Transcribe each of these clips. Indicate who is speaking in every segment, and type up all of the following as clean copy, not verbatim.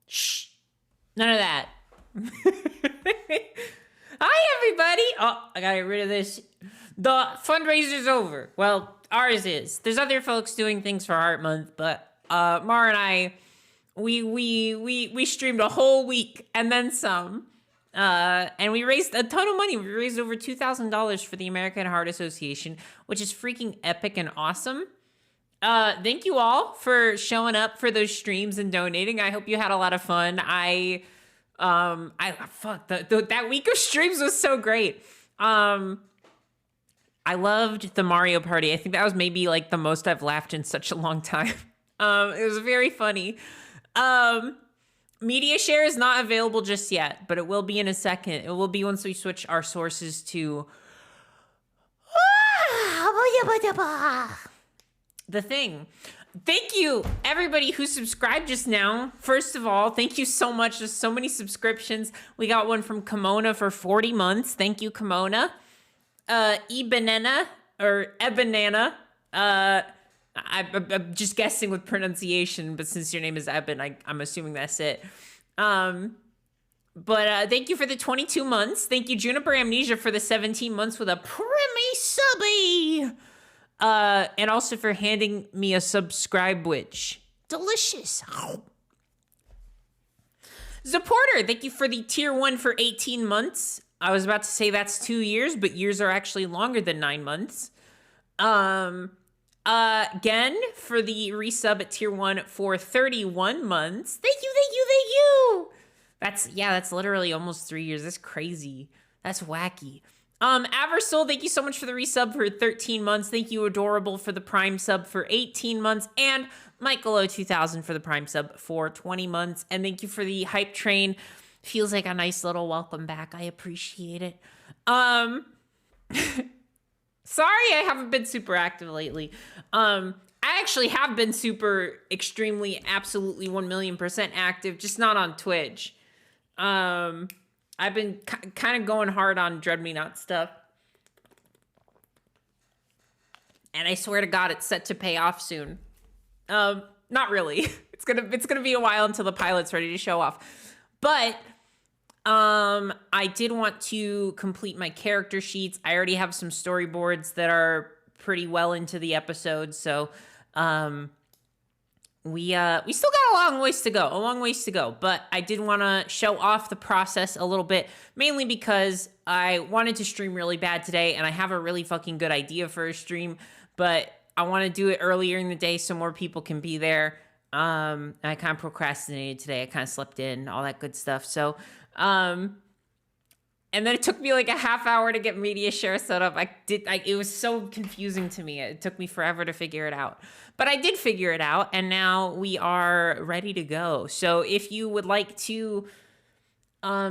Speaker 1: Shh. None of that. Hi, everybody. Oh, I gotta get rid of this. The fundraiser's over. Well, ours is. There's other folks doing things for Heart Month, but Mara and I, we streamed a whole week and then some. And we raised a ton of money. We raised over $2,000 for the American Heart Association, which is freaking epic and awesome. Thank you all for showing up for those streams and donating. I hope you had a lot of fun. That week of streams was so great. I loved the Mario Party. I think that was maybe like the most I've laughed in such a long time. It was very funny. Mediashare is not available just yet, but it will be in a second. It will be once we switch our sources to the thing. Thank you, everybody who subscribed just now. First of all, thank you so much. There's so many subscriptions. We got one from Kimona for 40 months. Thank you, Kimona. Ebanana, or Ebanana. I'm just guessing with pronunciation, but since your name is Eben, I'm assuming that's it. But thank you for the 22 months. Thank you, Juniper Amnesia, for the 17 months with a primi subby. And also for handing me a subscribe witch. Delicious. Zapporter, thank you for the tier 1 for 18 months. I was about to say that's 2 years, but years are actually longer than 9 months. Again, for the resub at tier 1 for 31 months. Thank you. That's literally almost 3 years. That's crazy. That's wacky. Aversol, thank you so much for the resub for 13 months. Thank you, Adorable, for the Prime sub for 18 months. And Michael O2000 for the Prime sub for 20 months. And thank you for the Hype Train. Feels like a nice little welcome back. I appreciate it. Sorry I haven't been super active lately. I actually have been super, extremely, absolutely 1,000,000% active, just not on Twitch. I've been kind of going hard on Dread Me Not stuff. And I swear to God, it's set to pay off soon. Not really. It's gonna be a while until the pilot's ready to show off. But I did want to complete my character sheets. I already have some storyboards that are pretty well into the episode, so we still got a long ways to go, but I did want to show off the process a little bit, mainly because I wanted to stream really bad today, and I have a really fucking good idea for a stream, but I want to do it earlier in the day so more people can be there. I kind of procrastinated today. I kind of slept in, all that good stuff. So, and then it took me like a half hour to get mediashare set up. It was so confusing to me. It took me forever to figure it out. But I did figure it out, and now we are ready to go. So if you would like to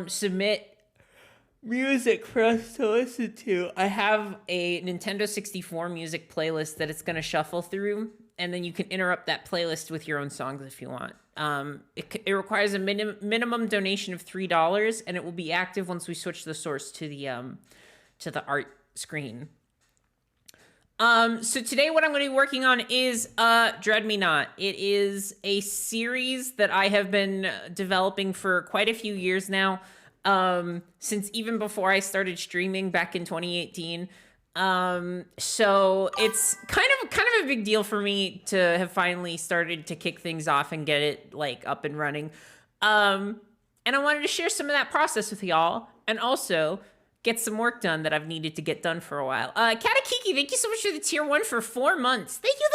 Speaker 1: submit music for us to listen to, I have a Nintendo 64 music playlist that it's going to shuffle through, and then you can interrupt that playlist with your own songs if you want. It requires a minimum donation of $3, and it will be active once we switch the source to the art screen. So today what I'm going to be working on is Dread Me Not. It is a series that I have been developing for quite a few years now, since even before I started streaming back in 2018. So it's kind of a big deal for me to have finally started to kick things off and get it like up and running. And I wanted to share some of that process with y'all, and also get some work done that I've needed to get done for a while. Katakiki, thank you so much for the tier 1 for 4 months. Thank you.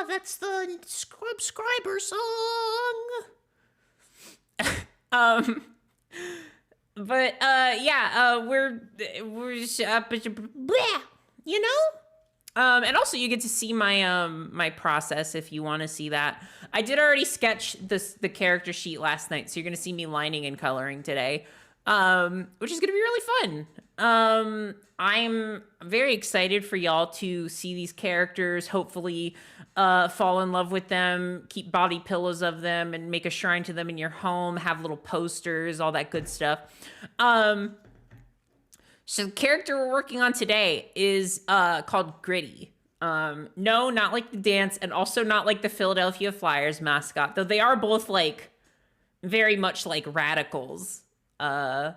Speaker 1: That's the subscriber song. But we're you know. And also you get to see my my process if you want to see that. I did already sketch the character sheet last night, so you're gonna see me lining and coloring today, which is gonna be really fun. I'm very excited for y'all to see these characters, hopefully fall in love with them, keep body pillows of them, and make a shrine to them in your home, have little posters, all that good stuff. So the character we're working on today is called Gritty. No, not like the dance, and also not like the Philadelphia Flyers mascot, though they are both like very much like radicals. The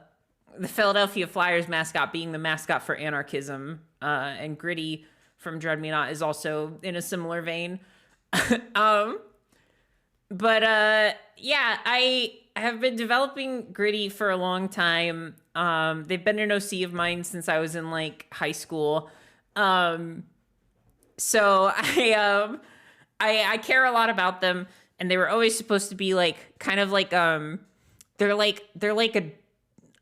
Speaker 1: Philadelphia Flyers mascot being the mascot for anarchism, and Gritty from Dread Me Not is also in a similar vein. um, but yeah, I have been developing Gritty for a long time. They've been an OC of mine since I was in like high school. So I care a lot about them, and they were always supposed to be like kind of like they're like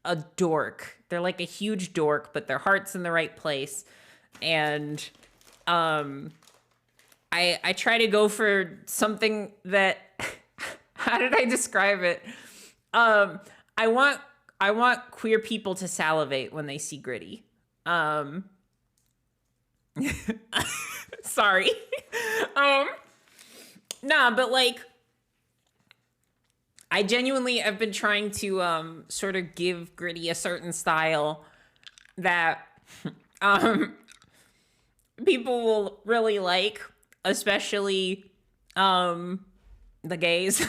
Speaker 1: a dork. They're like a huge dork, but their heart's in the right place. And I try to go for something that how did I describe it? I want queer people to salivate when they see Gritty. Sorry. Nah, but like I genuinely have been trying to sort of give Gritty a certain style that people will really like, especially the gays.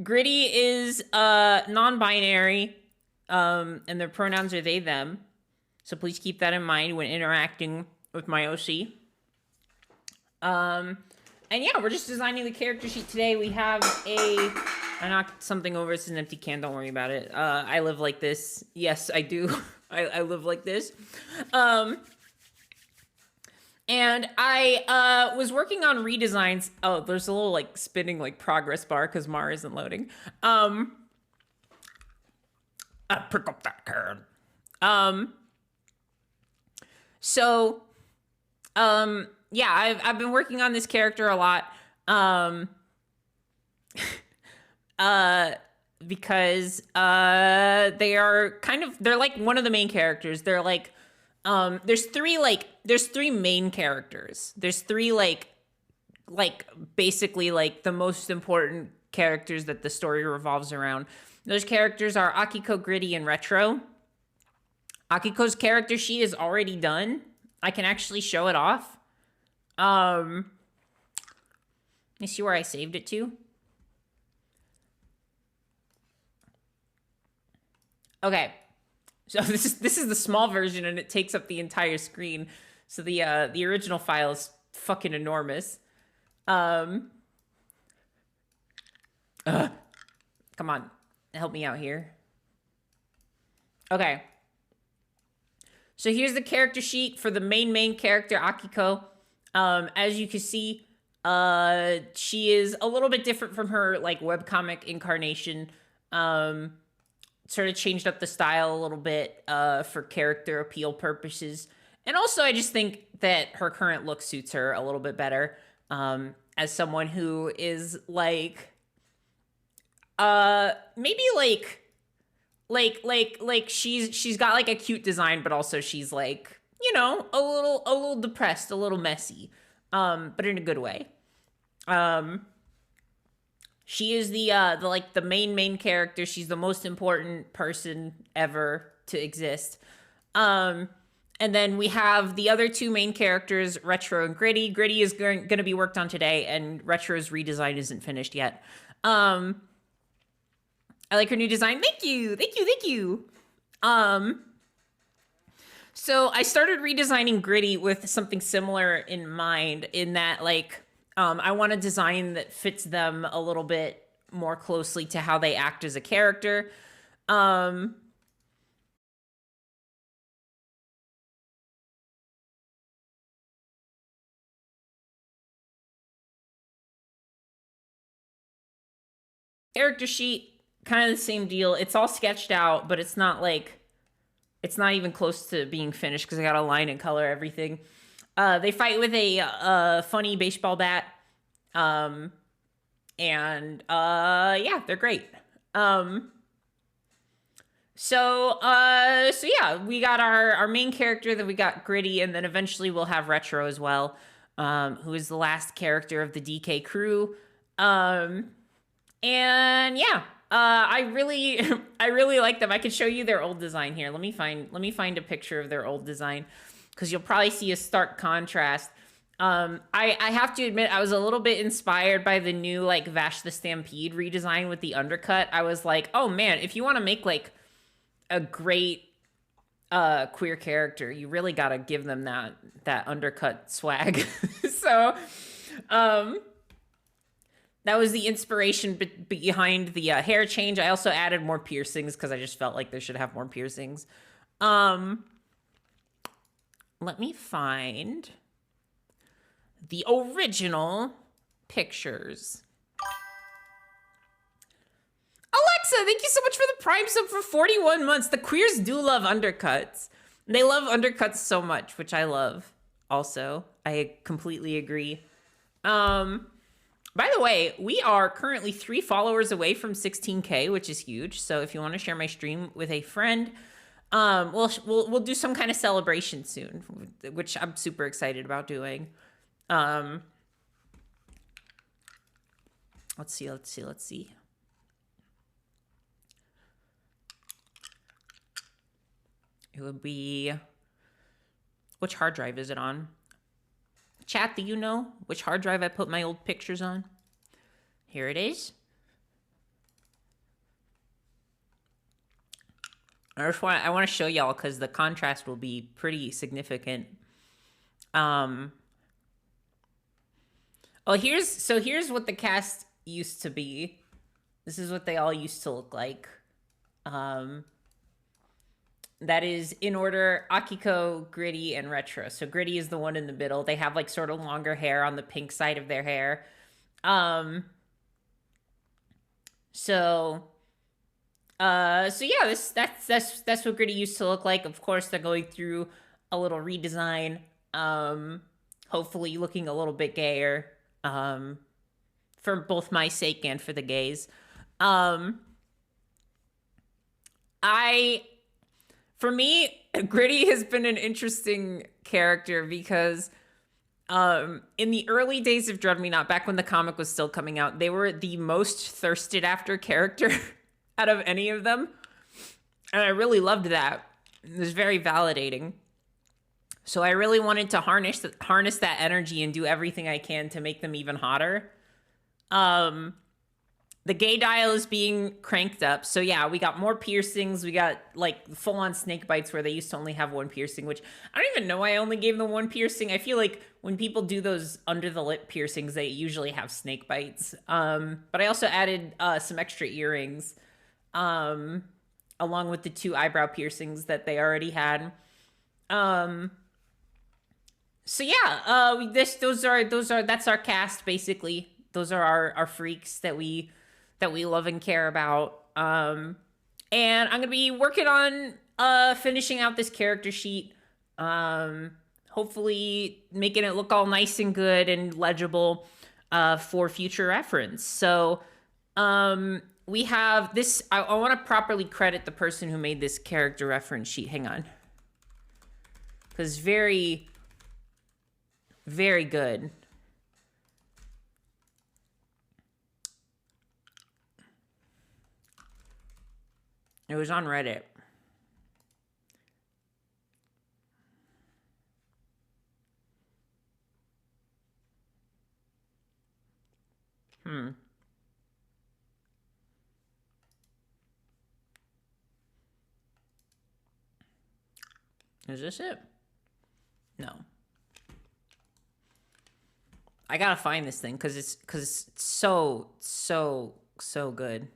Speaker 1: Gritty is non-binary, and their pronouns are they them. So please keep that in mind when interacting with my OC. And yeah, we're just designing the character sheet today. We have I knocked something over. It's an empty can. Don't worry about it. I live like this. Yes, I do. I live like this. And I was working on redesigns. Oh, there's a little like spinning like progress bar because Mar isn't loading. I pick up that can. So, yeah, I've been working on this character a lot. Because they're like one of the main characters. They're like there's three main characters. There's three like basically like the most important characters that the story revolves around. Those characters are Akiko, Gritty, and Retro. Akiko's character sheet is already done. I can actually show it off. Let me see where I saved it to. Okay. So this is the small version, and it takes up the entire screen. So the original file is fucking enormous. Come on, help me out here. Okay. So here's the character sheet for the main character, Akiko. As you can see, she is a little bit different from her like webcomic incarnation. Sort of changed up the style a little bit for character appeal purposes. And also I just think that her current look suits her a little bit better. As someone who is like maybe like she's got like a cute design, but also she's like, you know, a little depressed, a little messy, but in a good way. She is the main character. She's the most important person ever to exist. And then we have the other two main characters, Retro and Gritty. Gritty is going to be worked on today, and Retro's redesign isn't finished yet. I like her new design. Thank you. So I started redesigning Gritty with something similar in mind, in that like I want a design that fits them a little bit more closely to how they act as a character. Character sheet, kind of the same deal. It's all sketched out, but it's not even close to being finished because I got to line and color everything. They fight with a funny baseball bat. And yeah, they're great. So yeah, we got our main character, then we got Gritty, and then eventually we'll have Retro as well, who is the last character of the DK crew. And yeah, I really, I really like them. I can show you their old design here. Let me find a picture of their old design, because you'll probably see a stark contrast. I have to admit, I was a little bit inspired by the new like Vash the Stampede redesign with the undercut. I was like, oh man, if you want to make like a great queer character, you really got to give them that undercut swag. So, that was the inspiration behind the hair change. I also added more piercings because I just felt like they should have more piercings. Let me find the original pictures. Alexa, thank you so much for the Prime sub for 41 months. The queers do love undercuts. They love undercuts so much, which I love also. I completely agree. By the way, we are currently 3 followers away from 16K, which is huge. So if you want to share my stream with a friend, we'll do some kind of celebration soon, which I'm super excited about doing. Let's see. It would be, which hard drive is it on? Chat, do you know which hard drive I put my old pictures on? Here it is. I want to show y'all because the contrast will be pretty significant. Oh, here's what the cast used to be. This is what they all used to look like. That is in order: Akiko, Gritty, and Retro. So Gritty is the one in the middle. They have like sort of longer hair on the pink side of their hair. So yeah, that's what Gritty used to look like. Of course, they're going through a little redesign. Hopefully looking a little bit gayer. For both my sake and for the gays. For me, Gritty has been an interesting character because in the early days of Dread Me Not, back when the comic was still coming out, they were the most thirsted after character out of any of them. And I really loved that. It was very validating. So I really wanted to harness that energy and do everything I can to make them even hotter. The gay dial is being cranked up. So yeah, we got more piercings. We got like full-on snake bites where they used to only have 1 piercing, which I don't even know why I only gave them 1 piercing. I feel like when people do those under the lip piercings, they usually have snake bites. But I also added some extra earrings along with the 2 eyebrow piercings that they already had. So yeah, that's our cast basically. Those are our freaks that we love and care about. And I'm gonna be working on finishing out this character sheet. Hopefully making it look all nice and good and legible for future reference. So we have this. I want to properly credit the person who made this character reference sheet. Hang on, because very, very good. It was on Reddit. Is this it? No. I gotta find this thing because it's so good.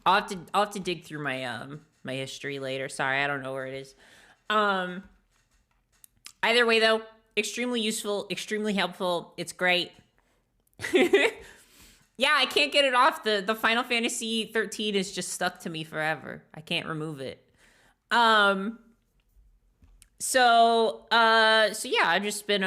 Speaker 1: I'll have to dig through my my history later. Sorry, I don't know where it is. Either way though, extremely useful, extremely helpful. It's great. Yeah, I can't get it off. The Final Fantasy 13 is just stuck to me forever. I can't remove it. So yeah, I've just been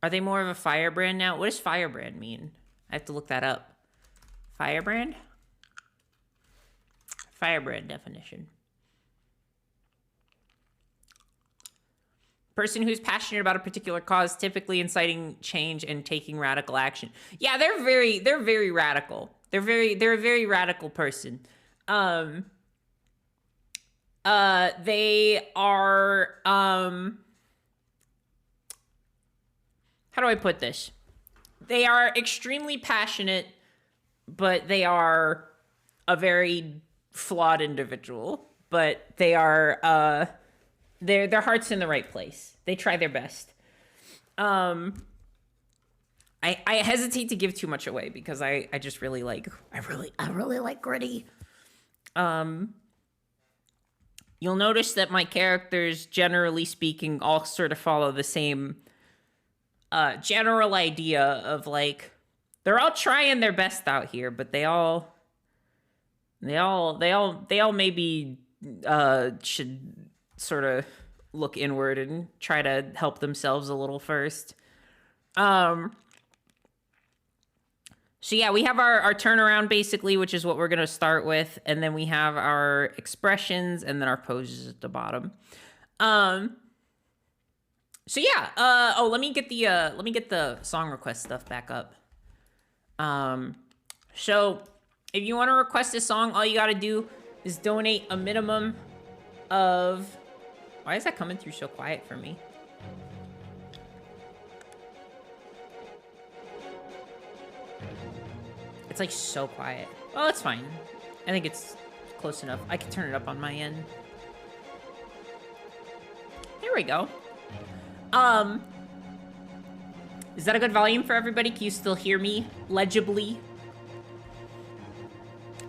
Speaker 1: are they more of a firebrand now? What does firebrand mean? I have to look that up. Firebrand? Firebrand definition. Person who's passionate about a particular cause, typically inciting change and taking radical action. Yeah, they're very radical. They're a very radical person. They are, how do I put this? They are extremely passionate, but they are a very flawed individual. But they are, their heart's in the right place. They try their best. I hesitate to give too much away because I just really like, I really like Gritty. You'll notice that my characters, generally speaking, all sort of follow the same general idea of like, they're all trying their best out here, but they all maybe should sort of look inward and try to help themselves a little first. So yeah, we have our turnaround basically, which is what we're gonna start with, and then we have our expressions and then our poses at the bottom. So yeah, let me get the song request stuff back up. So if you want to request a song, all you gotta do is donate a minimum of. Why is that coming through so quiet for me? It's like so quiet. Oh, it's fine. I think it's close enough. I can turn it up on my end. Here we go. Is that a good volume for everybody? Can you still hear me legibly?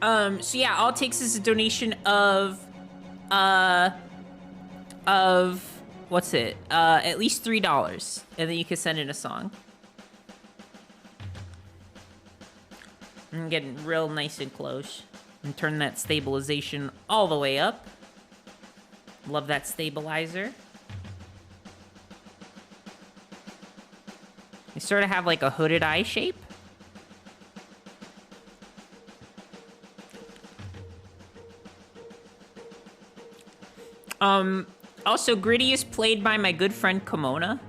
Speaker 1: So yeah, all it takes is a donation of what's it? At least $3, and then you can send in a song. I'm getting real nice and close. And turn that stabilization all the way up. Love that stabilizer. They sort of have like a hooded eye shape. Also, Gritty is played by my good friend Kimona.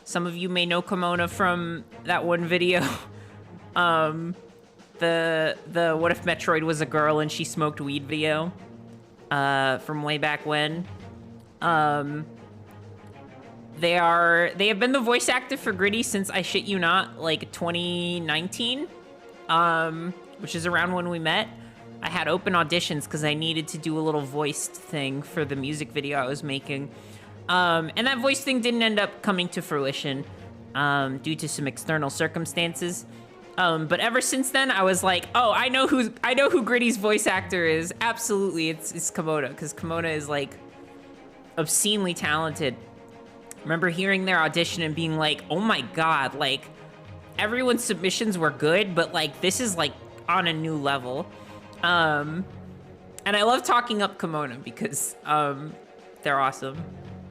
Speaker 1: Some of you may know Kimona from that one video. The What If Metroid Was a Girl and She Smoked Weed video, from way back when. They have been the voice actor for Gritty since, I shit you not, like 2019, which is around when we met. I had open auditions because I needed to do a little voiced thing for the music video I was making. And that voice thing didn't end up coming to fruition, due to some external circumstances. But ever since then, I was like, oh, I know who Gritty's voice actor is. Absolutely, it's Kimona, because Kimona is like obscenely talented. I remember hearing their audition and being like, oh my god, like everyone's submissions were good, but like this is like on a new level. And I love talking up Kimona because they're awesome.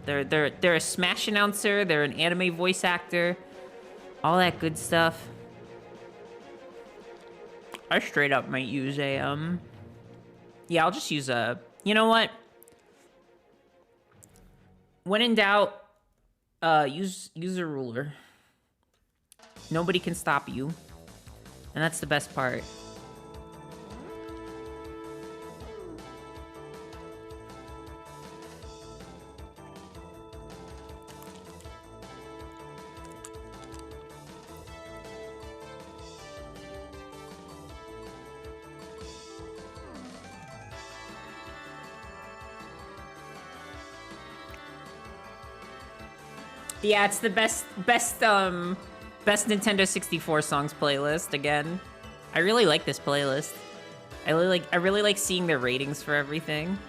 Speaker 1: They're a Smash announcer, they're an anime voice actor, all that good stuff. I straight up might use a, yeah, I'll just use a, you know what? When in doubt, use a ruler. Nobody can stop you. And that's the best part. Yeah, it's the best Nintendo 64 songs playlist again. I really like this playlist. I really like seeing their ratings for everything.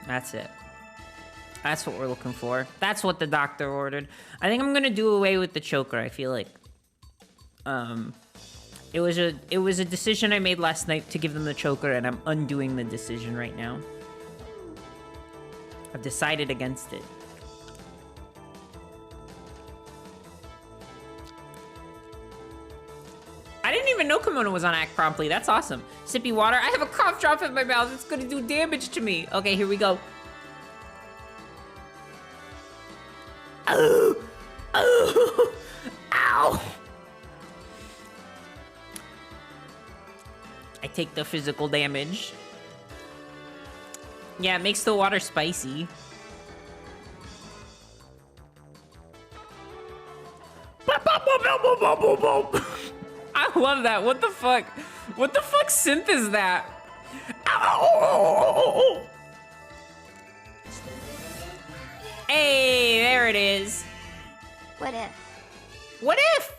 Speaker 1: That's it. That's what we're looking for. That's what the doctor ordered. I think I'm gonna do away with the choker. I feel like It was a decision I made last night to give them the choker, and I'm undoing the decision right now. I've decided against it. I didn't even know Kimono was on Act Promptly. That's awesome. Sippy water. I have a cough drop in my mouth. It's gonna do damage to me. Okay, here we go. Oh! Oh! Ow! I take the physical damage. Yeah, it makes the water spicy. I love that. What the fuck? What the fuck synth is that? Ow! Hey, there it is.
Speaker 2: What if?
Speaker 1: What if?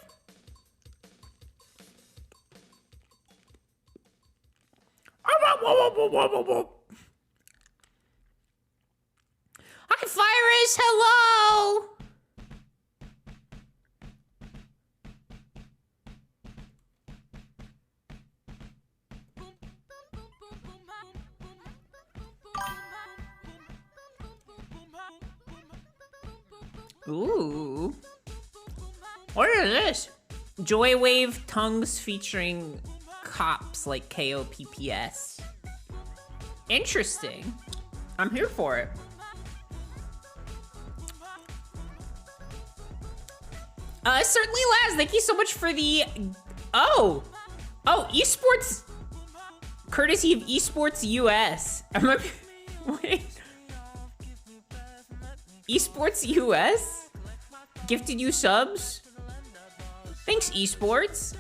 Speaker 1: Hi, Virus. Hello. Ooh. What is this? Joywave tongues featuring cops like KOPPS. Interesting. I'm here for it. Certainly, Laz. Thank you so much for the... Oh, esports. Courtesy of Esports US. Wait. Esports US? Gifted you subs? Thanks, Esports.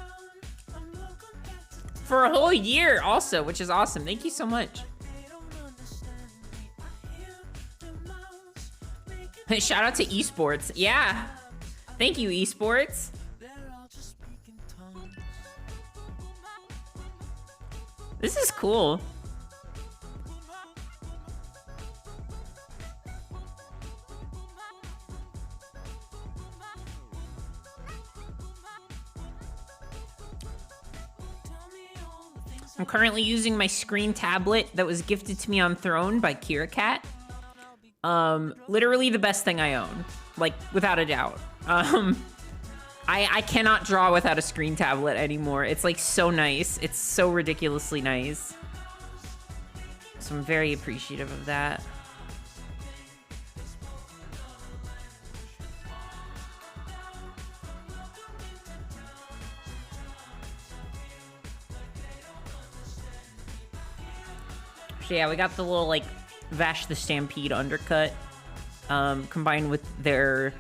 Speaker 1: For a whole year also, which is awesome. Thank you so much. Shout out to Esports. Yeah. Thank you, Esports. This is cool. I'm currently using my screen tablet that was gifted to me on Throne by Kira Cat. Literally the best thing I own, like without a doubt. I cannot draw without a screen tablet anymore. It's like so nice. It's so ridiculously nice. So I'm very appreciative of that. So yeah, we got the little like Vash the Stampede undercut, combined with their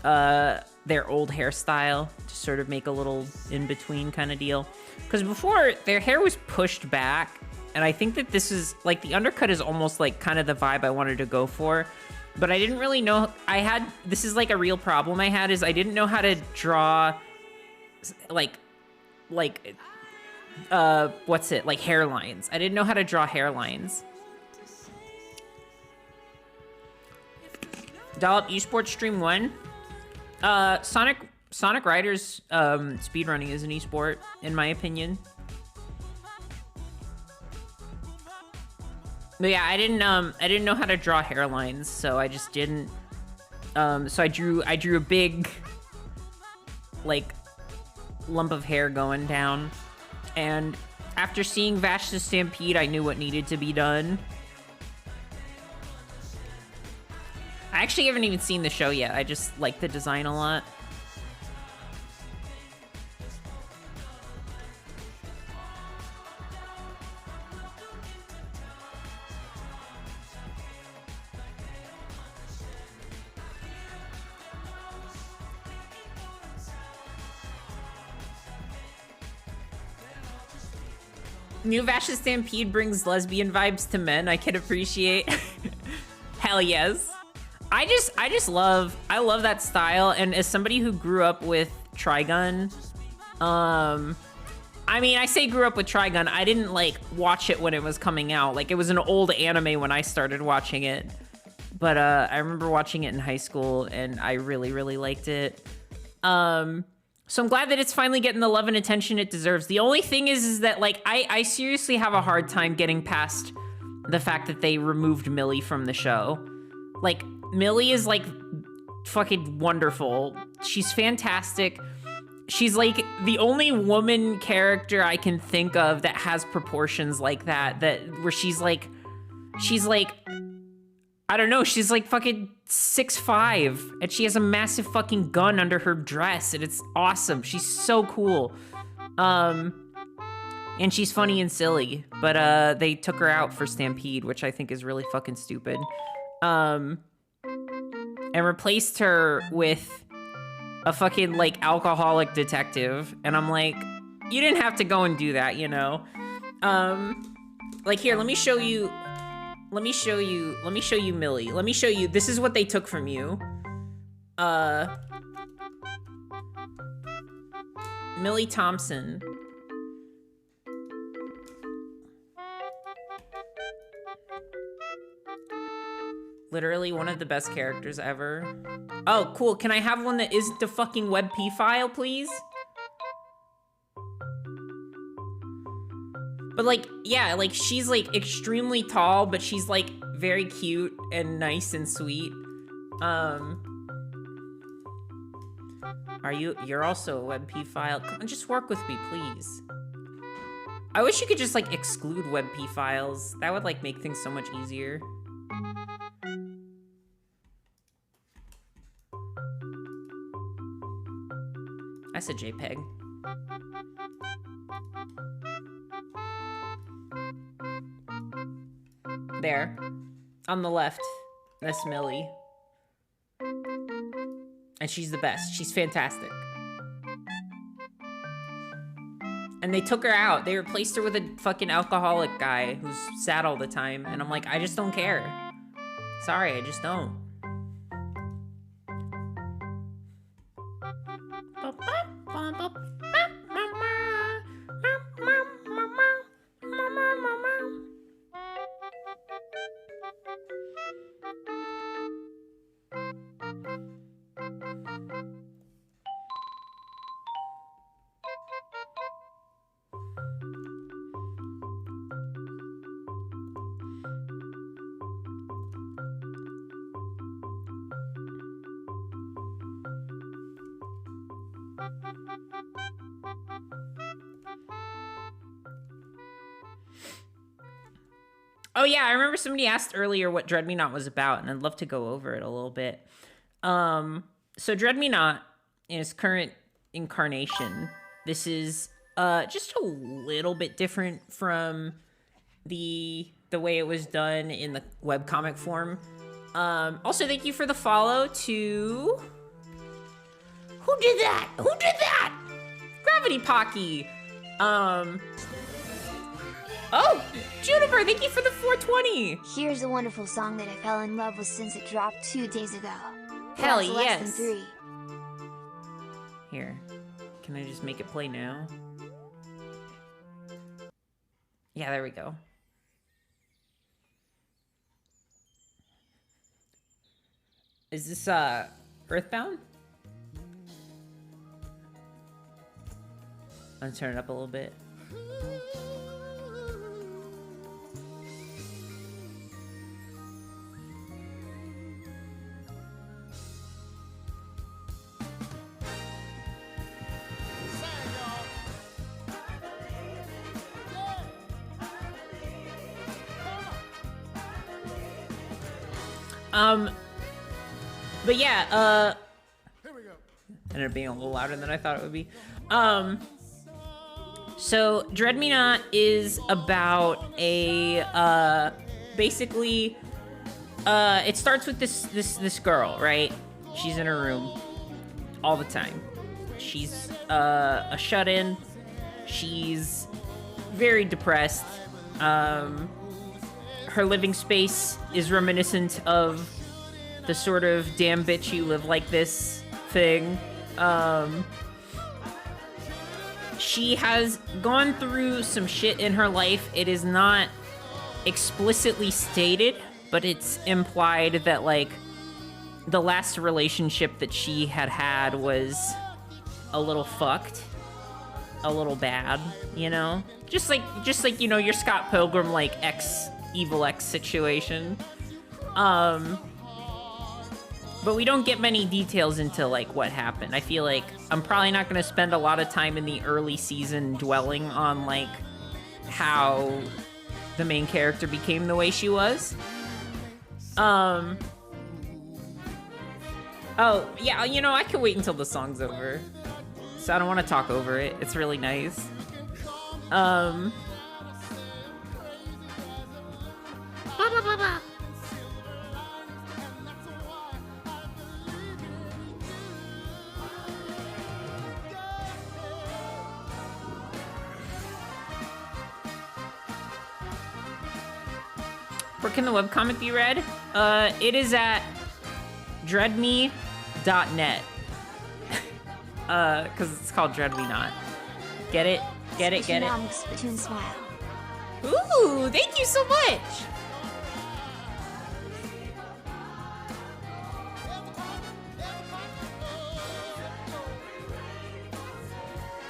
Speaker 1: old hairstyle to sort of make a little in-between kind of deal. Because before, their hair was pushed back, and I think that this is, like, the undercut is almost, like, kind of the vibe I wanted to go for. But I didn't really know, this is, like, a real problem I had, is I didn't know how to draw, like, hairlines. I didn't know how to draw hairlines. Dollop Esports Stream 1. Sonic Riders speedrunning is an esport, in my opinion. But yeah, I didn't know how to draw hairlines, so I just didn't. So I drew a big, like, lump of hair going down, and after seeing Vash the Stampede, I knew what needed to be done. I actually haven't even seen the show yet. I just like the design a lot. New Vash the Stampede brings lesbian vibes to men. I can appreciate. Hell yes. I love that style, and as somebody who grew up with Trigun, I mean, I say grew up with Trigun, I didn't, like, watch it when it was coming out. Like, it was an old anime when I started watching it. But, I remember watching it in high school, and I really, really liked it. So I'm glad that it's finally getting the love and attention it deserves. The only thing is that, like, I seriously have a hard time getting past the fact that they removed Millie from the show. Like, Millie is, like, fucking wonderful. She's fantastic. She's, like, the only woman character I can think of that has proportions like that, where she's like, I don't know, she's like fucking 6'5", and she has a massive fucking gun under her dress, and it's awesome. She's so cool. And she's funny and silly, but they took her out for Stampede, which I think is really fucking stupid. And replaced her with a fucking, like, alcoholic detective, and I'm like, you didn't have to go and do that, you know? Like, here, let me show you Millie. Let me show you, this is what they took from you. Millie Thompson. Literally one of the best characters ever. Oh, cool. Can I have one that isn't the fucking WebP file, please? But, like, yeah, like, she's, like, extremely tall, but she's, like, very cute and nice and sweet. You're also a WebP file. Come on, just work with me, please. I wish you could just, like, exclude WebP files. That would, like, make things so much easier. That's a JPEG. There. On the left. That's Millie. And she's the best. She's fantastic. And they took her out. They replaced her with a fucking alcoholic guy who's sad all the time. And I'm like, I just don't care. Sorry, I just don't. Oh yeah, I remember somebody asked earlier what Dread Me Not was about, and I'd love to go over it a little bit. So Dread Me Not, in its current incarnation, this is just a little bit different from the way it was done in the webcomic form. Also, thank you for the follow to... Who did that? Who did that? Gravity Pocky. Oh, Juniper, thank you for the 420.
Speaker 2: Here's a wonderful song that I fell in love with since it dropped 2 days ago.
Speaker 1: Hell
Speaker 2: That's
Speaker 1: yes.
Speaker 2: Less than 3.
Speaker 1: Here, can I just make it play now? Yeah, there we go. Is this Earthbound? I'm gonna turn it up a little bit. But yeah,
Speaker 3: Here we go.
Speaker 1: ended up being a little louder than I thought it would be. So Dread Me Not is about a, basically, it starts with this girl, right? She's in her room all the time. She's, a shut-in. She's very depressed. Her living space is reminiscent of the sort of damn bitch you live like this thing. She has gone through some shit in her life. It is not explicitly stated, but it's implied that, like, the last relationship that she had was a little fucked, a little bad, you know? Just like you know, your Scott Pilgrim like Evil X situation. But we don't get many details into like what happened. I feel like I'm probably not going to spend a lot of time in the early season dwelling on like how the main character became the way she was. Oh, yeah, you know, I can wait until the song's over. So I don't want to talk over it. It's really nice. Where can the webcomic be read? It is at dreadme.net. Because it's called Dread Me Not. Get it? Get it? Get it?
Speaker 2: Splatoon smile.
Speaker 1: Ooh, thank you so much!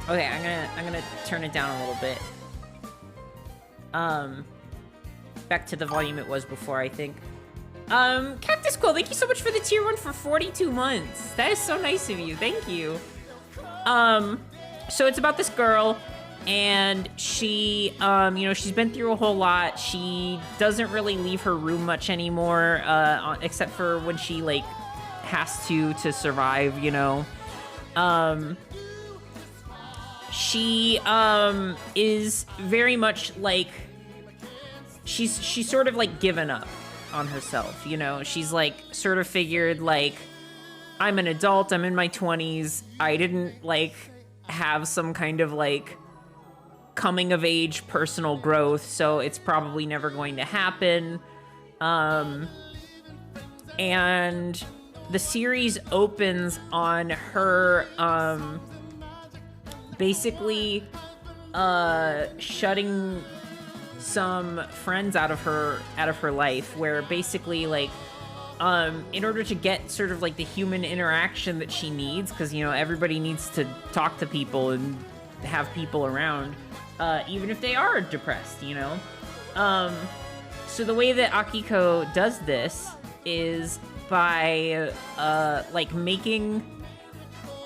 Speaker 1: Okay, I'm gonna turn it down a little bit. Back to the volume it was before, I think. Cactus Quill, thank you so much for the tier 1 for 42 months. That is so nice of you. Thank you. So it's about this girl, and she, you know, she's been through a whole lot. She doesn't really leave her room much anymore, except for when she, like, has to survive, you know. She, is very much, like, she's sort of, like, given up on herself, you know? She's, like, sort of figured, like, I'm an adult, I'm in my 20s, I didn't, like, have some kind of, like, coming-of-age personal growth, so it's probably never going to happen. And the series opens on her, basically, shutting some friends out of her life, where basically, like, in order to get sort of like the human interaction that she needs, because, you know, everybody needs to talk to people and have people around, even if they are depressed, you know. So the way that Akiko does this is by like making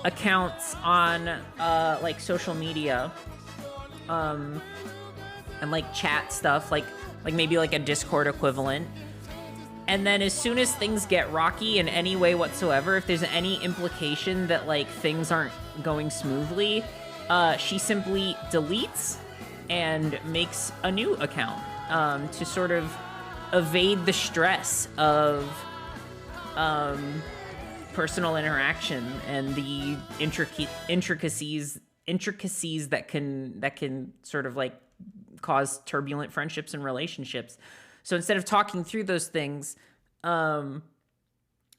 Speaker 1: accounts on like social media, and like chat stuff, like maybe like a Discord equivalent. And then as soon as things get rocky in any way whatsoever, if there's any implication that like things aren't going smoothly, she simply deletes and makes a new account, to sort of evade the stress of personal interaction and the intricacies that can sort of like cause turbulent friendships and relationships. So instead of talking through those things,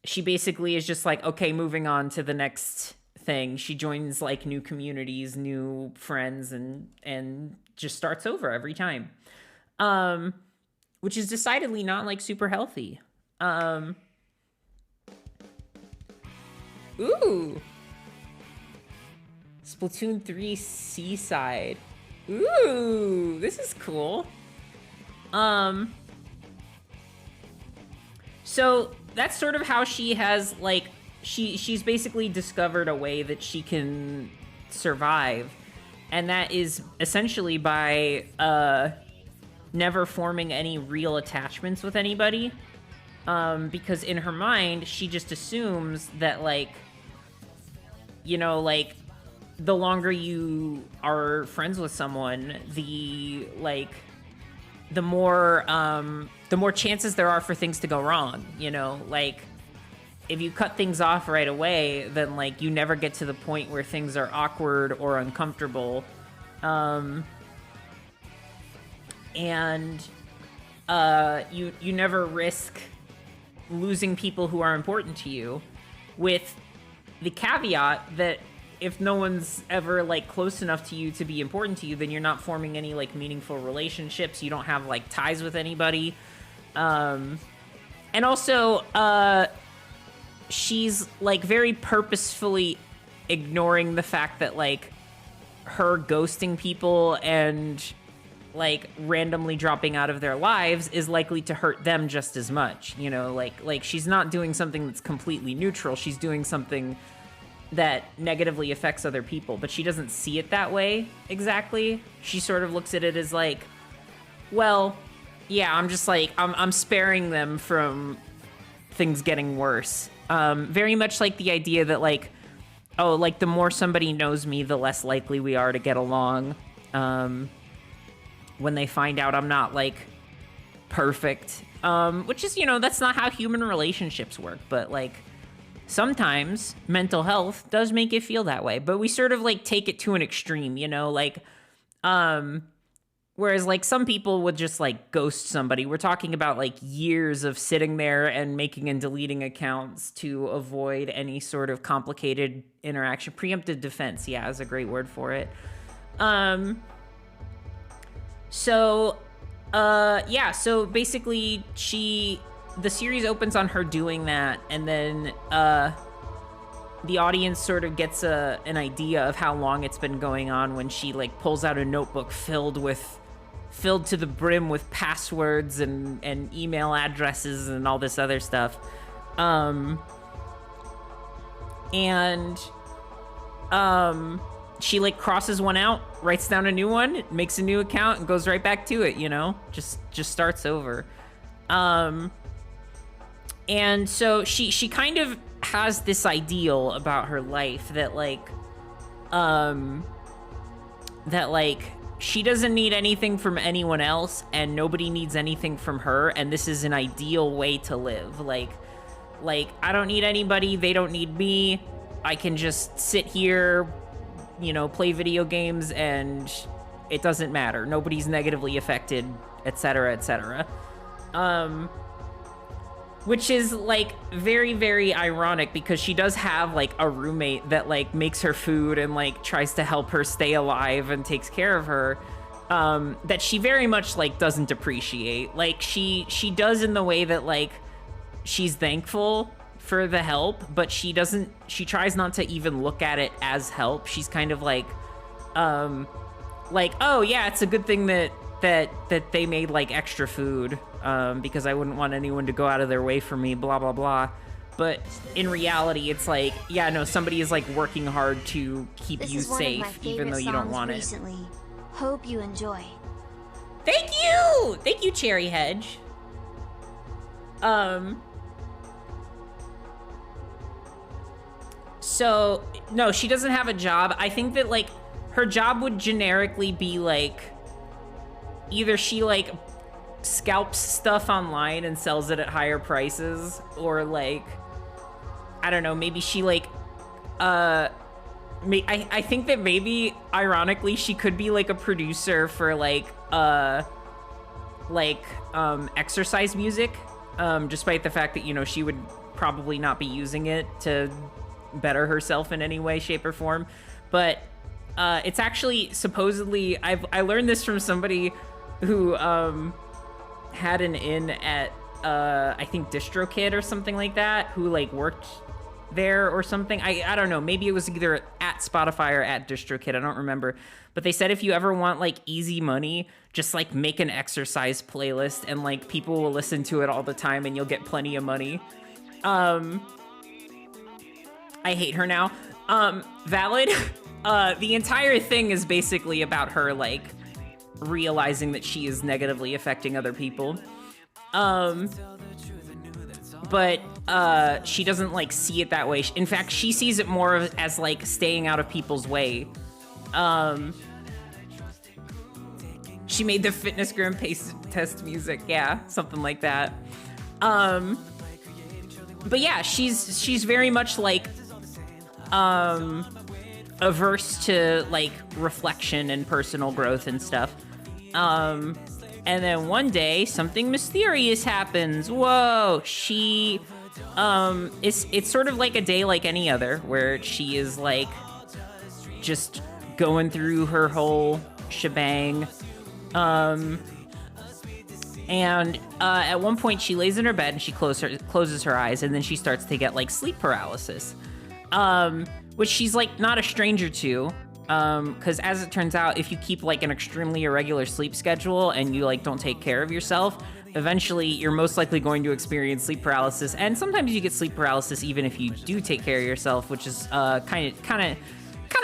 Speaker 1: she basically is just like, okay, moving on to the next thing. She joins like new communities, new friends, and just starts over every time, which is decidedly not like super healthy. Ooh, Splatoon 3 Seaside. Ooh, this is cool. So that's sort of how she has, like, she's basically discovered a way that she can survive, and that is essentially by never forming any real attachments with anybody, because in her mind she just assumes that, like, you know, like, the longer you are friends with someone, the more chances there are for things to go wrong, you know? Like, if you cut things off right away, then, like, you never get to the point where things are awkward or uncomfortable. And you never risk losing people who are important to you, with the caveat that if no one's ever, like, close enough to you to be important to you, then you're not forming any, like, meaningful relationships. You don't have, like, ties with anybody. And also, she's, like, very purposefully ignoring the fact that like her ghosting people and like randomly dropping out of their lives is likely to hurt them just as much. You know, like she's not doing something that's completely neutral. She's doing something that negatively affects other people, but she doesn't see it that way exactly. She sort of looks at it as like, well, yeah, I'm just like, I'm sparing them from things getting worse. Very much like the idea that like, oh, like the more somebody knows me, the less likely we are to get along. When they find out I'm not like perfect, which is, you know, that's not how human relationships work, but like sometimes mental health does make it feel that way, but we sort of like take it to an extreme, you know, like, whereas like some people would just like ghost somebody. We're talking about like years of sitting there and making and deleting accounts to avoid any sort of complicated interaction. Preemptive defense, yeah, is a great word for it. So basically the series opens on her doing that, and then the audience sort of gets an idea of how long it's been going on when she like pulls out a notebook filled to the brim with passwords and email addresses and all this other stuff. She like crosses one out, writes down a new one, makes a new account, and goes right back to it, you know? Just starts over. And so she kind of has this ideal about her life that she doesn't need anything from anyone else and nobody needs anything from her, and this is an ideal way to live. Like I don't need anybody, they don't need me. I can just sit here, you know, play video games and it doesn't matter. Nobody's negatively affected, etc., etc. Which is like very, very ironic because she does have like a roommate that like makes her food and like tries to help her stay alive and takes care of her, that she very much like doesn't appreciate. Like she does in the way that like she's thankful for the help, but she tries not to even look at it as help. She's kind of like, oh yeah, it's a good thing that they made like extra food, because I wouldn't want anyone to go out of their way for me, blah, blah, blah. But in reality, it's like, yeah, no, somebody is like working hard to keep you safe, even though you don't want it.
Speaker 2: Hope you enjoy.
Speaker 1: Thank you, Cherry Hedge. So, no, she doesn't have a job. I think that, like, her job would generically be, like, either she, like, scalps stuff online and sells it at higher prices, or, like, I don't know, maybe she, like, I think that maybe, ironically, she could be, like, a producer for, like, exercise music, despite the fact that, you know, she would probably not be using it to better herself in any way, shape, or form. But it's actually supposedly, I learned this from somebody who had an in at I think DistroKid or something like that, who like worked there or something. I don't know, maybe it was either at Spotify or at DistroKid, I don't remember. But they said if you ever want like easy money, just like make an exercise playlist and like people will listen to it all the time and you'll get plenty of money. I hate her now. Valid. The entire thing is basically about her, like, realizing that she is negatively affecting other people. But she doesn't, like, see it that way. In fact, she sees it more as, like, staying out of people's way. She made the fitness gram test music. Yeah, something like that. But yeah, she's very much, like, averse to like reflection and personal growth and stuff. And then one day something mysterious happens. Whoa, she it's sort of like a day like any other, where she is like just going through her whole shebang. And at one point she lays in her bed and she closes her eyes, and then she starts to get like sleep paralysis. which she's like not a stranger to. Because as it turns out, if you keep like an extremely irregular sleep schedule and you like don't take care of yourself, eventually you're most likely going to experience sleep paralysis. And sometimes you get sleep paralysis even if you do take care of yourself, which is kind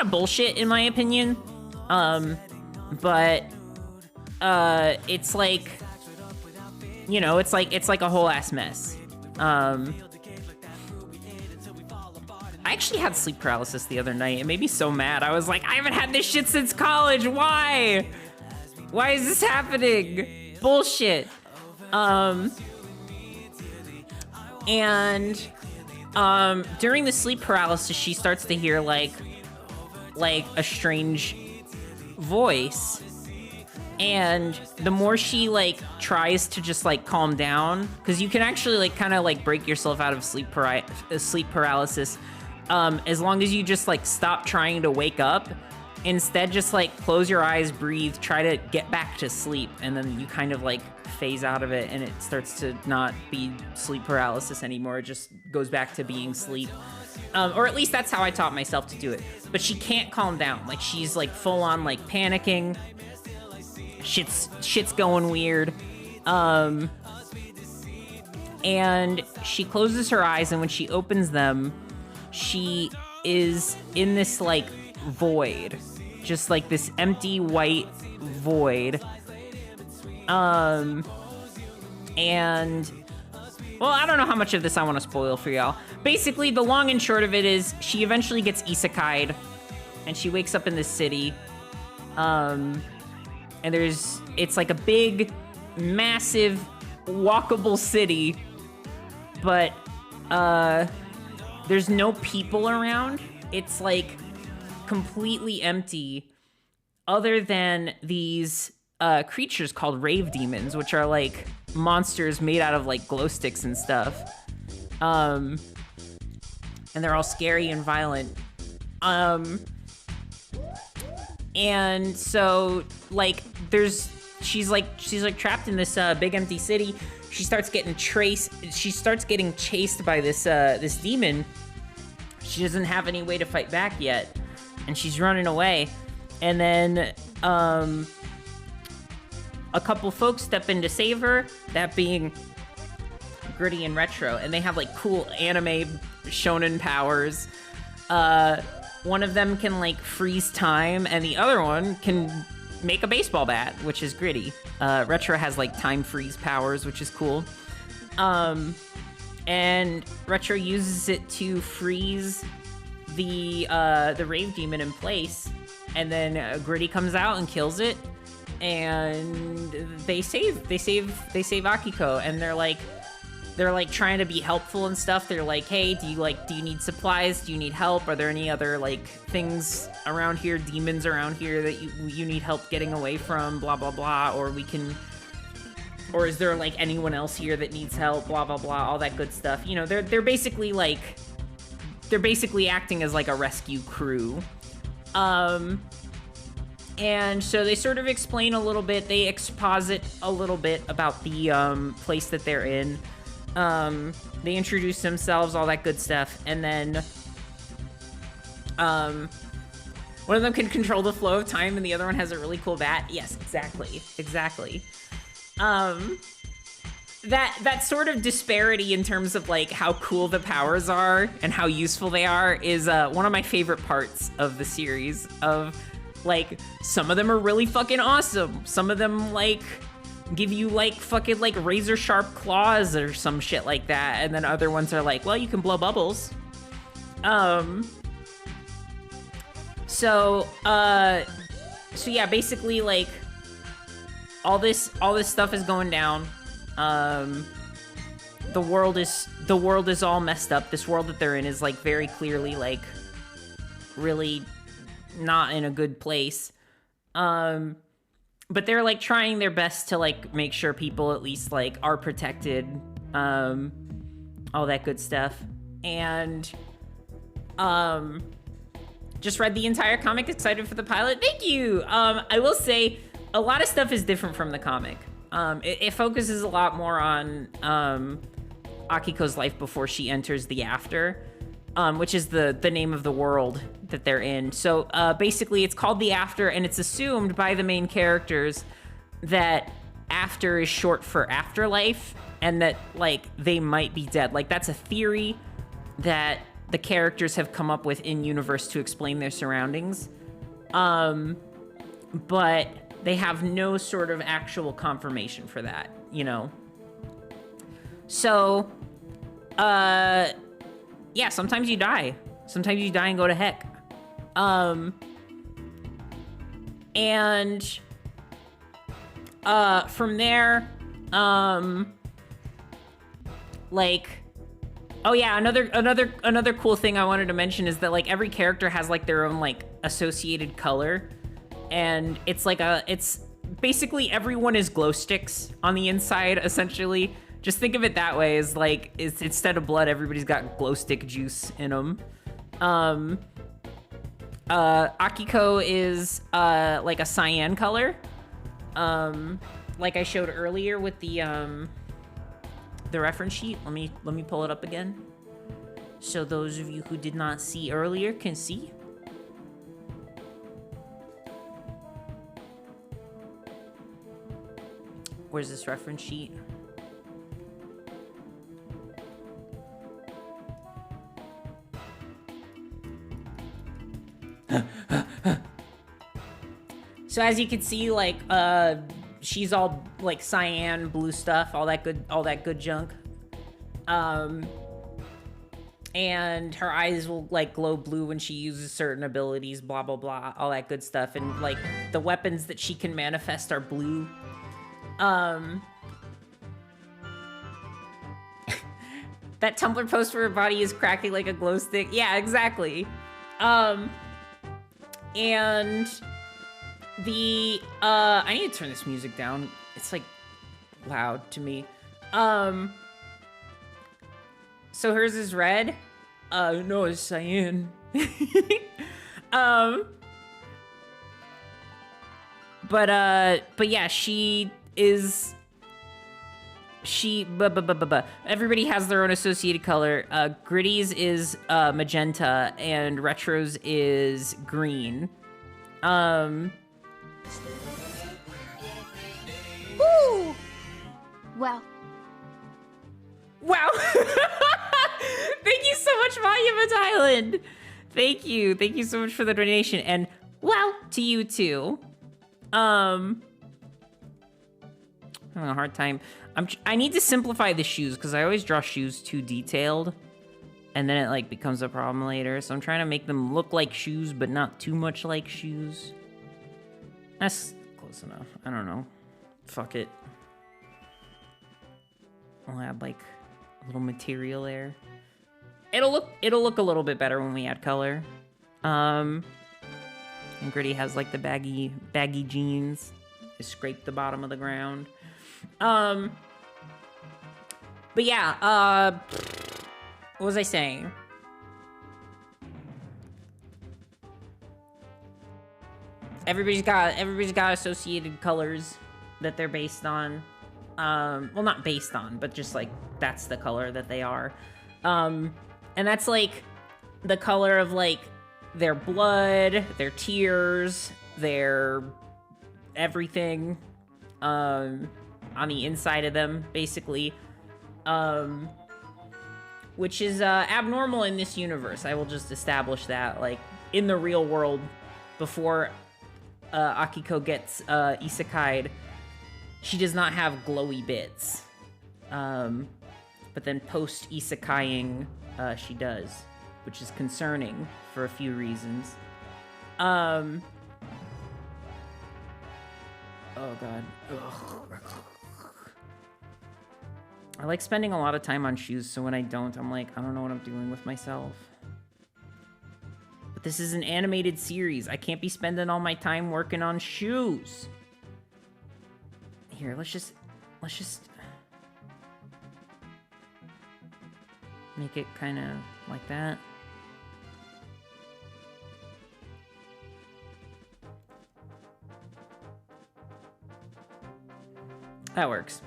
Speaker 1: of bullshit in my opinion. But it's like, you know, it's like a whole ass mess. I actually had sleep paralysis the other night. It made me so mad. I was like, I haven't had this shit since college. Why? Why is this happening? Bullshit. During the sleep paralysis, she starts to hear like a strange voice. And the more she like tries to just like calm down, because you can actually like kind of like break yourself out of sleep paralysis. As long as you just like stop trying to wake up, instead just like close your eyes, breathe, try to get back to sleep, and then you kind of like phase out of it and it starts to not be sleep paralysis anymore. It just goes back to being sleep. Or at least that's how I taught myself to do it. But she can't calm down. Like she's like full on like panicking. Shit's going weird. And she closes her eyes, and when she opens them, she is in this like void, just like this empty white void. And well, I don't know how much of this I want to spoil for y'all. Basically, the long and short of it is she eventually gets isekai'd, and she wakes up in this city. And it's like a big, massive, walkable city, but there's no people around. It's like completely empty, other than these creatures called rave demons, which are like monsters made out of like glow sticks and stuff. And they're all scary and violent. And so like she's trapped in this big empty city. She starts getting chased by this demon. She doesn't have any way to fight back yet, and she's running away. And then a couple folks step in to save her, that being Gritty and Retro, and they have like cool anime shonen powers. One of them can like freeze time, and the other one can make a baseball bat, which is Gritty. Retro has like time freeze powers, which is cool. And Retro uses it to freeze the rave demon in place, and then Gritty comes out and kills it, and they save Akiko, and they're like trying to be helpful and stuff. They're like, hey, do you need supplies? Do you need help? Are there any other like things around here, demons around here that you need help getting away from? Blah blah blah. Or is there like anyone else here that needs help? Blah blah blah. All that good stuff. You know, they're basically acting as like a rescue crew. And so they sort of explain a little bit. They exposit a little bit about the place that they're in. They introduce themselves, all that good stuff, and then one of them can control the flow of time, and the other one has a really cool bat. Yes, exactly. That sort of disparity in terms of like how cool the powers are and how useful they are is one of my favorite parts of the series. Of like, some of them are really fucking awesome. Some of them like give you like fucking like razor sharp claws or some shit like that, and then other ones are like, well, you can blow bubbles. So yeah, basically like all this stuff is going down. The world is all messed up. This world that they're in is like very clearly like really not in a good place. But they're like trying their best to like make sure people at least like are protected, all that good stuff. And just read the entire comic, excited for the pilot. Thank you. I will say a lot of stuff is different from the comic. It focuses a lot more on Akiko's life before she enters the after. which is the name of the world that they're in. So basically, it's called the After, and it's assumed by the main characters that after is short for afterlife, and that like they might be dead. Like that's a theory that the characters have come up with in universe to explain their surroundings. But they have no sort of actual confirmation for that, you know? So, yeah, sometimes you die. Sometimes you die and go to heck. And from there, like, oh yeah, another cool thing I wanted to mention is that like every character has like their own like associated color, and it's like it's basically everyone is glow sticks on the inside essentially. Just think of it that way, is like it's instead of blood, everybody's got glow stick juice in them. Akiko is like a cyan color, like I showed earlier with the reference sheet. Let me pull it up again, so those of you who did not see earlier can see. Where's this reference sheet? So as you can see, like she's all like cyan, blue stuff, all that good junk. And her eyes will like glow blue when she uses certain abilities, blah blah blah, all that good stuff. And like the weapons that she can manifest are blue. That Tumblr post for her body is cracking like a glow stick. Yeah, exactly. And the I need to turn this music down. It's like loud to me. So hers is red. No, it's cyan. But yeah, she is. Everybody has their own associated color. Gritty's is magenta, and Retro's is green. Woo!
Speaker 2: Wow.
Speaker 1: Wow. Thank you so much, Monument Island. Thank you so much for the donation, and wow to you too. Having a hard time. I need to simplify the shoes because I always draw shoes too detailed, and then it like becomes a problem later. So I'm trying to make them look like shoes, but not too much like shoes. That's close enough. I don't know. Fuck it. I'll add like a little material there. It'll look a little bit better when we add color. And Gritty has like the baggy jeans. They scrape the bottom of the ground. But yeah, what was I saying? Everybody's got associated colors that they're based on. Well, not based on, but just like that's the color that they are. And that's like the color of like their blood, their tears, their everything on the inside of them, basically. Which is abnormal in this universe. I will just establish that. Like, in the real world, before Akiko gets isekai'd, she does not have glowy bits. But then post-isekaiing, she does, which is concerning for a few reasons. Oh, God. Ugh. I like spending a lot of time on shoes, so when I don't, I'm like, I don't know what I'm doing with myself. But this is an animated series. I can't be spending all my time working on shoes. Here, let's just make it kind of like that. That works.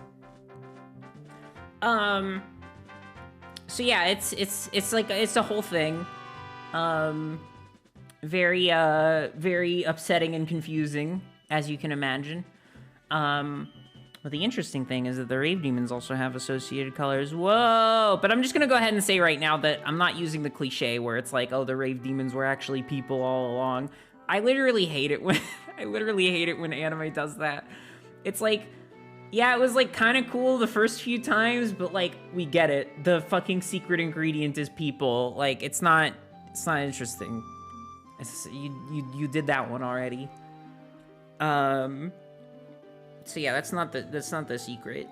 Speaker 1: So yeah, it's like it's a whole thing. Very very upsetting and confusing, as you can imagine. But the interesting thing is that the rave demons also have associated colors. Whoa! But I'm just gonna go ahead and say right now that I'm not using the cliche where it's like, oh, the rave demons were actually people all along. I literally hate it when I literally hate it when anime does that. It's like, yeah, it was like kind of cool the first few times, but like we get it. The fucking secret ingredient is people. Like it's not interesting. You did that one already. So yeah, that's not the secret.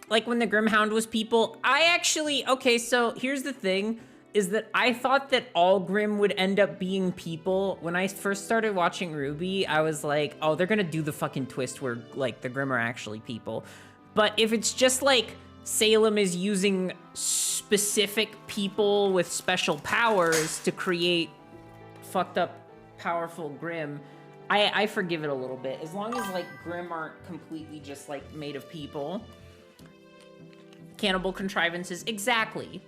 Speaker 1: Like when the Grimhound was people, okay, so here's the thing, is that I thought that all Grim would end up being people. When I first started watching Ruby, I was like, oh, they're gonna do the fucking twist where like the Grim are actually people. But if it's just like Salem is using specific people with special powers to create fucked up powerful Grim, I forgive it a little bit. As long as like Grim aren't completely just like made of people. Cannibal contrivances, exactly.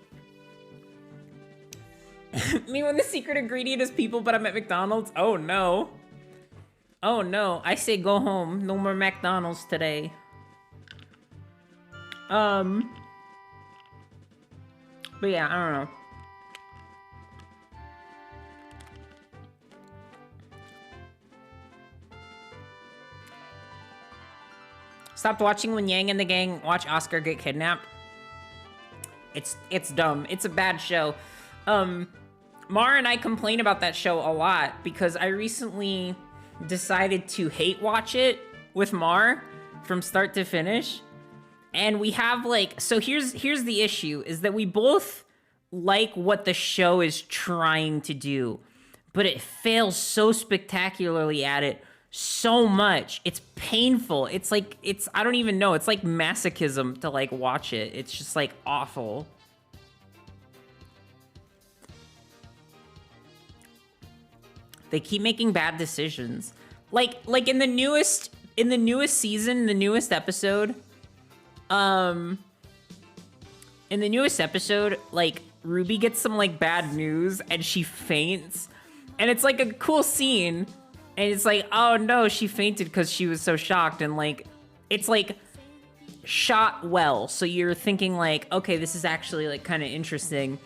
Speaker 1: Me when the secret ingredient is people, but I'm at McDonald's? Oh no. Oh no, I say go home. No more McDonald's today. But yeah, I don't know. Stopped watching when Yang and the gang watch Oscar get kidnapped. It's dumb. It's a bad show. Mar and I complain about that show a lot because I recently decided to hate watch it with Mar from start to finish. And we have like, so here's the issue, is that we both like what the show is trying to do, but it fails so spectacularly at it so much. It's painful. It's like, I don't even know. It's like masochism to like watch it. It's just like awful. They keep making bad decisions. Like in the newest season, the newest episode, like Ruby gets some like bad news and she faints, and it's like a cool scene, and it's like, oh no, she fainted because she was so shocked, and like it's like shot well, so you're thinking like, okay, this is actually like kind of interesting.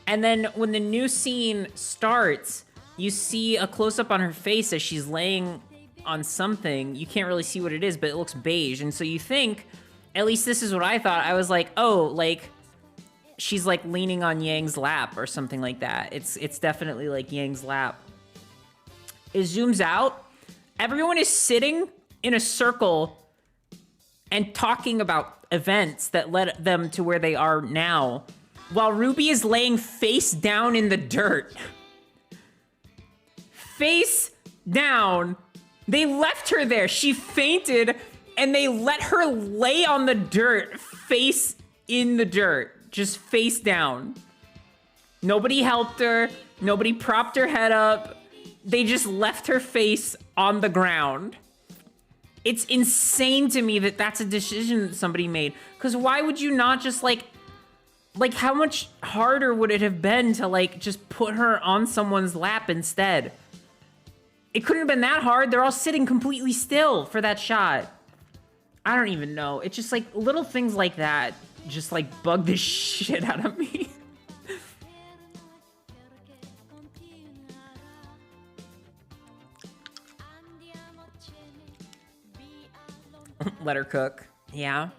Speaker 1: And then when the new scene starts, you see a close-up on her face as she's laying on something. You can't really see what it is, but it looks beige, and so you think, at least this is what I thought. I was like, oh, like she's like leaning on Yang's lap or something like that. It's definitely like Yang's lap. It zooms out. Everyone is sitting in a circle and talking about events that led them to where they are now, while Ruby is laying face down in the dirt. Face down. They left her there. She fainted, and they let her lay on the dirt, face in the dirt, just face down. Nobody helped her. Nobody propped her head up. They just left her face on the ground. It's insane to me that that's a decision that somebody made. Because why would you not just like how much harder would it have been to like just put her on someone's lap instead? It couldn't have been that hard. They're all sitting completely still for that shot. I don't even know. It's just like little things like that just like bug the shit out of me. Let her cook. Yeah.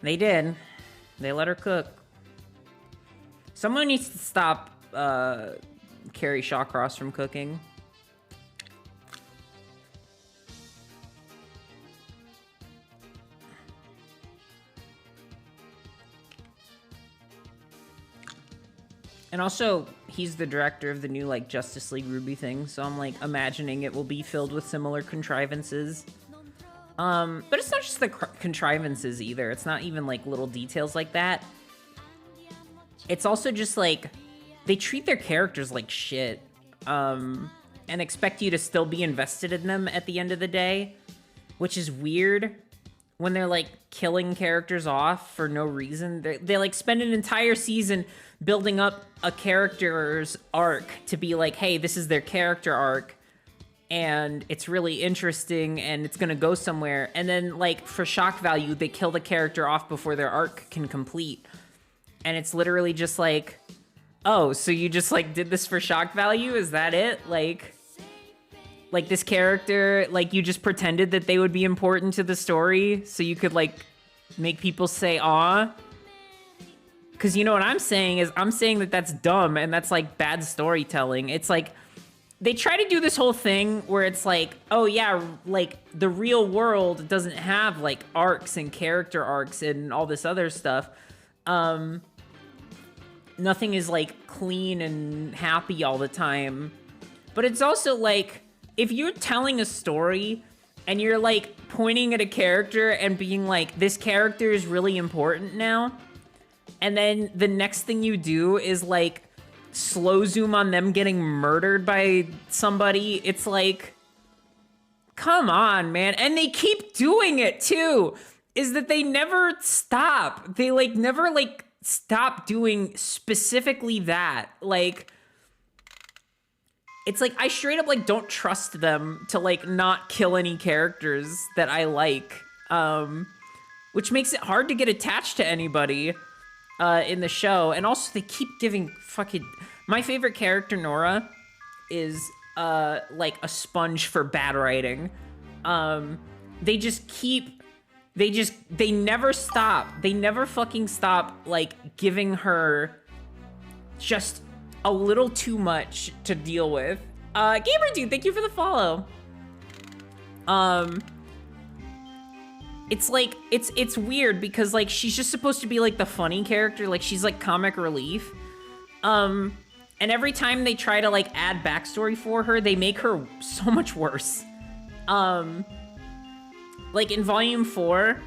Speaker 1: They did. They let her cook. Someone needs to stop Carrie Shawcross from cooking. And also, he's the director of the new, like, Justice League Ruby thing, so I'm, like, imagining it will be filled with similar contrivances. But it's not just the contrivances either. It's not even, like, little details like that. It's also just, like, they treat their characters like shit, and expect you to still be invested in them at the end of the day, which is weird. when they're like killing characters off for no reason. They like spend an entire season building up a character's arc to be like, hey, this is their character arc, and it's really interesting and it's gonna go somewhere. And then like for shock value, they kill the character off before their arc can complete. And it's literally just like, oh, so you just like did this for shock value? Is that it? Like this character, like you just pretended that they would be important to the story so you could like make people say aw? Because you know what I'm saying is I'm saying that that's dumb and that's like bad storytelling. It's like they try to do this whole thing where it's like, oh yeah, like the real world doesn't have like arcs and character arcs and all this other stuff. Nothing is like clean and happy all the time. But it's also like, if you're telling a story and you're like pointing at a character and being like, this character is really important now, and then the next thing you do is like slow zoom on them getting murdered by somebody, it's like, come on, man. And they keep doing it too, is that they never stop. They like never like stop doing specifically that. Like, it's like, I straight up like don't trust them to like not kill any characters that I like, which makes it hard to get attached to anybody in the show. And also they keep giving fucking, my favorite character, Nora, is like a sponge for bad writing. They never stop. They never fucking stop like giving her just a little too much to deal with. Gamer Dude, thank you for the follow. It's like, it's weird because like she's just supposed to be like the funny character, like she's like comic relief. And every time they try to like add backstory for her, they make her so much worse. Like in volume 4,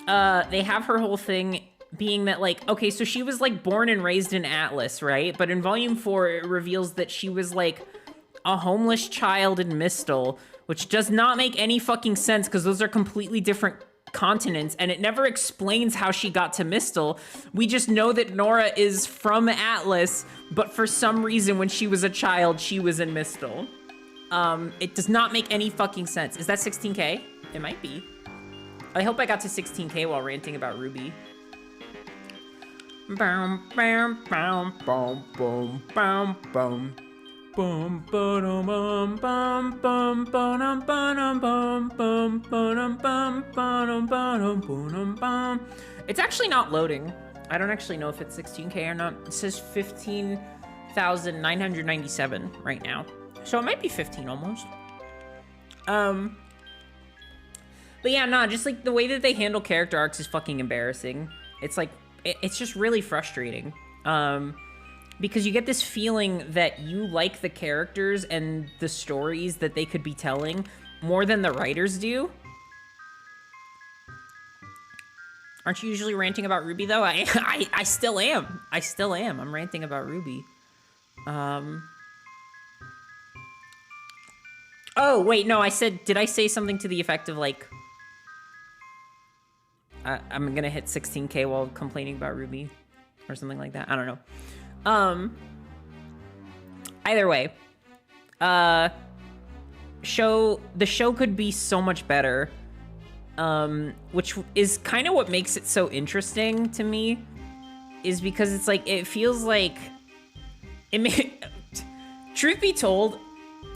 Speaker 1: they have her whole thing being that like, okay, so she was like born and raised in Atlas, right? But in volume 4, it reveals that she was like a homeless child in Mistel, which does not make any fucking sense because those are completely different continents, and it never explains how she got to Mistel. We just know that Nora is from Atlas, but for some reason when she was a child, she was in Mistel. It does not make any fucking sense. Is that 16K? It might be. I hope I got to 16K while ranting about Ruby. Bum bum bum bum bum bum bum. Bum bum bum bum bum bum bum bum bum bum. It's actually not loading. I don't actually know if it's 16K or not. It says 15,997 right now. So it might be 15 almost. But yeah, nah, just like the way that they handle character arcs is fucking embarrassing. It's like, it's just really frustrating. Because you get this feeling that you like the characters and the stories that they could be telling more than the writers do. Aren't you usually ranting about Ruby though? I still am. I still am. I'm ranting about Ruby. Oh, wait, no, did I say something to the effect of like, I'm gonna hit 16K while complaining about Ruby or something like that? I don't know. Either way, the show could be so much better, which is kind of what makes it so interesting to me, is because it's like, it feels like, truth be told,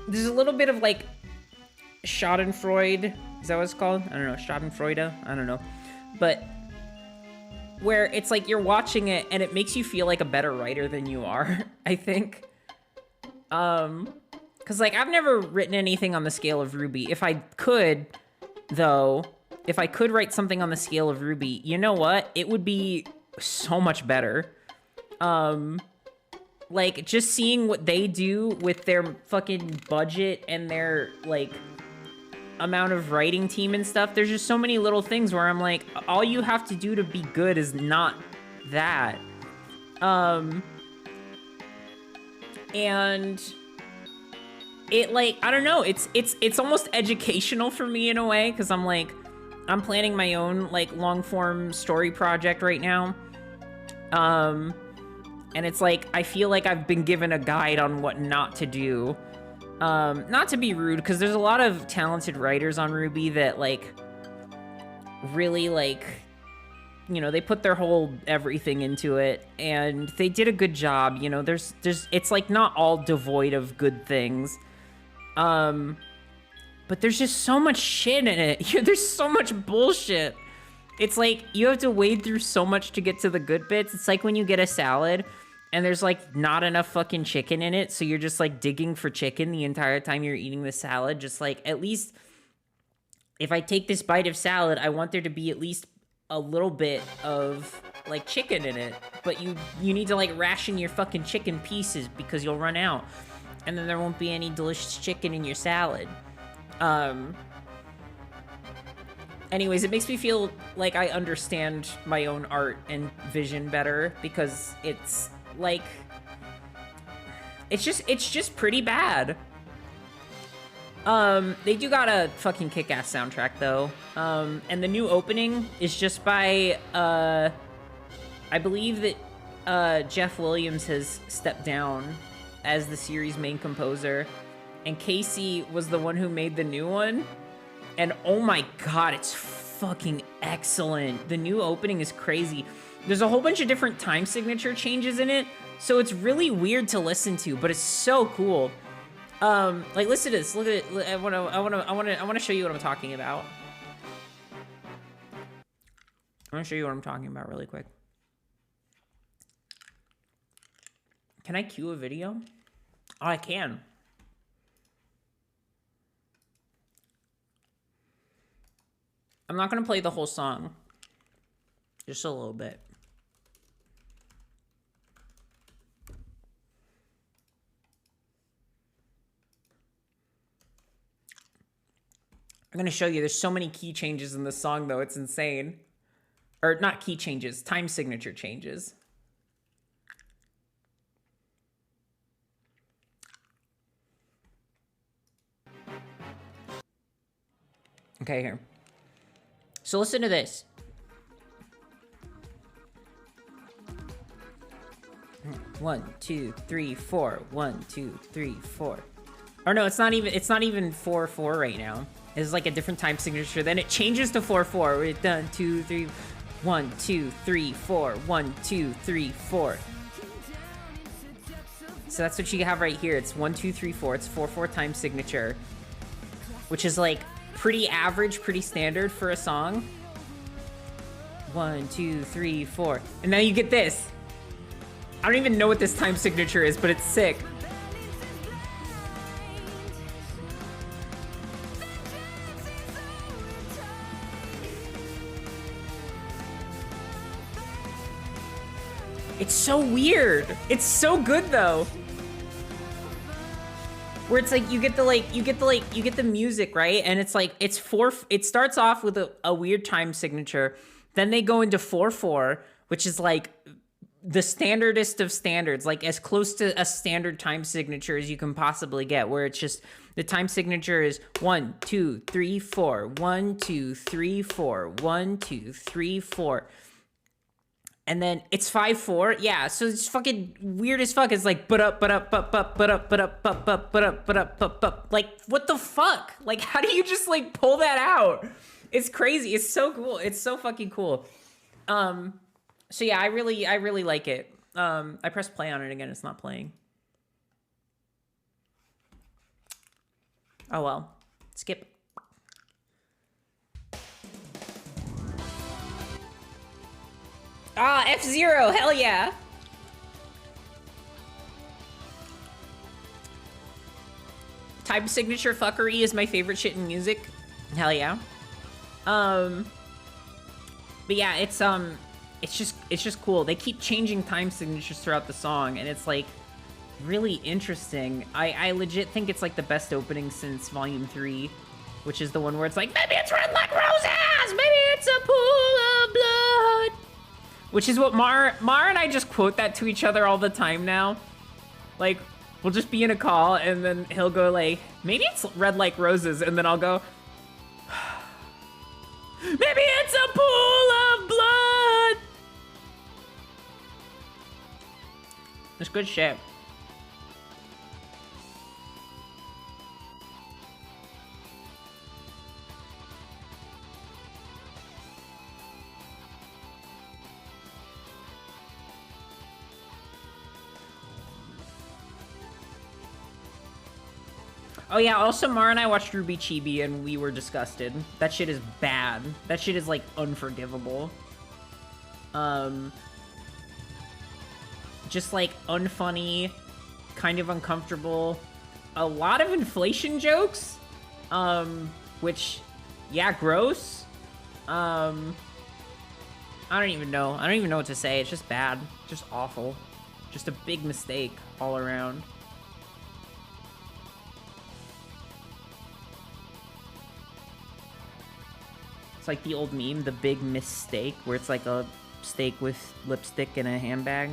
Speaker 1: there's a little bit of like Schadenfreude, is that what it's called? I don't know, Schadenfreude? I don't know. But where it's like you're watching it and it makes you feel like a better writer than you are, I think. Because like I've never written anything on the scale of Ruby. If I could, though, if I could write something on the scale of Ruby, you know what? It would be so much better. Like just seeing what they do with their fucking budget and their like amount of writing team and stuff, there's just so many little things where I'm like, all you have to do to be good is not that. And it like, I don't know, it's almost educational for me in a way, because I'm like, I'm planning my own like long form story project right now. And it's like, I feel like I've been given a guide on what not to do. Not to be rude, because there's a lot of talented writers on Ruby that like really like, you know, they put their whole everything into it and they did a good job. You know, there's it's like not all devoid of good things. But there's just so much shit in it. There's so much bullshit. It's like you have to wade through so much to get to the good bits. It's like when you get a salad and there's like not enough fucking chicken in it, so you're just like digging for chicken the entire time you're eating the salad. Just like, at least if I take this bite of salad, I want there to be at least a little bit of like chicken in it. But you need to like ration your fucking chicken pieces because you'll run out. And then there won't be any delicious chicken in your salad. Anyways, it makes me feel like I understand my own art and vision better, because it's like, it's just pretty bad. They do got a fucking kick-ass soundtrack though. And the new opening is just by, I believe that, Jeff Williams has stepped down as the series' main composer, and Casey was the one who made the new one. And oh my god, it's fucking excellent. The new opening is crazy. There's a whole bunch of different time signature changes in it, so it's really weird to listen to, but it's so cool. Like, listen to this. Look at it. I wanna show you what I'm talking about. I wanna show you what I'm talking about really quick. Can I cue a video? Oh, I can. I'm not gonna play the whole song. Just a little bit. I'm gonna show you, there's so many key changes in this song though, it's insane. Or not key changes, time signature changes. Okay, here. So listen to this. One, two, three, four. 1, 2, 3, 4. Or no, it's not even 4/4 right now. It's like a different time signature. Then it changes to 4/4. We're done. 2, 3. 1, 2, 3, 4. 1, 2, 3, 4. So that's what you have right here. It's 1, 2, 3, 4. It's 4/4 time signature, which is like pretty average, pretty standard for a song. 1, 2, 3, 4. And now you get this. I don't even know what this time signature is, but it's sick. It's so weird. It's so good though. Where it's like you get the music, right? And it's like it starts off with a weird time signature. Then they go into 4/4, which is like the standardest of standards, like as close to a standard time signature as you can possibly get, where it's just the time signature is 1, 2, 3, 4, 1, 2, 3, 4, 1, 2, 3, 4. And then it's 5/4. Yeah, so it's fucking weird as fuck. It's like but up. Like, what the fuck? Like, how do you just like pull that out? It's crazy. It's so cool. It's so fucking cool. So yeah, I really like it. I pressed play on it again. It's not playing. Oh well. Skip. Ah, F-Zero, hell yeah. Time signature fuckery is my favorite shit in music. Hell yeah. But yeah, it's just cool. They keep changing time signatures throughout the song, and it's like really interesting. I legit think it's like the best opening since Volume 3, which is the one where it's like, maybe it's red like roses, maybe it's a pool of blood. Which is what Mar and I just quote that to each other all the time now. Like, we'll just be in a call, and then he'll go like, maybe it's red like roses, and then I'll go, Maybe it's a pool of blood. It's good shit. Oh yeah, also Mara and I watched Ruby Chibi and we were disgusted. That shit is bad. That shit is like unforgivable. Just like unfunny, kind of uncomfortable. A lot of inflation jokes. Which, yeah, gross. I don't even know. I don't even know what to say. It's just bad. Just awful. Just a big mistake all around. It's like the old meme, the big mistake, where it's like a steak with lipstick and a handbag.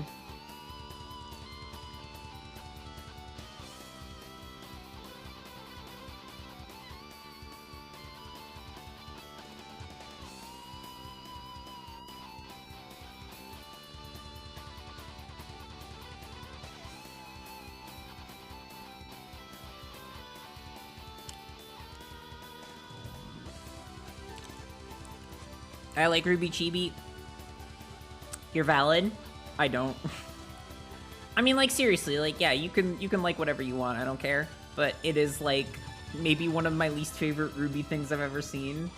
Speaker 1: I like Ruby Chibi. You're valid. I don't. I mean, like, seriously, like, yeah, you can like whatever you want. I don't care. But it is, like, maybe one of my least favorite Ruby things I've ever seen.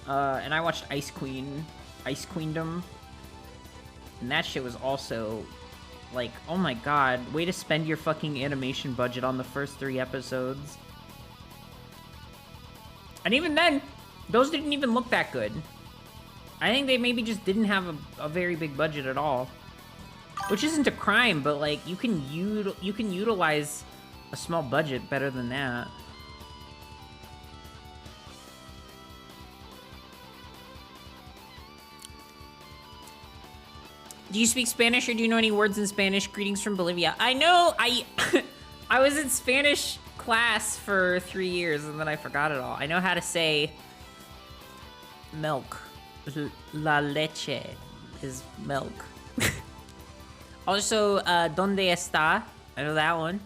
Speaker 1: And I watched Ice Queendom. And that shit was also, like, oh my god, way to spend your fucking animation budget on the first 3 episodes. And even then, those didn't even look that good. I think they maybe just didn't have a very big budget at all. Which isn't a crime, but like, you can utilize a small budget better than that. Do you speak Spanish or do you know any words in Spanish? Greetings from Bolivia. I know, I was in Spanish class for 3 years and then I forgot it all. I know how to say milk. La leche is milk. Also, ¿Dónde está? I know that one.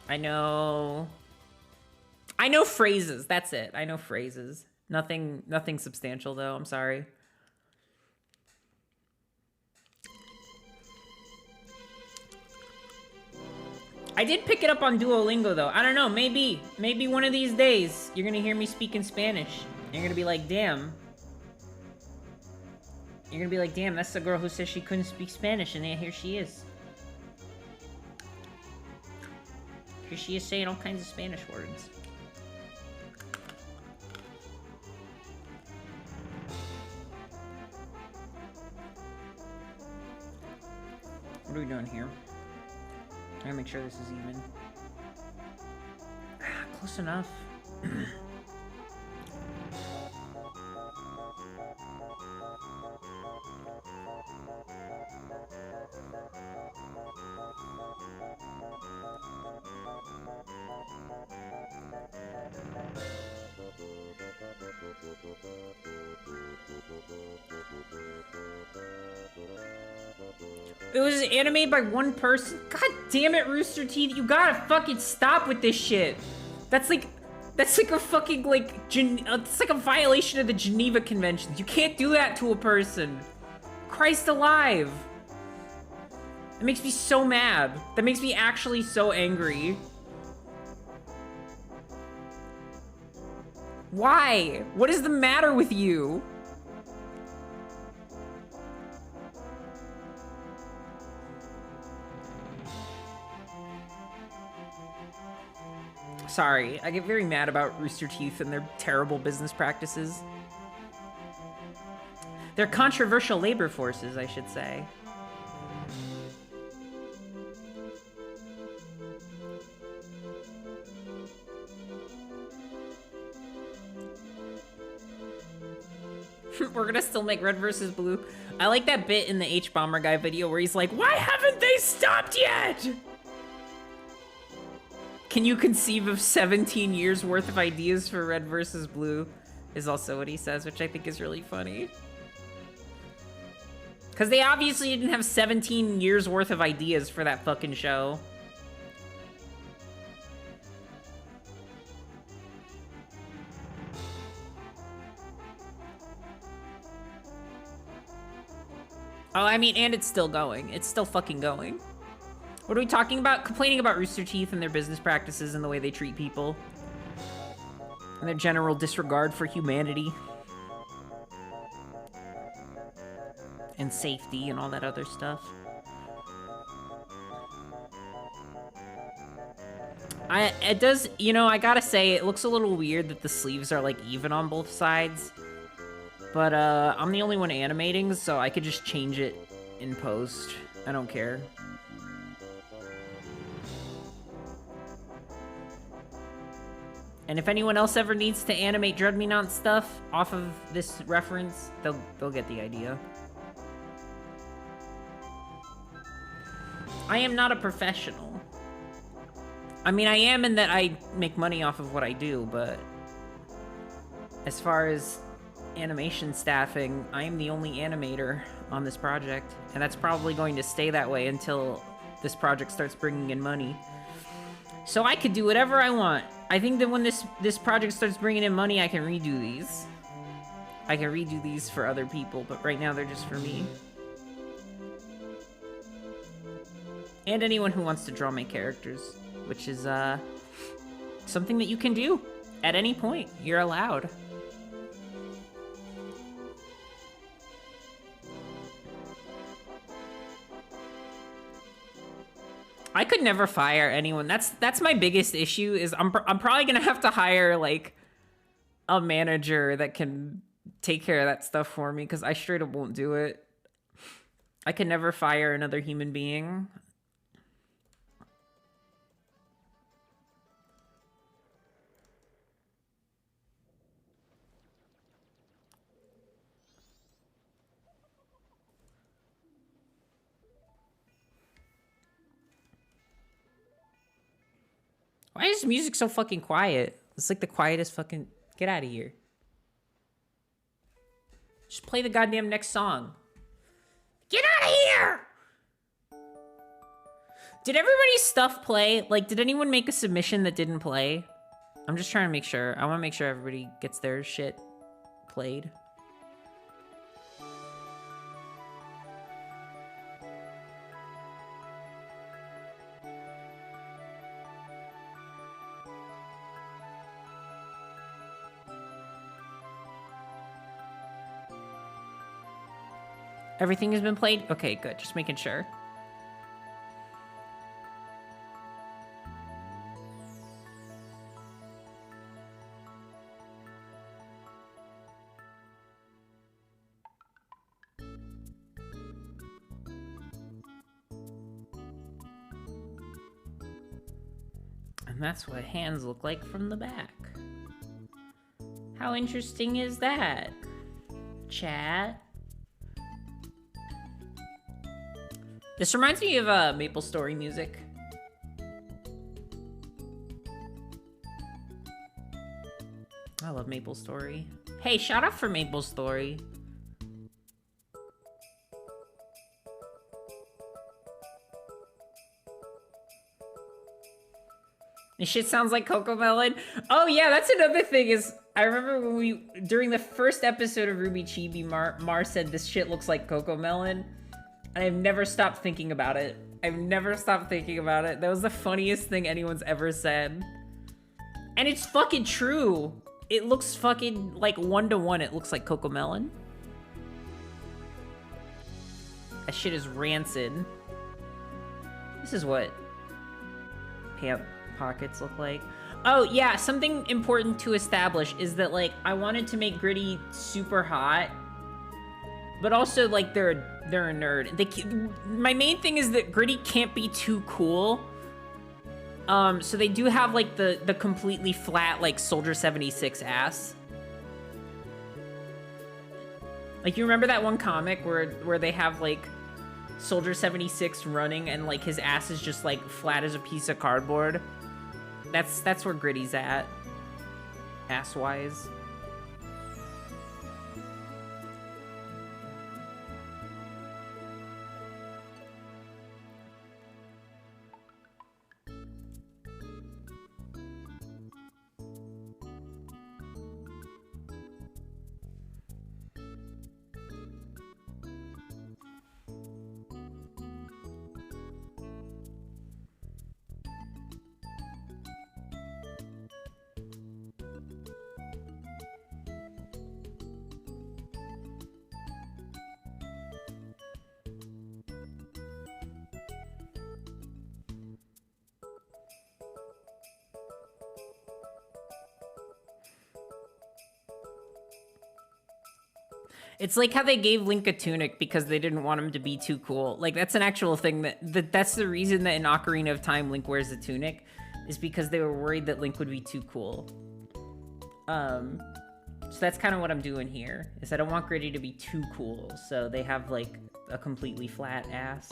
Speaker 1: I know phrases. That's it. I know phrases. Nothing substantial though. I'm sorry. I did pick it up on Duolingo though. I don't know. Maybe one of these days you're gonna hear me speak in Spanish. And you're gonna be like, damn. You're gonna be like, damn, that's the girl who says she couldn't speak Spanish, and then here she is. Here she is saying all kinds of Spanish words. What are we doing here? I gotta make sure this is even. Close enough. It was animated by one person. God damn it, Rooster Teeth! You gotta fucking stop with this shit. That's like a fucking like it's like a violation of the Geneva Conventions. You can't do that to a person. Christ alive! That makes me so mad. That makes me actually so angry. Why? What is the matter with you? Sorry, I get very mad about Rooster Teeth and their terrible business practices. They're controversial labor forces, I should say. We're gonna still make red versus blue. I like that bit in the H-Bomber guy video where he's like, why haven't they stopped yet? Can you conceive of 17 years worth of ideas for red versus blue? Is also what he says, which I think is really funny. Because they obviously didn't have 17 years worth of ideas for that fucking show. Oh, I mean, and it's still going. It's still fucking going. What are we talking about? Complaining about Rooster Teeth and their business practices and the way they treat people. And their general disregard for humanity. And safety and all that other stuff. It does, you know, I gotta say, it looks a little weird that the sleeves are, like, even on both sides. But, I'm the only one animating, so I could just change it in post. I don't care. And if anyone else ever needs to animate Dread Me Not stuff off of this reference, they'll get the idea. I am not a professional. I mean, I am in that I make money off of what I do, but as far as animation staffing, I am the only animator on this project, and that's probably going to stay that way until this project starts bringing in money. So I could do whatever I want. I think that when this project starts bringing in money, I can redo these. I can redo these for other people, but right now they're just for me. And anyone who wants to draw my characters, which is something that you can do at any point. You're allowed. I could never fire anyone. That's my biggest issue. Is I'm probably gonna have to hire like a manager that can take care of that stuff for me, because I straight up won't do it. I could never fire another human being. Why is music so fucking quiet? It's like the quietest fucking... Get out of here. Just play the goddamn next song. Get out of here! Did everybody's stuff play? Like, did anyone make a submission that didn't play? I'm just trying to make sure. I want to make sure everybody gets their shit played. Everything has been played? Okay, good. Just making sure. And that's what hands look like from the back. How interesting is that? Chat. This reminds me of Maple Story music. I love Maple Story. Hey, shout out for Maple Story. This shit sounds like Cocomelon. Oh yeah, that's another thing is, I remember when during the first episode of Ruby Chibi, Mar said this shit looks like Cocomelon. And I've never stopped thinking about it. I've never stopped thinking about it. That was the funniest thing anyone's ever said. And it's fucking true. It looks fucking like 1-to-1. It looks like Cocomelon. That shit is rancid. This is what pant pockets look like. Oh yeah, something important to establish is that like I wanted to make Gritty super hot, but also like they're a nerd. My main thing is that Gritty can't be too cool. So they do have like the completely flat like Soldier 76 ass. Like you remember that one comic where they have like Soldier 76 running and like his ass is just like flat as a piece of cardboard? That's where Gritty's at, ass-wise. It's like how they gave Link a tunic because they didn't want him to be too cool. Like, that's an actual thing that's the reason that in Ocarina of Time Link wears a tunic, is because they were worried that Link would be too cool. So that's kind of what I'm doing here, is I don't want Gritty to be too cool, so they have, like, a completely flat ass.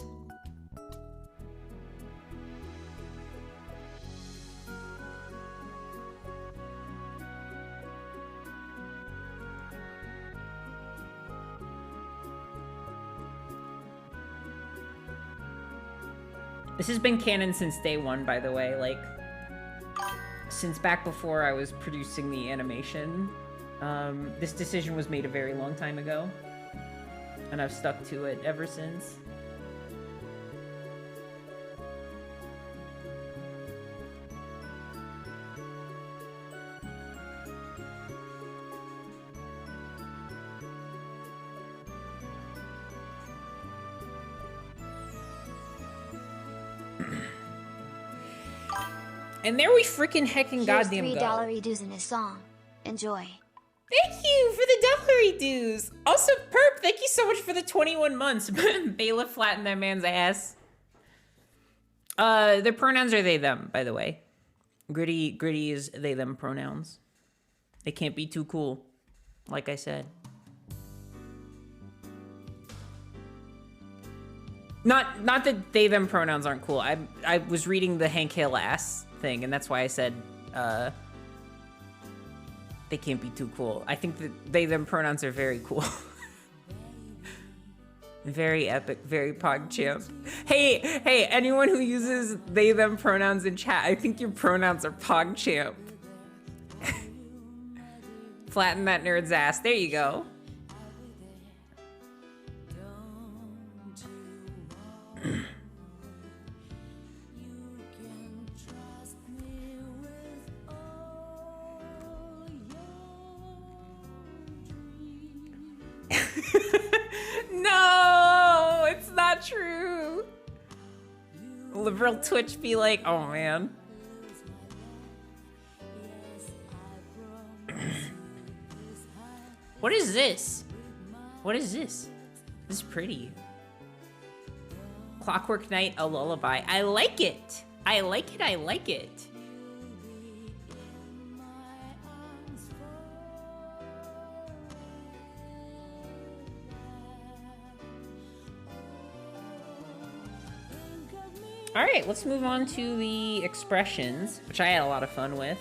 Speaker 1: This has been canon since day one, by the way, like, since back before I was producing the animation. This decision was made a very long time ago, and I've stuck to it ever since. And there we freaking heckin' goddamn go.
Speaker 2: $3 dues in a song. Enjoy.
Speaker 1: Thank you for the $1 dues. Also, Perp, thank you so much for the 21 months. Bailiff flattened that man's ass. Their pronouns are they, them, by the way. Gritty is they, them pronouns. They can't be too cool, like I said. Not that they, them pronouns aren't cool. I was reading the Hank Hill ass thing, and that's why I said, they can't be too cool. I think that they, them pronouns are very cool. Very epic, very PogChamp. Hey, anyone who uses they, them pronouns in chat, I think your pronouns are PogChamp. Flatten that nerd's ass. There you go. No, it's not true. Liberal Twitch be like, oh man. What is this? What is this? This is pretty. Clockwork Night, a lullaby. I like it. I like it. I like it. All right, let's move on to the expressions, which I had a lot of fun with.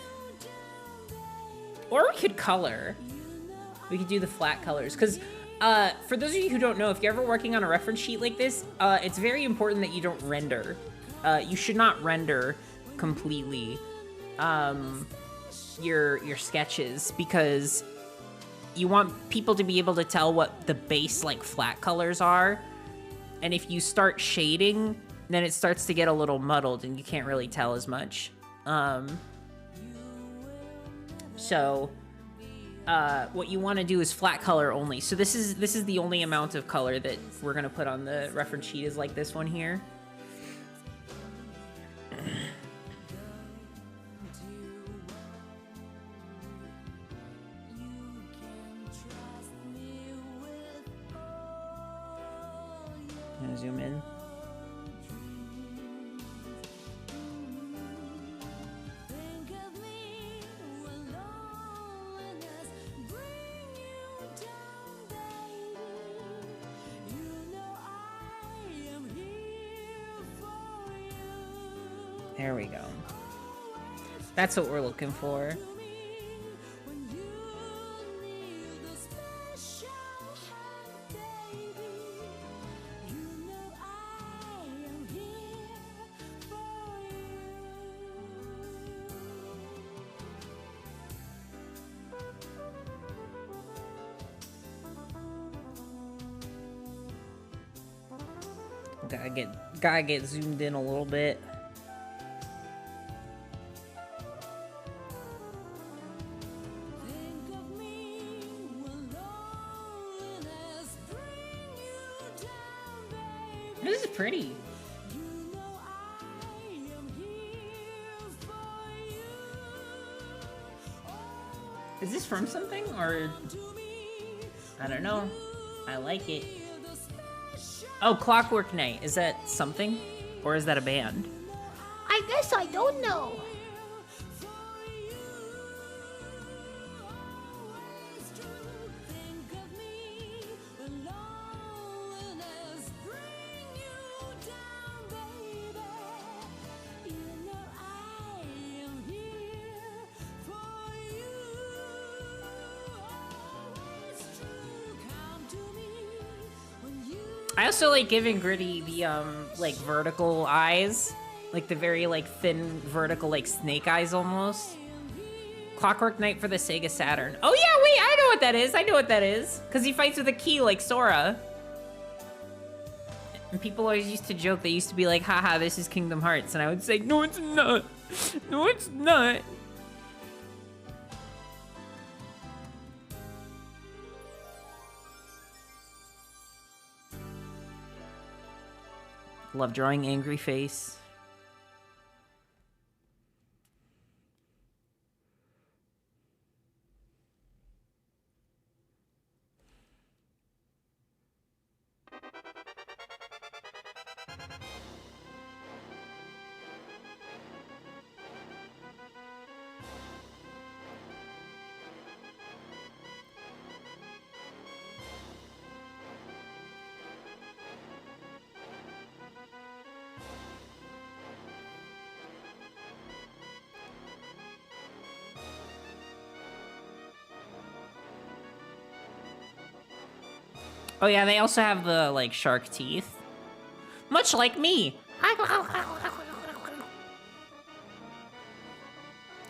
Speaker 1: Or we could color. We could do the flat colors, because for those of you who don't know, if you're ever working on a reference sheet like this, it's very important that you don't render. You should not render completely your sketches, because you want people to be able to tell what the base, like, flat colors are. And if you start shading, then it starts to get a little muddled and you can't really tell as much. So what you want to do is flat color only. So this is the only amount of color that we're gonna put on the reference sheet, is like this one here. I'm gonna zoom in. There we go. That's what we're looking for. Gotta get zoomed in a little bit. This is pretty. Is this from something, or I don't know. I like it. Oh, Clockwork Knight. Is that something? Or is that a band?
Speaker 3: I guess I don't know.
Speaker 1: I also like giving Gritty the like vertical eyes, like the very like thin vertical like snake eyes almost. Clockwork Knight for the Sega Saturn. Oh yeah, wait, I know what that is. I know what that is, because he fights with a key like Sora. And people always used to joke. They used to be like, haha, this is Kingdom Hearts, and I would say, no, it's not. No, it's not. Love drawing angry face. Oh yeah, they also have the, like, shark teeth. Much like me.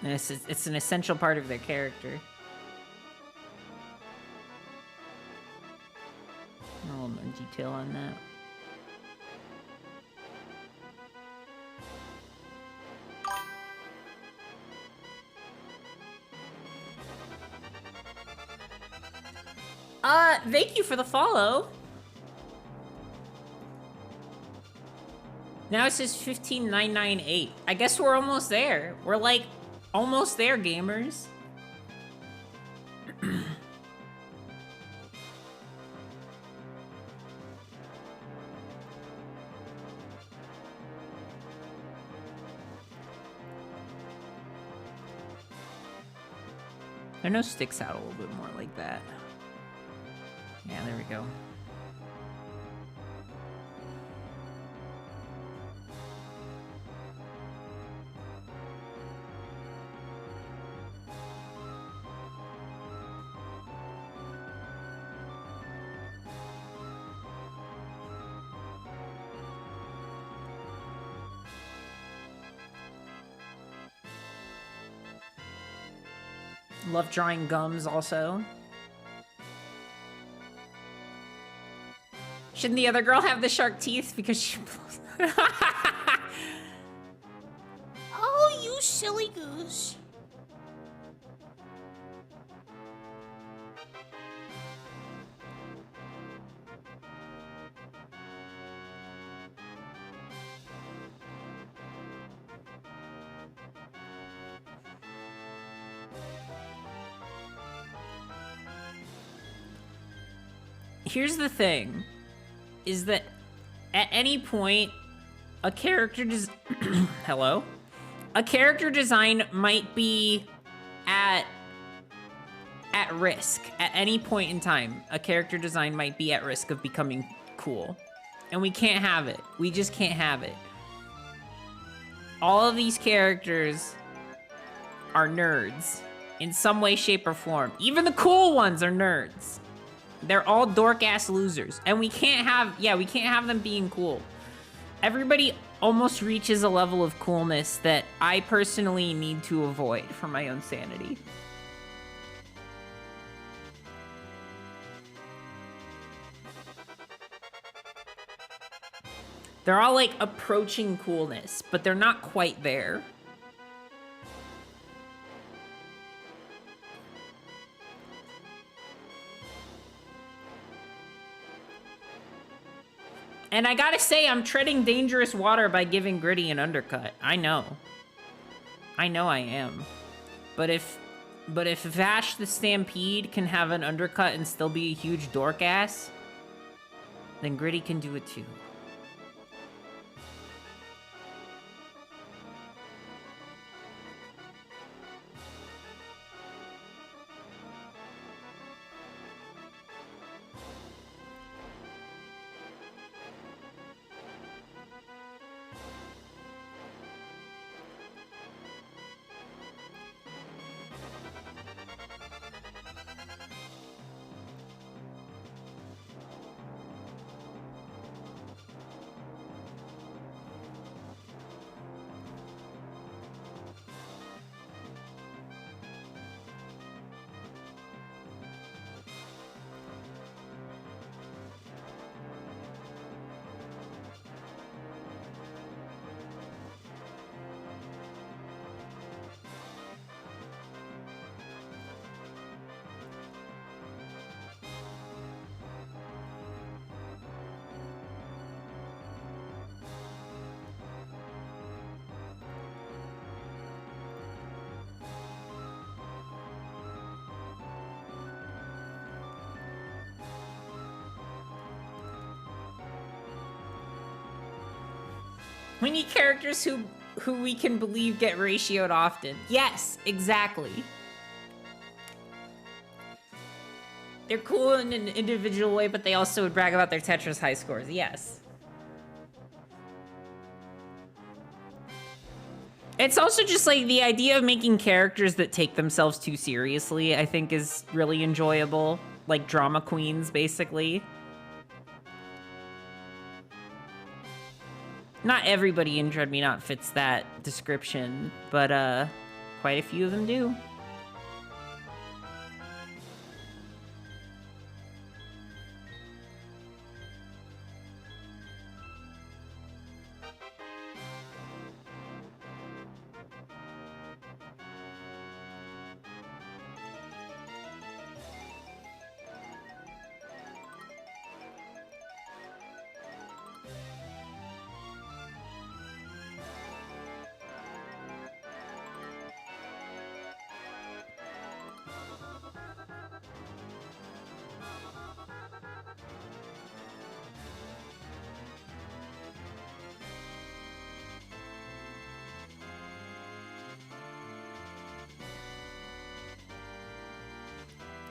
Speaker 1: And it's an essential part of their character. A little more detail on that. Thank you for the follow. Now it says 15998. I guess we're almost there. We're like almost there, gamers. Their nose sticks out a little bit more like that. Yeah, there we go. Love drawing gums also. Shouldn't the other girl have the shark teeth because she blows?
Speaker 3: Oh, you silly goose.
Speaker 1: Here's the thing, is that at any point, a character hello? A character design might be at risk. At any point in time, a character design might be at risk of becoming cool. And we can't have it. We just can't have it. All of these characters are nerds in some way, shape, or form. Even the cool ones are nerds. They're all dork-ass losers. And we can't have them being cool. Everybody almost reaches a level of coolness that I personally need to avoid for my own sanity. They're all like approaching coolness, but they're not quite there. And I gotta say, I'm treading dangerous water by giving Gritty an undercut. I know. I know I am. But if Vash the Stampede can have an undercut and still be a huge dork ass, then Gritty can do it too. We need characters who we can believe get ratioed often. Yes, exactly. They're cool in an individual way, but they also would brag about their Tetris high scores. Yes. It's also just like the idea of making characters that take themselves too seriously, I think is really enjoyable. Like drama queens, basically. Not everybody in Dread Me Not fits that description, but quite a few of them do.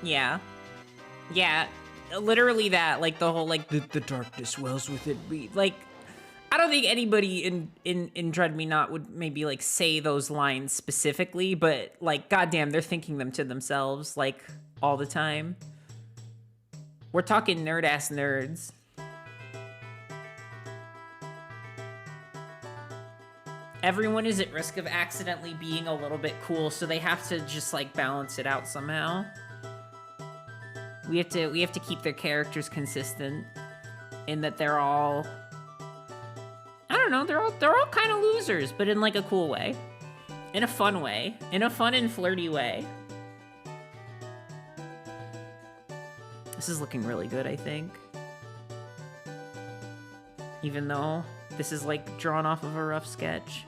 Speaker 1: Yeah. Yeah. Literally that, like the whole like the darkness wells within me. Like I don't think anybody in Dread Me Not would maybe like say those lines specifically, but like goddamn, they're thinking them to themselves like all the time. We're talking nerd ass nerds. Everyone is at risk of accidentally being a little bit cool, so they have to just like balance it out somehow. We have to keep their characters consistent in that they're all, I don't know, they're all kind of losers, but in like a cool way. In a fun way. In a fun and flirty way. This is looking really good, I think. Even though this is like drawn off of a rough sketch.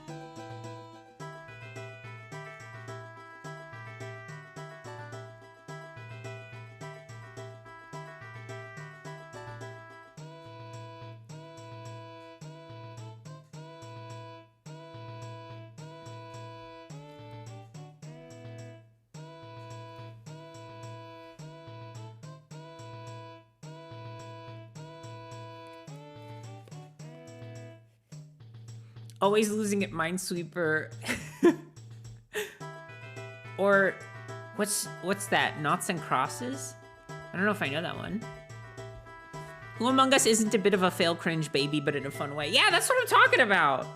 Speaker 1: Always losing at Minesweeper. Or what's that? Noughts and crosses? I don't know if I know that one. Who Among Us isn't a bit of a fail cringe baby, but in a fun way? Yeah, that's what I'm talking about.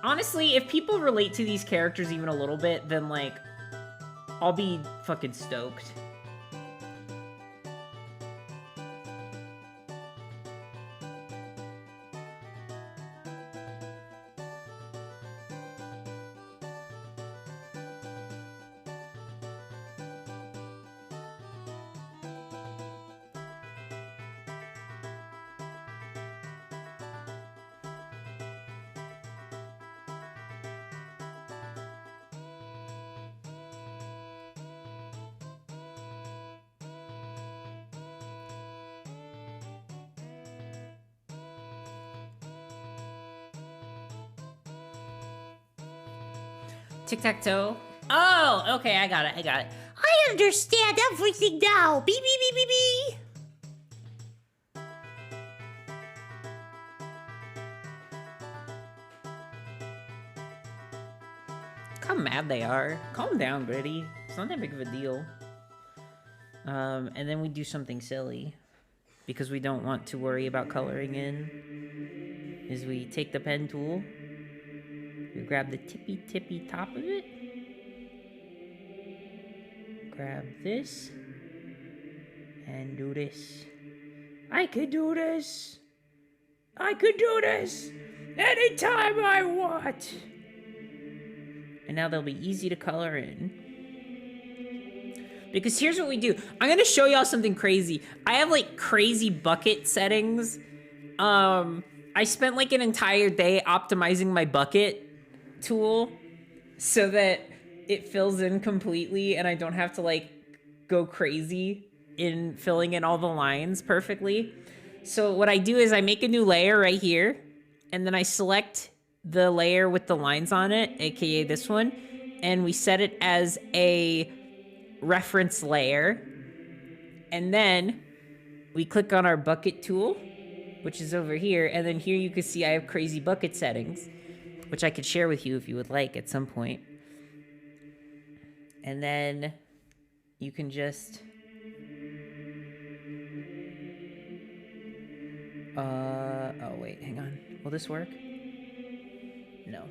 Speaker 1: Honestly, if people relate to these characters even a little bit, then like, I'll be fucking stoked. Tic-tac-toe. Oh, okay, I got it.
Speaker 3: I understand everything now. Bee bee bee bee bee.
Speaker 1: Look how mad they are. Calm down, Gritty. It's not that big of a deal. And then we do something silly because we don't want to worry about coloring in. Is we take the pen tool, we grab the tippy top of it, grab this, and do this. I could do this. I could do this anytime I want. And now they'll be easy to color in. Because here's what we do. I'm gonna show y'all something crazy. I have like crazy bucket settings. I spent like an entire day optimizing my bucket tool so that it fills in completely and I don't have to like go crazy in filling in all the lines perfectly. So what I do is I make a new layer right here, and then I select the layer with the lines on it, aka this one, and we set it as a reference layer. And then we click on our bucket tool, which is over here, and then here you can see I have crazy bucket settings, which I could share with you if you would like at some point. And then you can just oh wait, hang on. Will this work? No.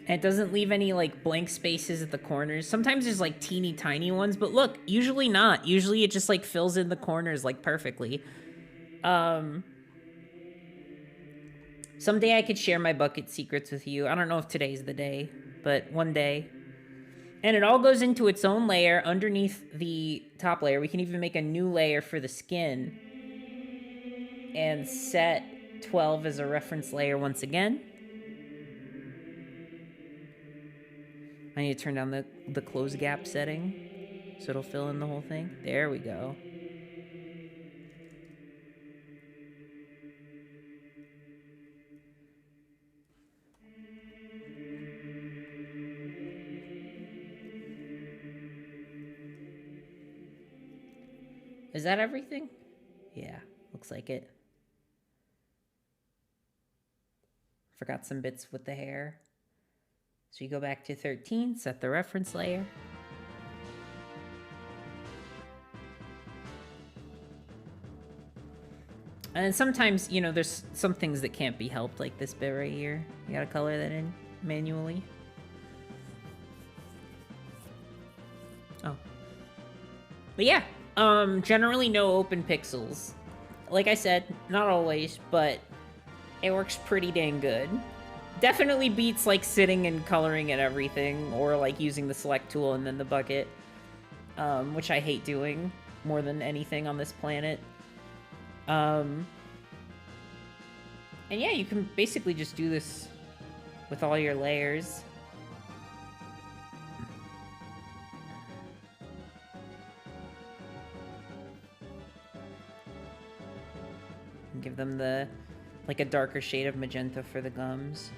Speaker 1: And it doesn't leave any like blank spaces at the corners. Sometimes there's like teeny tiny ones, but look, usually not. Usually it just like fills in the corners like perfectly. Someday I could share my bucket secrets with you. I don't know if today's the day, but one day. And it all goes into its own layer underneath the top layer. We can even make a new layer for the skin and set 12 as a reference layer once again. I need to turn down the close gap setting so it'll fill in the whole thing. There we go. Is that everything? Yeah, looks like it. Forgot some bits with the hair. So you go back to 13, set the reference layer. And then sometimes, you know, there's some things that can't be helped, like this bit right here. You gotta color that in manually. Oh. But yeah, generally no open pixels. Like I said, not always, but it works pretty dang good. Definitely beats like sitting and coloring and everything, or like using the select tool and then the bucket, which I hate doing more than anything on this planet. And yeah, you can basically just do this with all your layers. And give them the like a darker shade of magenta for the gums.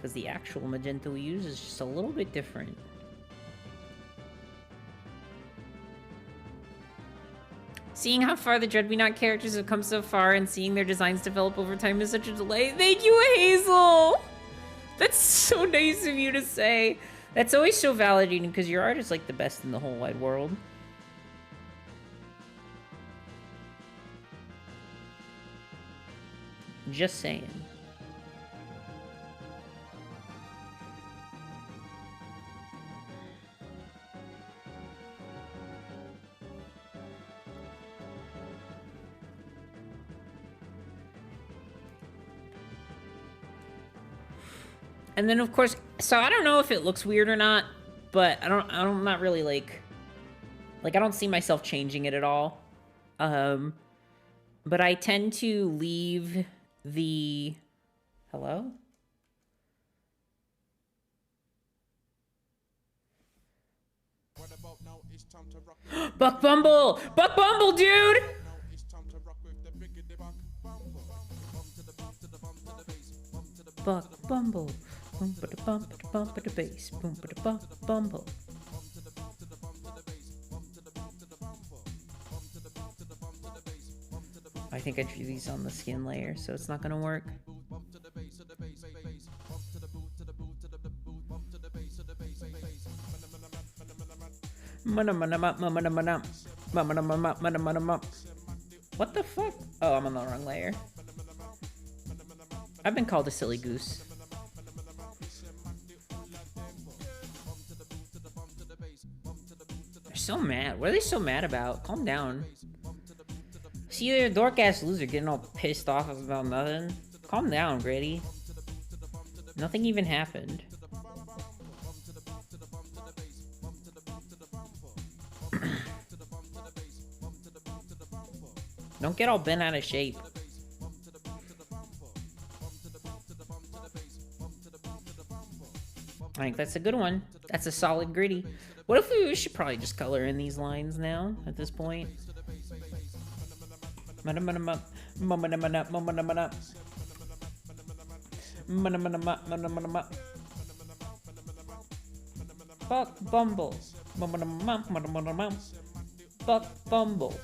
Speaker 1: because the actual magenta we use is just a little bit different. Seeing how far the Dreadbeat characters have come so far and seeing their designs develop over time is such a delight. Thank you, Hazel! That's so nice of you to say. That's always so validating because your art is like the best in the whole wide world. Just saying. And then of course, so I don't know if it looks weird or not, but I'm not really like I don't see myself changing it at all. But I tend to leave the, hello? Buck Bumble! Buck Bumble, dude! Buck Bumble. Boom ba da bump da bump da bass. Boom ba da buck bumble. I think I drew these on the skin layer, so it's not gonna work. What the fuck? Oh, I'm on the wrong layer. I've been called a silly goose. They're so mad. What are they so mad about? Calm down. See, you're a dork-ass loser getting all pissed off about nothing. Calm down, Gritty. Nothing even happened. Don't get all bent out of shape. I think that's a good one. That's a solid Gritty. What if we should probably just color in these lines now at this point? Buck Bumble. Buck Bumble.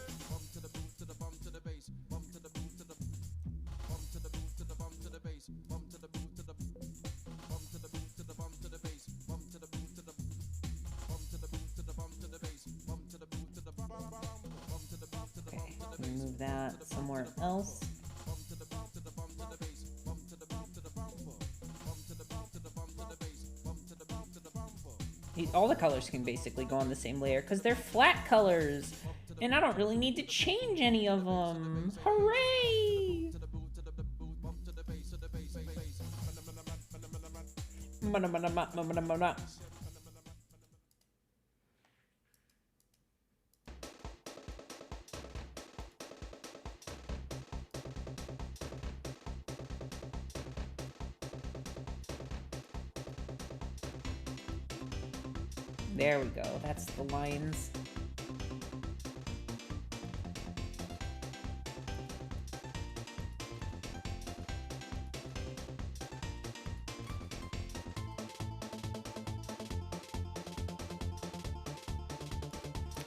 Speaker 1: Move that somewhere else. All the colors can basically go on the same layer because they're flat colors and I don't really need to change any of them. Hooray! There we go. That's the lines.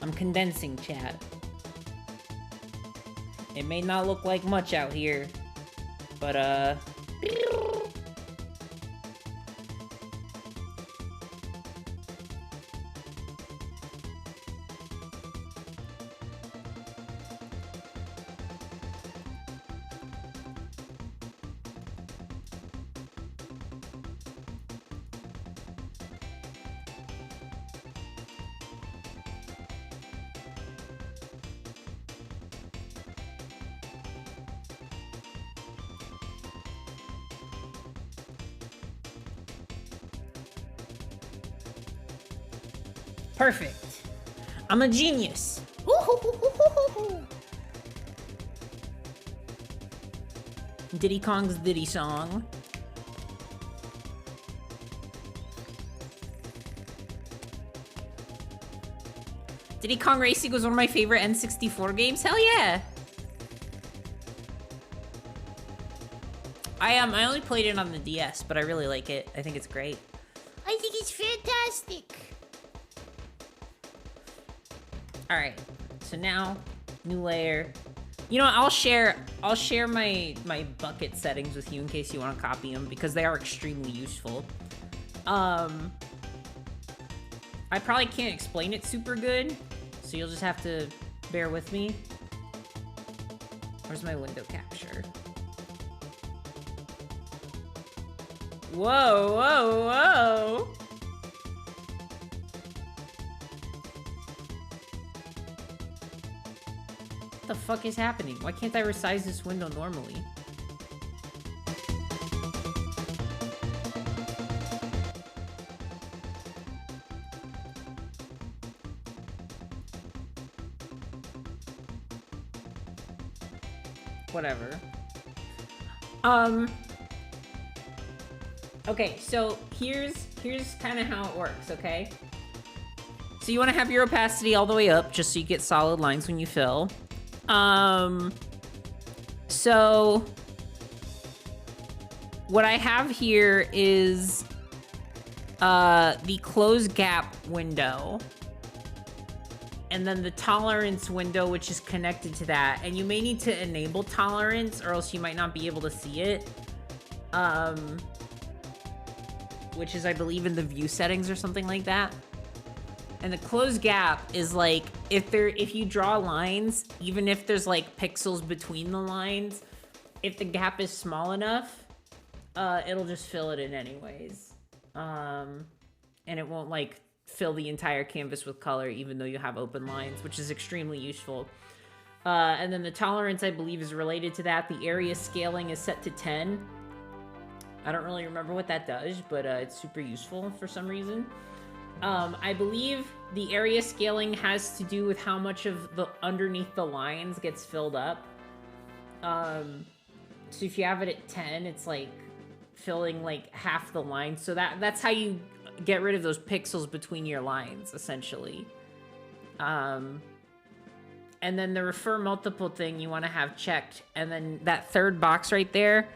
Speaker 1: I'm condensing, chat. It may not look like much out here, but perfect. I'm a genius. Diddy Kong's Diddy song. Diddy Kong Racing was one of my favorite N64 games. Hell yeah. I only played it on the DS, but I really like it. I think it's great.
Speaker 3: I think it's fantastic.
Speaker 1: All right, so now new layer. You know what, I'll share my bucket settings with you in case you want to copy them because they are extremely useful. I probably can't explain it super good, so you'll just have to bear with me. Where's my window capture? Whoa, whoa, whoa! What the fuck is happening? Why can't I resize this window normally? Whatever. Okay, so here's kind of how it works, okay? So you want to have your opacity all the way up just so you get solid lines when you fill. So what I have here is the close gap window. And then the tolerance window, which is connected to that. And you may need to enable tolerance or else you might not be able to see it. Which is, I believe, in the view settings or something like that. And the close gap is like, if you draw lines, even if there's like pixels between the lines, if the gap is small enough, it'll just fill it in anyways. And it won't like fill the entire canvas with color, even though you have open lines, which is extremely useful. And then the tolerance, I believe, is related to that. The area scaling is set to 10. I don't really remember what that does, but it's super useful for some reason. I believe the area scaling has to do with how much of the underneath the lines gets filled up. So if you have it at 10, it's like filling like half the line. So that's how you get rid of those pixels between your lines, essentially. And then the refer multiple thing you want to have checked. And then that third box right there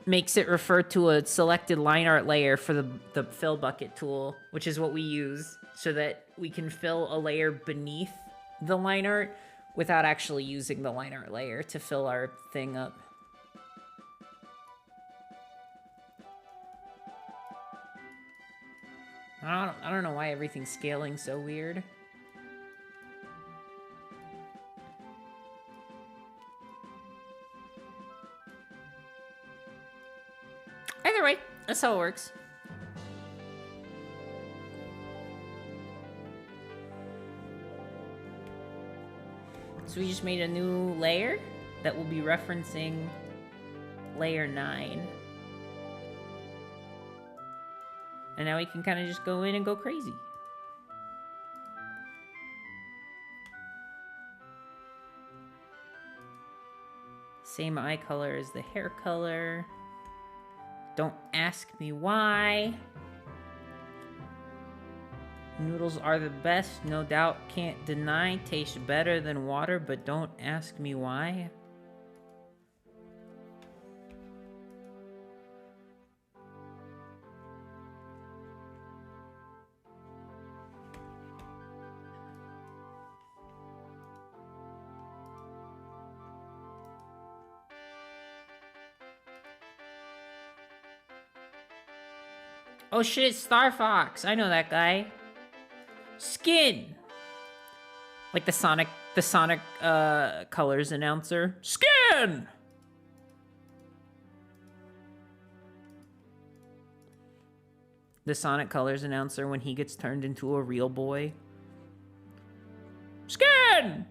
Speaker 1: makes it refer to a selected line art layer for the fill bucket tool, which is what we use so that we can fill a layer beneath the line art without actually using the line art layer to fill our thing up. I don't know why everything's scaling so weird. Either way, that's how it works. So we just made a new layer that will be referencing layer 9. And now we can kind of just go in and go crazy. Same eye color as the hair color. Don't ask me why. Noodles are the best, no doubt, can't deny. Taste better than water, but don't ask me why. Oh shit, Star Fox. I know that guy. Skin. Like the Sonic Colors announcer. Skin! The Sonic Colors announcer when he gets turned into a real boy. Skin!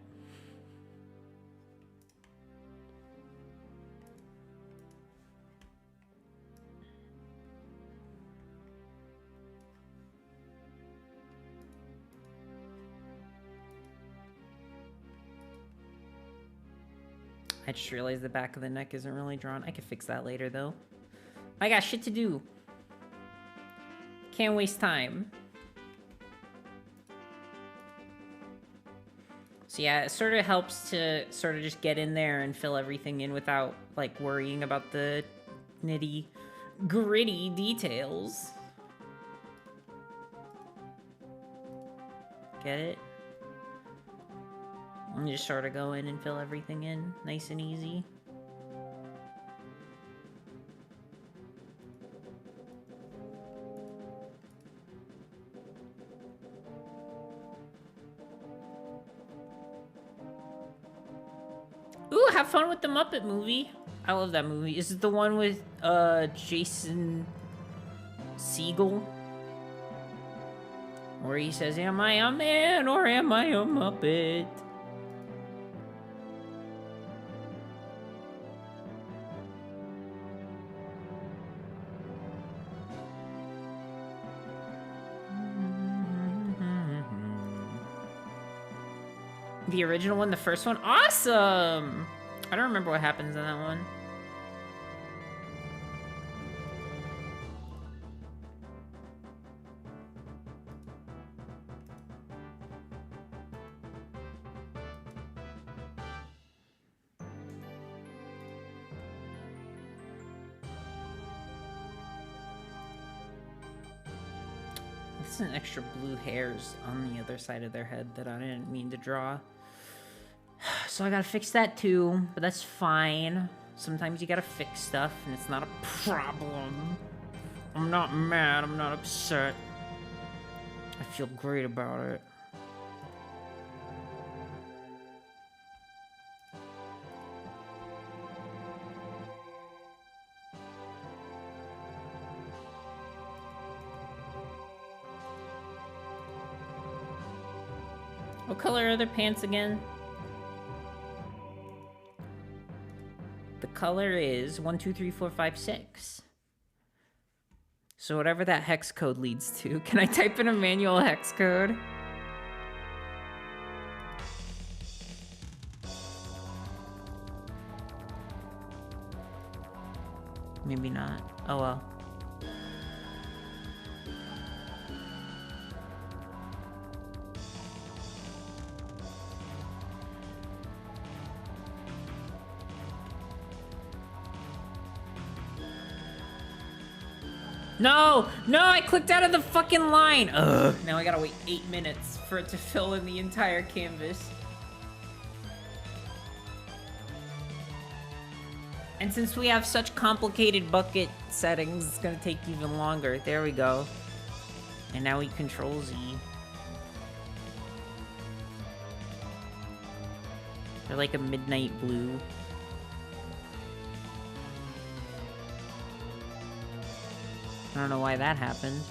Speaker 1: I just realized the back of the neck isn't really drawn. I can fix that later, though. I got shit to do. Can't waste time. So yeah, it sort of helps to sort of just get in there and fill everything in without, like, worrying about the nitty gritty details. Get it? And just sort of go in and fill everything in nice and easy. Ooh, have fun with the Muppet movie. I love that movie. Is it the one with Jason Segel? Where he says, am I a man or am I a Muppet? The original one, the first one? Awesome! I don't remember what happens in that one. There's some extra blue hairs on the other side of their head that I didn't mean to draw. So I gotta fix that too, but that's fine. Sometimes you gotta fix stuff and it's not a problem. I'm not mad, I'm not upset. I feel great about it. What color are their pants again? The color is 1, 2, 3, 4, 5, 6. So whatever that hex code leads to. Can I type in a manual hex code? Maybe not. Oh well. No! No, I clicked out of the fucking line! Ugh. Now I gotta wait 8 minutes for it to fill in the entire canvas. And since we have such complicated bucket settings, it's gonna take even longer. There we go. And now we Control Z. They're like a midnight blue. I don't know why that happened.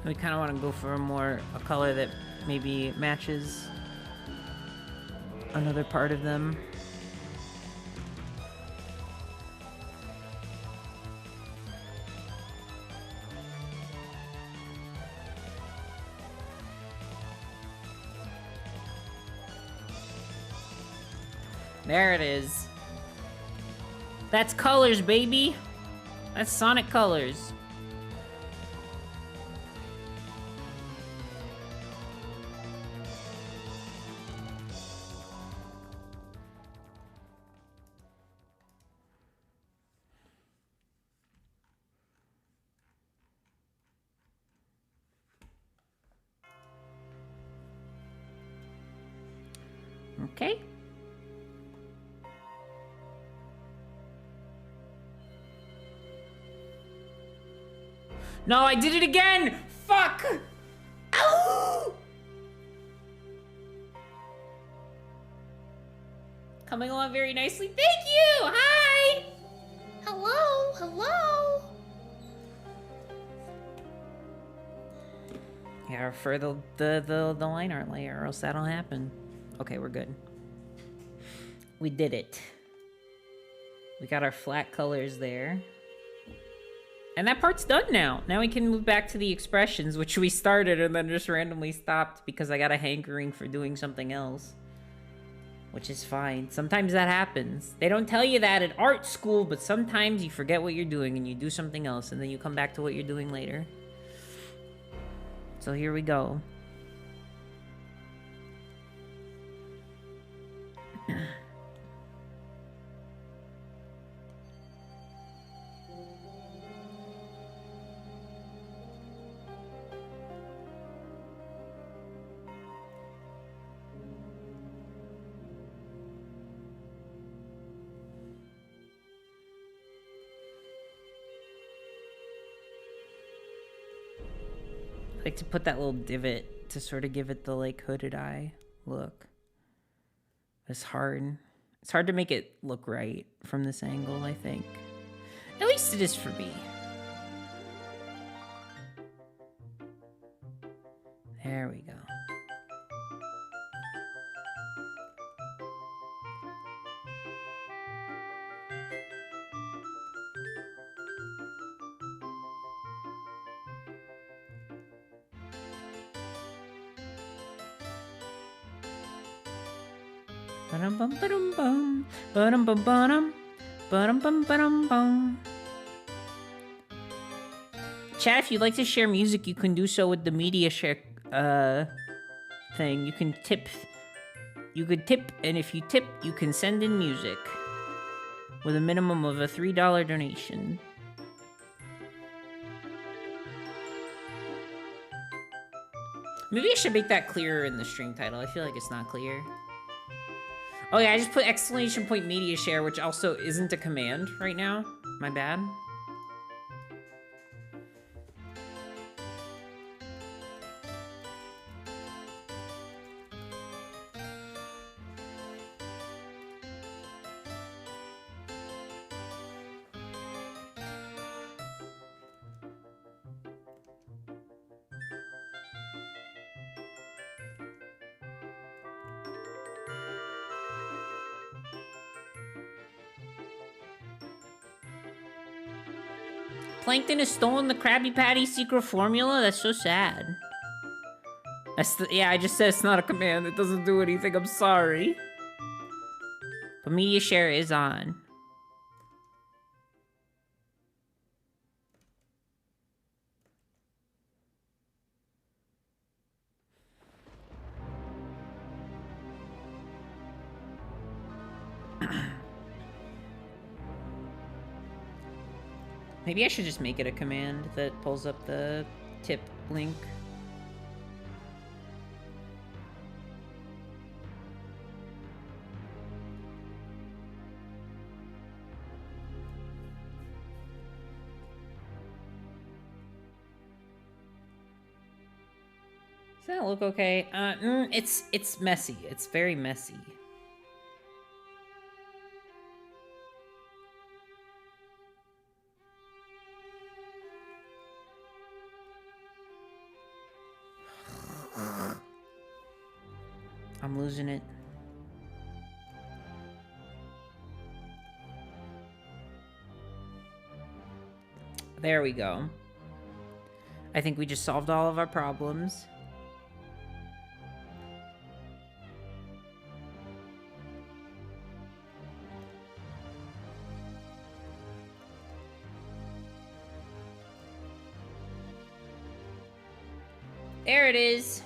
Speaker 1: We kind of want to go for a color that maybe matches another part of them. There it is. That's colors, baby. That's Sonic colors. Okay. No, I did it again! Fuck! Ow! Coming along very nicely. Thank you! Hi! Hello? Hello? Yeah, refer the line art layer or else that'll happen. Okay, we're good. We did it. We got our flat colors there. And that part's done now. Now we can move back to the expressions, which we started and then just randomly stopped because I got a hankering for doing something else. which is fine. Sometimes that happens. They don't tell you that at art school, but sometimes you forget what you're doing and you do something else, and then you come back to what you're doing later. So here we go. I like to put that little divot to sort of give it the like hooded eye look. It's hard. It's hard to make it look right from this angle, I think. At least it is for me. There we go. Ba-dum-bum-ba-dum-bum. Ba-dum-bum-ba-dum. Ba-dum-bum-ba-dum-bum. Chat, if you'd like to share music, you can do so with the mediashare thing. You can tip. You could tip, and if you tip, you can send in music with a minimum of a $3 donation. Maybe I should make that clearer in the stream title. I feel like it's not clear. Oh yeah, I just put exclamation point media share, which also isn't a command right now. My bad. Plankton has stolen the Krabby Patty secret formula? That's so sad. Yeah, I just said it's not a command. It doesn't do anything. I'm sorry. But media share is on. Maybe I should just make it a command that pulls up the tip link. Does that look okay? It's messy. It's very messy. I'm losing it. There we go. I think we just solved all of our problems. There it is.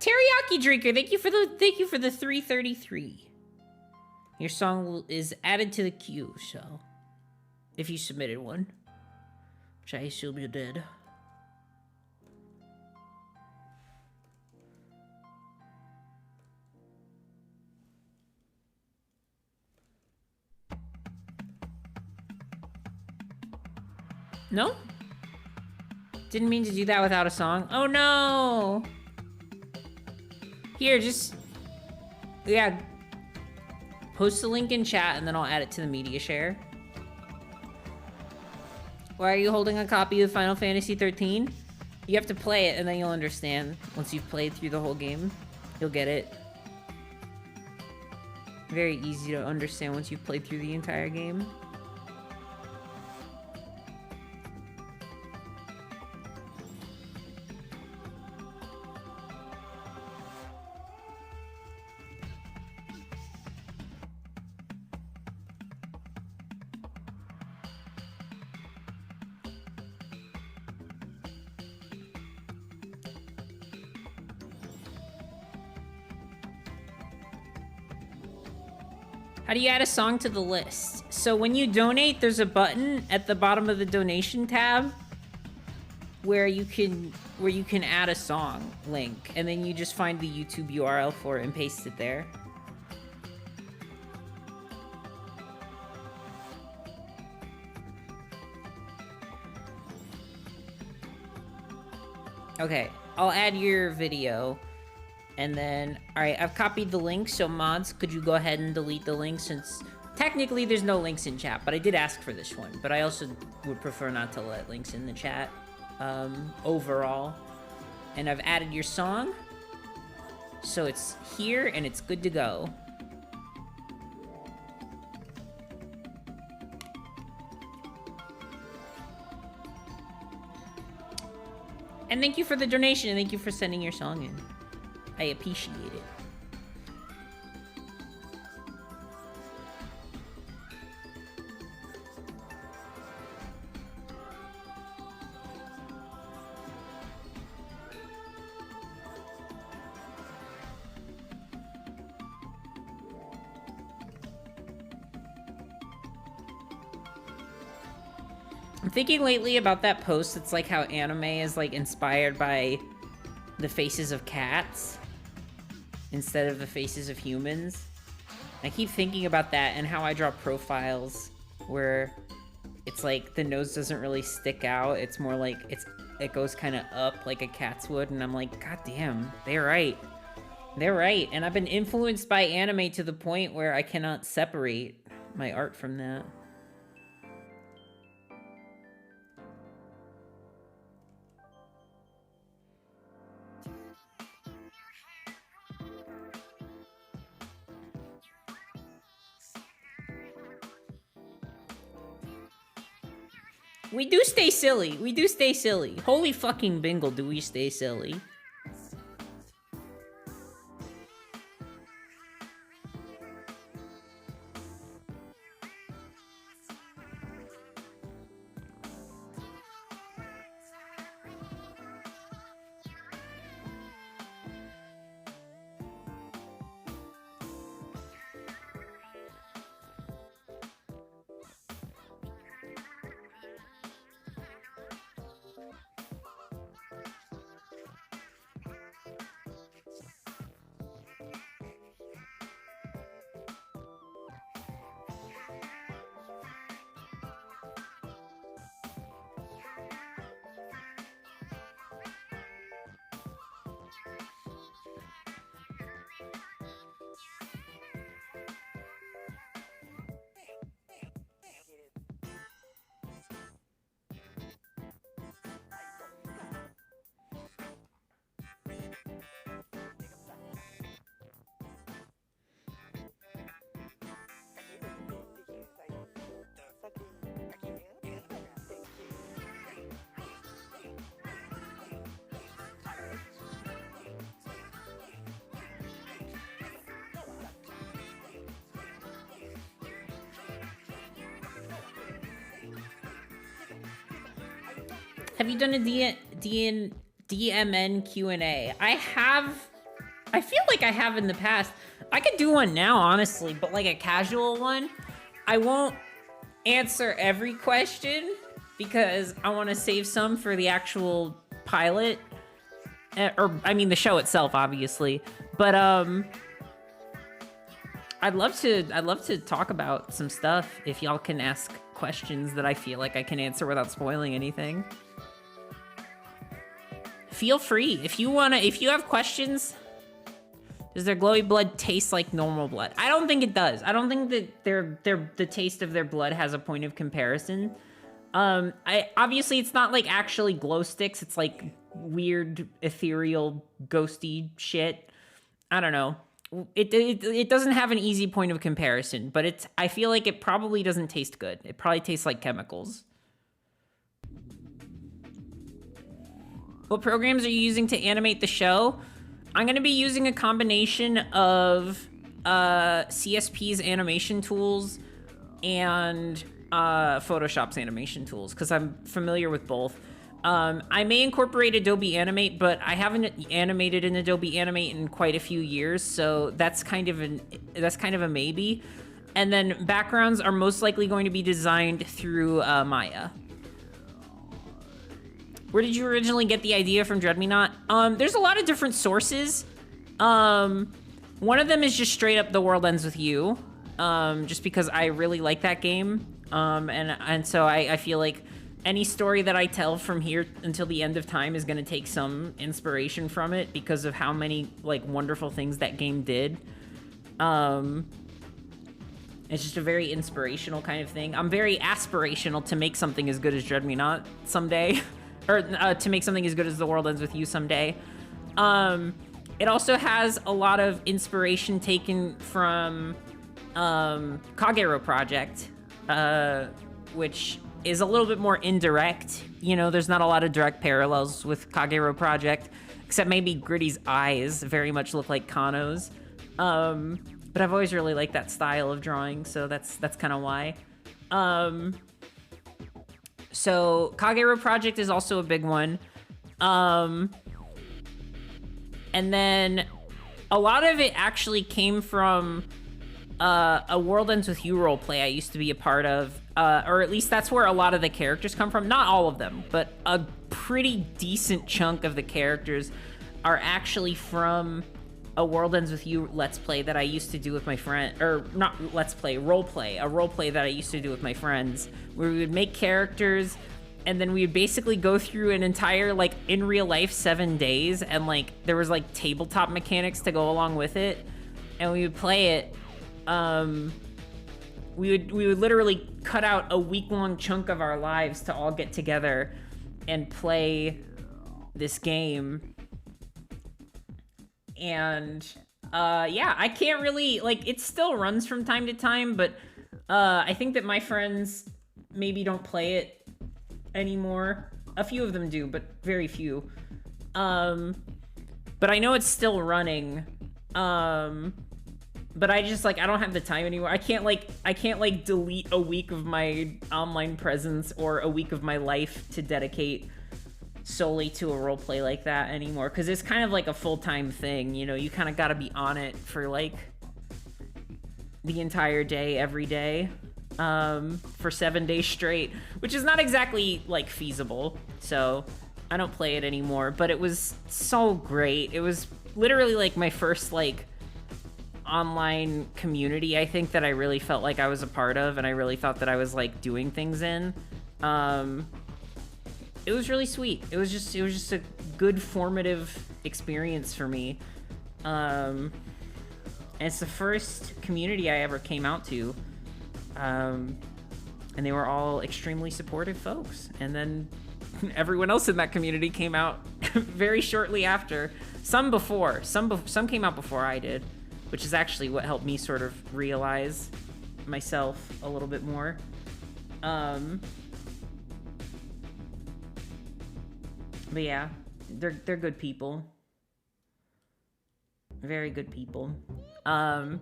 Speaker 1: Teriyaki Drinker, thank you for the 333. Your song is added to the queue, so if you submitted one, which I assume you did. No? Didn't mean to do that without a song. Oh no! Here, just... yeah. Post the link in chat and then I'll add it to the media share. Why are you holding a copy of Final Fantasy 13? You have to play it and then you'll understand. Once you've played through the whole game, you'll get it. Very easy to understand once you've played through the entire game. How do you add a song to the list? So when you donate, there's a button at the bottom of the donation tab where you can add a song link, and then you just find the YouTube URL for it and paste it there. Okay, I'll add your video. And then, all right, I've copied the link, so mods, could you go ahead and delete the link, since technically there's no links in chat, but I did ask for this one. But I also would prefer not to let links in the chat overall. And I've added your song, so it's here and it's good to go. And thank you for the donation, and thank you for sending your song in. I appreciate it. I'm thinking lately about that post. It's like how anime is like inspired by the faces of cats instead of the faces of humans. I keep thinking about that and how I draw profiles where it's like the nose doesn't really stick out. It's more like it goes kind of up like a cat's would, and I'm like, God damn, they're right. They're right. And I've been influenced by anime to the point where I cannot separate my art from that. We do stay silly. We do stay silly. Holy fucking bingle, do we stay silly. Have you done a DMN Q&A? I have. I feel like I have in the past. I could do one now, honestly, but like a casual one. I won't answer every question because I want to save some for the actual pilot. Or, I mean, the show itself, obviously. But, I'd love to talk about some stuff if y'all can ask questions that I feel like I can answer without spoiling anything. Feel free. If you have questions, does their glowy blood taste like normal blood? I don't think it does. I don't think that the taste of their blood has a point of comparison. Obviously it's not like actually glow sticks. It's like weird ethereal ghosty shit. I don't know. It doesn't have an easy point of comparison, but I feel like it probably doesn't taste good. It probably tastes like chemicals. What programs are you using to animate the show? I'm going to be using a combination of CSP's animation tools and Photoshop's animation tools, because I'm familiar with both. I may incorporate Adobe Animate, but I haven't animated in Adobe Animate in quite a few years, so that's kind of a maybe. And then backgrounds are most likely going to be designed through Maya. Where did you originally get the idea from Dread Me Not? There's a lot of different sources. One of them is just straight up The World Ends With You, just because I really like that game. And so I feel like any story that I tell from here until the end of time is gonna take some inspiration from it because of how many like wonderful things that game did. It's just a very inspirational kind of thing. I'm very aspirational to make something as good as Dread Me Not someday. Or to make something as good as The World Ends With You someday. It also has a lot of inspiration taken from Kagero Project, which is a little bit more indirect. You know, there's not a lot of direct parallels with Kagero Project, except maybe Gritty's eyes very much look like Kano's. But I've always really liked that style of drawing, so that's kind of why. So Kagero Project is also a big one. And then a lot of it actually came from a World Ends With You roleplay I used to be a part of. Or at least that's where a lot of the characters come from. Not all of them, but a pretty decent chunk of the characters are actually from a World Ends With You Let's Play that I used to do with my friend, or not Let's Play, roleplay, a roleplay that I used to do with my friends, where we would make characters, and then we would basically go through an entire, like, in real life 7 days, and, like, there was, like, tabletop mechanics to go along with it, and we would play it. We would literally cut out a week-long chunk of our lives to all get together and play this game. And yeah, I can't really, like, it still runs from time to time, but I think that my friends maybe don't play it anymore. A few of them do, but very few. But I know it's still running. But I just, like, I don't have the time anymore. I can't delete a week of my online presence or a week of my life to dedicate solely to a roleplay like that anymore, because it's kind of like a full-time thing, you know. You kind of got to be on it for like the entire day, every day, for 7 days straight, which is not exactly like feasible. So I don't play it anymore, but it was so great. It was literally like my first like online community, I think, that I really felt like I was a part of, and I really thought that I was like doing things in. It was really sweet. It was just a good formative experience for me. And it's the first community I ever came out to. And they were all extremely supportive folks. And then everyone else in that community came out very shortly after. Some before. Some came out before I did, which is actually what helped me sort of realize myself a little bit more. But yeah, they're good people. Very good people. Some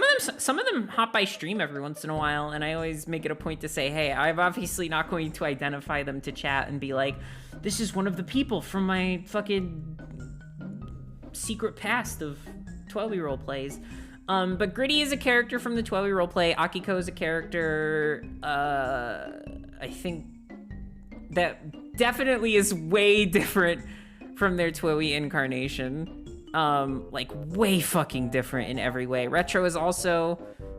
Speaker 1: of them hop by stream every once in a while, and I always make it a point to say, hey, I'm obviously not going to identify them to chat and be like, this is one of the people from my fucking secret past of 12-year-old plays. But Gritty is a character from the 12-year-old play. Akiko is a character, I think, that definitely is way different from their Twoey incarnation. Like, way fucking different in every way. Retro is also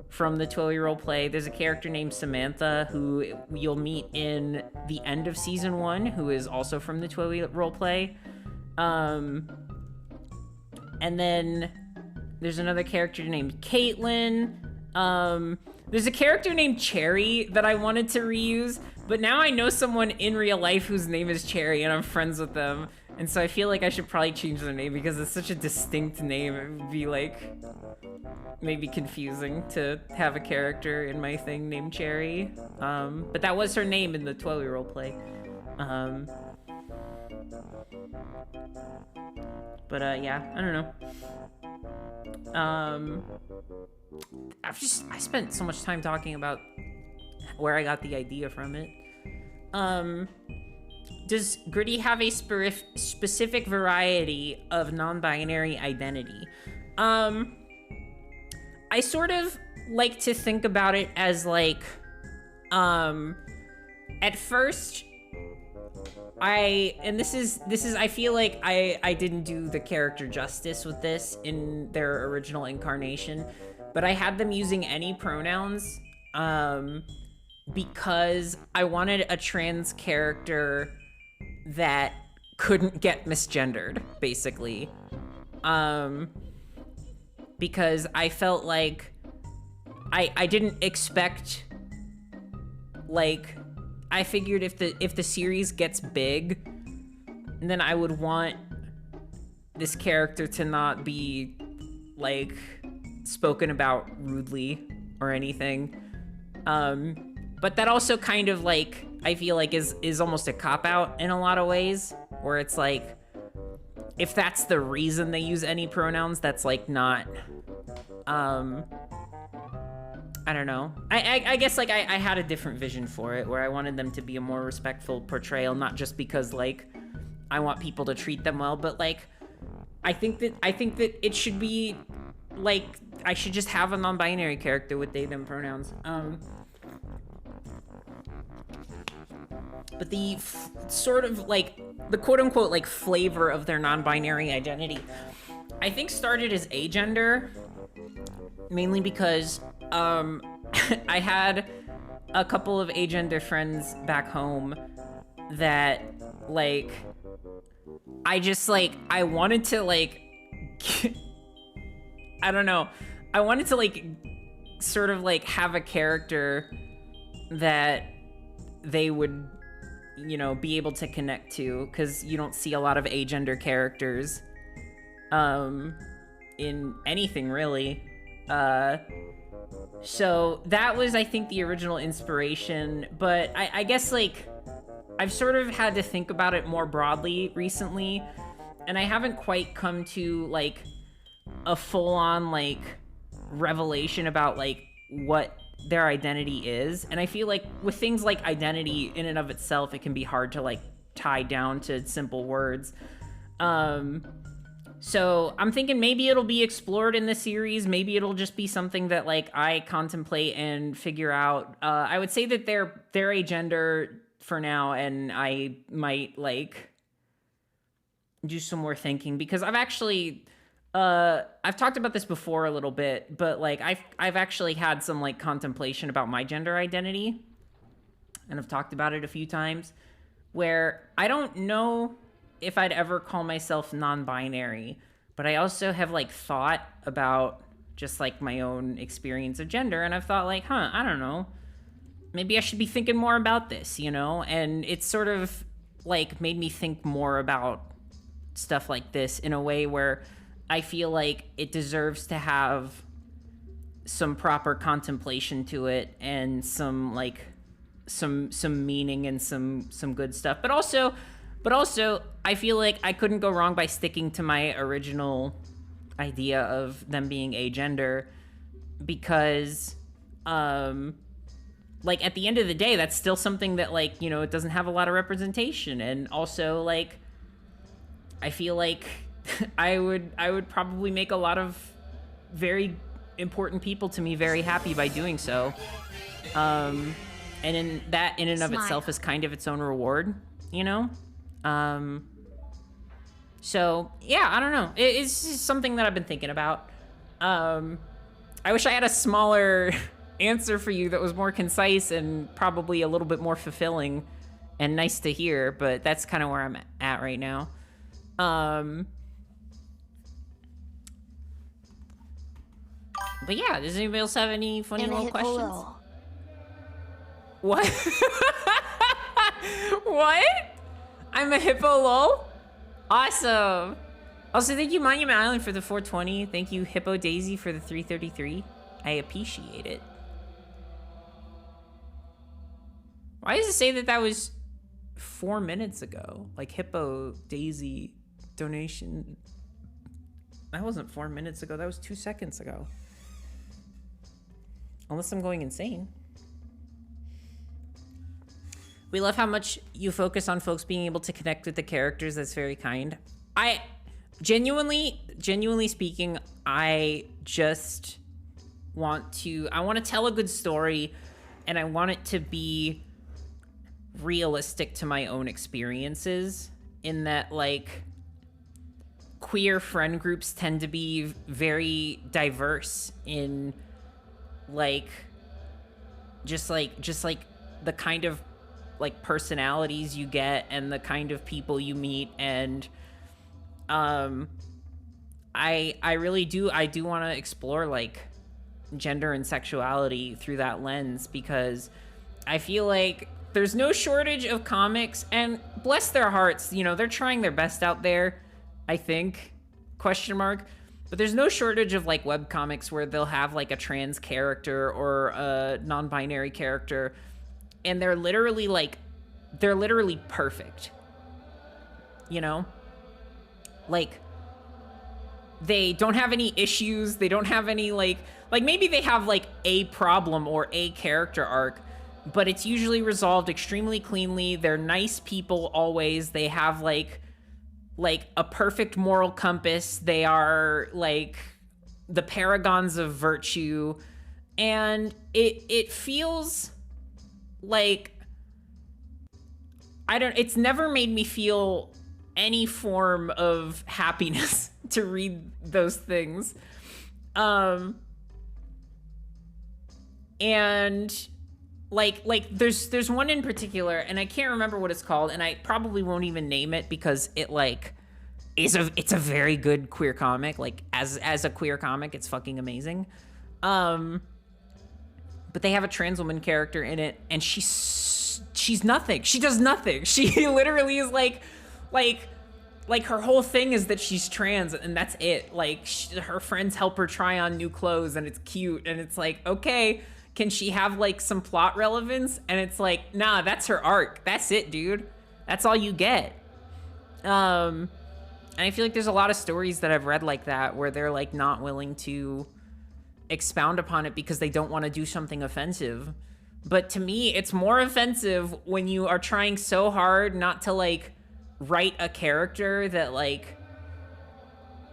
Speaker 1: from the 12-year-old play. There's a character named Samantha who you'll meet in the end of season 1, who is also from the 12-year-old play. And then there's another character named Caitlin. There's a character named Cherry that I wanted to reuse, but now I know someone in real life whose name is Cherry, and I'm friends with them. And so I feel like I should probably change their name because it's such a distinct name. It would be like maybe confusing to have a character in my thing named Cherry. But that was her name in the 12-year-old play. But yeah, I don't know. I spent so much time talking about where I got the idea from it. Does Gritty have a specific variety of non-binary identity? I sort of like to think about it as like, at first, this is I feel like I didn't do the character justice with this in their original incarnation, but I had them using any pronouns, because I wanted a trans character that couldn't get misgendered, basically. Because I felt like I didn't expect, like, I figured if the series gets big, then I would want this character to not be, like, spoken about rudely or anything. But that also kind of, like, I feel like is almost a cop-out in a lot of ways, where it's like, if that's the reason they use any pronouns, that's, like, not, I don't know. I guess, like, I had a different vision for it, where I wanted them to be a more respectful portrayal, not just because, like, I want people to treat them well, but, like, I think that it should be, like, I should just have a non-binary character with they, them pronouns. But the sort of, like, the quote-unquote, like, flavor of their non-binary identity, I think started as agender, mainly because, I had a couple of agender friends back home that, like, I just, like, I wanted to, like, I don't know, I wanted to, like, sort of, like, have a character that they would, you know, be able to connect to, because you don't see a lot of agender characters in anything, really. So that was, I think, the original inspiration, but I guess, like, I've sort of had to think about it more broadly recently, and I haven't quite come to, like, a full-on, like, revelation about, like, what their identity is. And I feel like with things like identity in and of itself, it can be hard to, like, tie down to simple words. So I'm thinking maybe it'll be explored in the series. Maybe it'll just be something that, like, I contemplate and figure out. I would say that they're agender for now, and I might, like, do some more thinking, because I've actually, I've talked about this before a little bit, but, like, I've actually had some, like, contemplation about my gender identity, and I've talked about it a few times, where I don't know if I'd ever call myself non-binary, but I also have, like, thought about just, like, my own experience of gender, and I've thought, like, I don't know, maybe I should be thinking more about this, you know? And it's sort of, like, made me think more about stuff like this in a way where I feel like it deserves to have some proper contemplation to it, and some, like, some meaning and some good stuff. But also, I feel like I couldn't go wrong by sticking to my original idea of them being agender, because, like, at the end of the day, that's still something that, like, you know, it doesn't have a lot of representation. And also, like, I feel like I would probably make a lot of very important people to me very happy by doing so. And in that, in and of itself, is kind of its own reward, you know? So yeah, I don't know. It's just something that I've been thinking about. I wish I had a smaller answer for you that was more concise and probably a little bit more fulfilling and nice to hear, but that's kind of where I'm at right now. But yeah, does anybody else have any funny little questions? What? What? I'm a hippo lol? Awesome. Also, thank you Monument Island for the 420. Thank you Hippo Daisy for the 333. I appreciate it. Why does it say that that was 4 minutes ago? Like, Hippo Daisy donation. That wasn't 4 minutes ago. That was 2 seconds ago. Unless I'm going insane. We love how much you focus on folks being able to connect with the characters. That's very kind. I genuinely speaking, I just want to tell a good story, and I want it to be realistic to my own experiences, in that like queer friend groups tend to be very diverse in like just like the kind of like personalities you get and the kind of people you meet. And I really do want to explore like gender and sexuality through that lens, because I feel like there's no shortage of comics, and bless their hearts, you know, they're trying their best out there, I think, question mark. But there's no shortage of like web comics where they'll have like a trans character or a non-binary character, and they're literally perfect. You know? Like, they don't have any issues, they don't have any like maybe they have like a problem or a character arc, but it's usually resolved extremely cleanly. They're nice people always. They have like a perfect moral compass. They are like the paragons of virtue, and it feels like it's never made me feel any form of happiness to read those things. And like there's one in particular, and I can't remember what it's called, and I probably won't even name it because it like it's a very good queer comic. Like as a queer comic, it's fucking amazing. But they have a trans woman character in it, and she's nothing. She does nothing. She literally is like her whole thing is that she's trans, and that's it. Like her friends help her try on new clothes, and it's cute, and it's like, okay, can she have like some plot relevance? And it's like, nah, that's her arc. That's it, dude. That's all you get. And I feel like there's a lot of stories that I've read like that where they're like not willing to expound upon it because they don't want to do something offensive. But to me, it's more offensive when you are trying so hard not to like write a character that like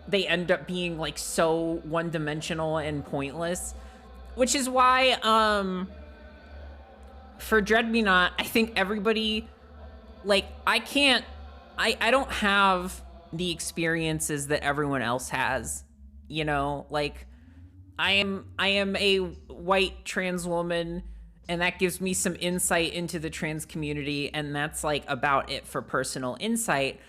Speaker 1: they end up being like so one-dimensional and pointless. Which is why for Dread Me Not, I think everybody, like, I don't have the experiences that everyone else has, you know? Like, I am a white trans woman, and that gives me some insight into the trans community, and that's like about it for personal insight.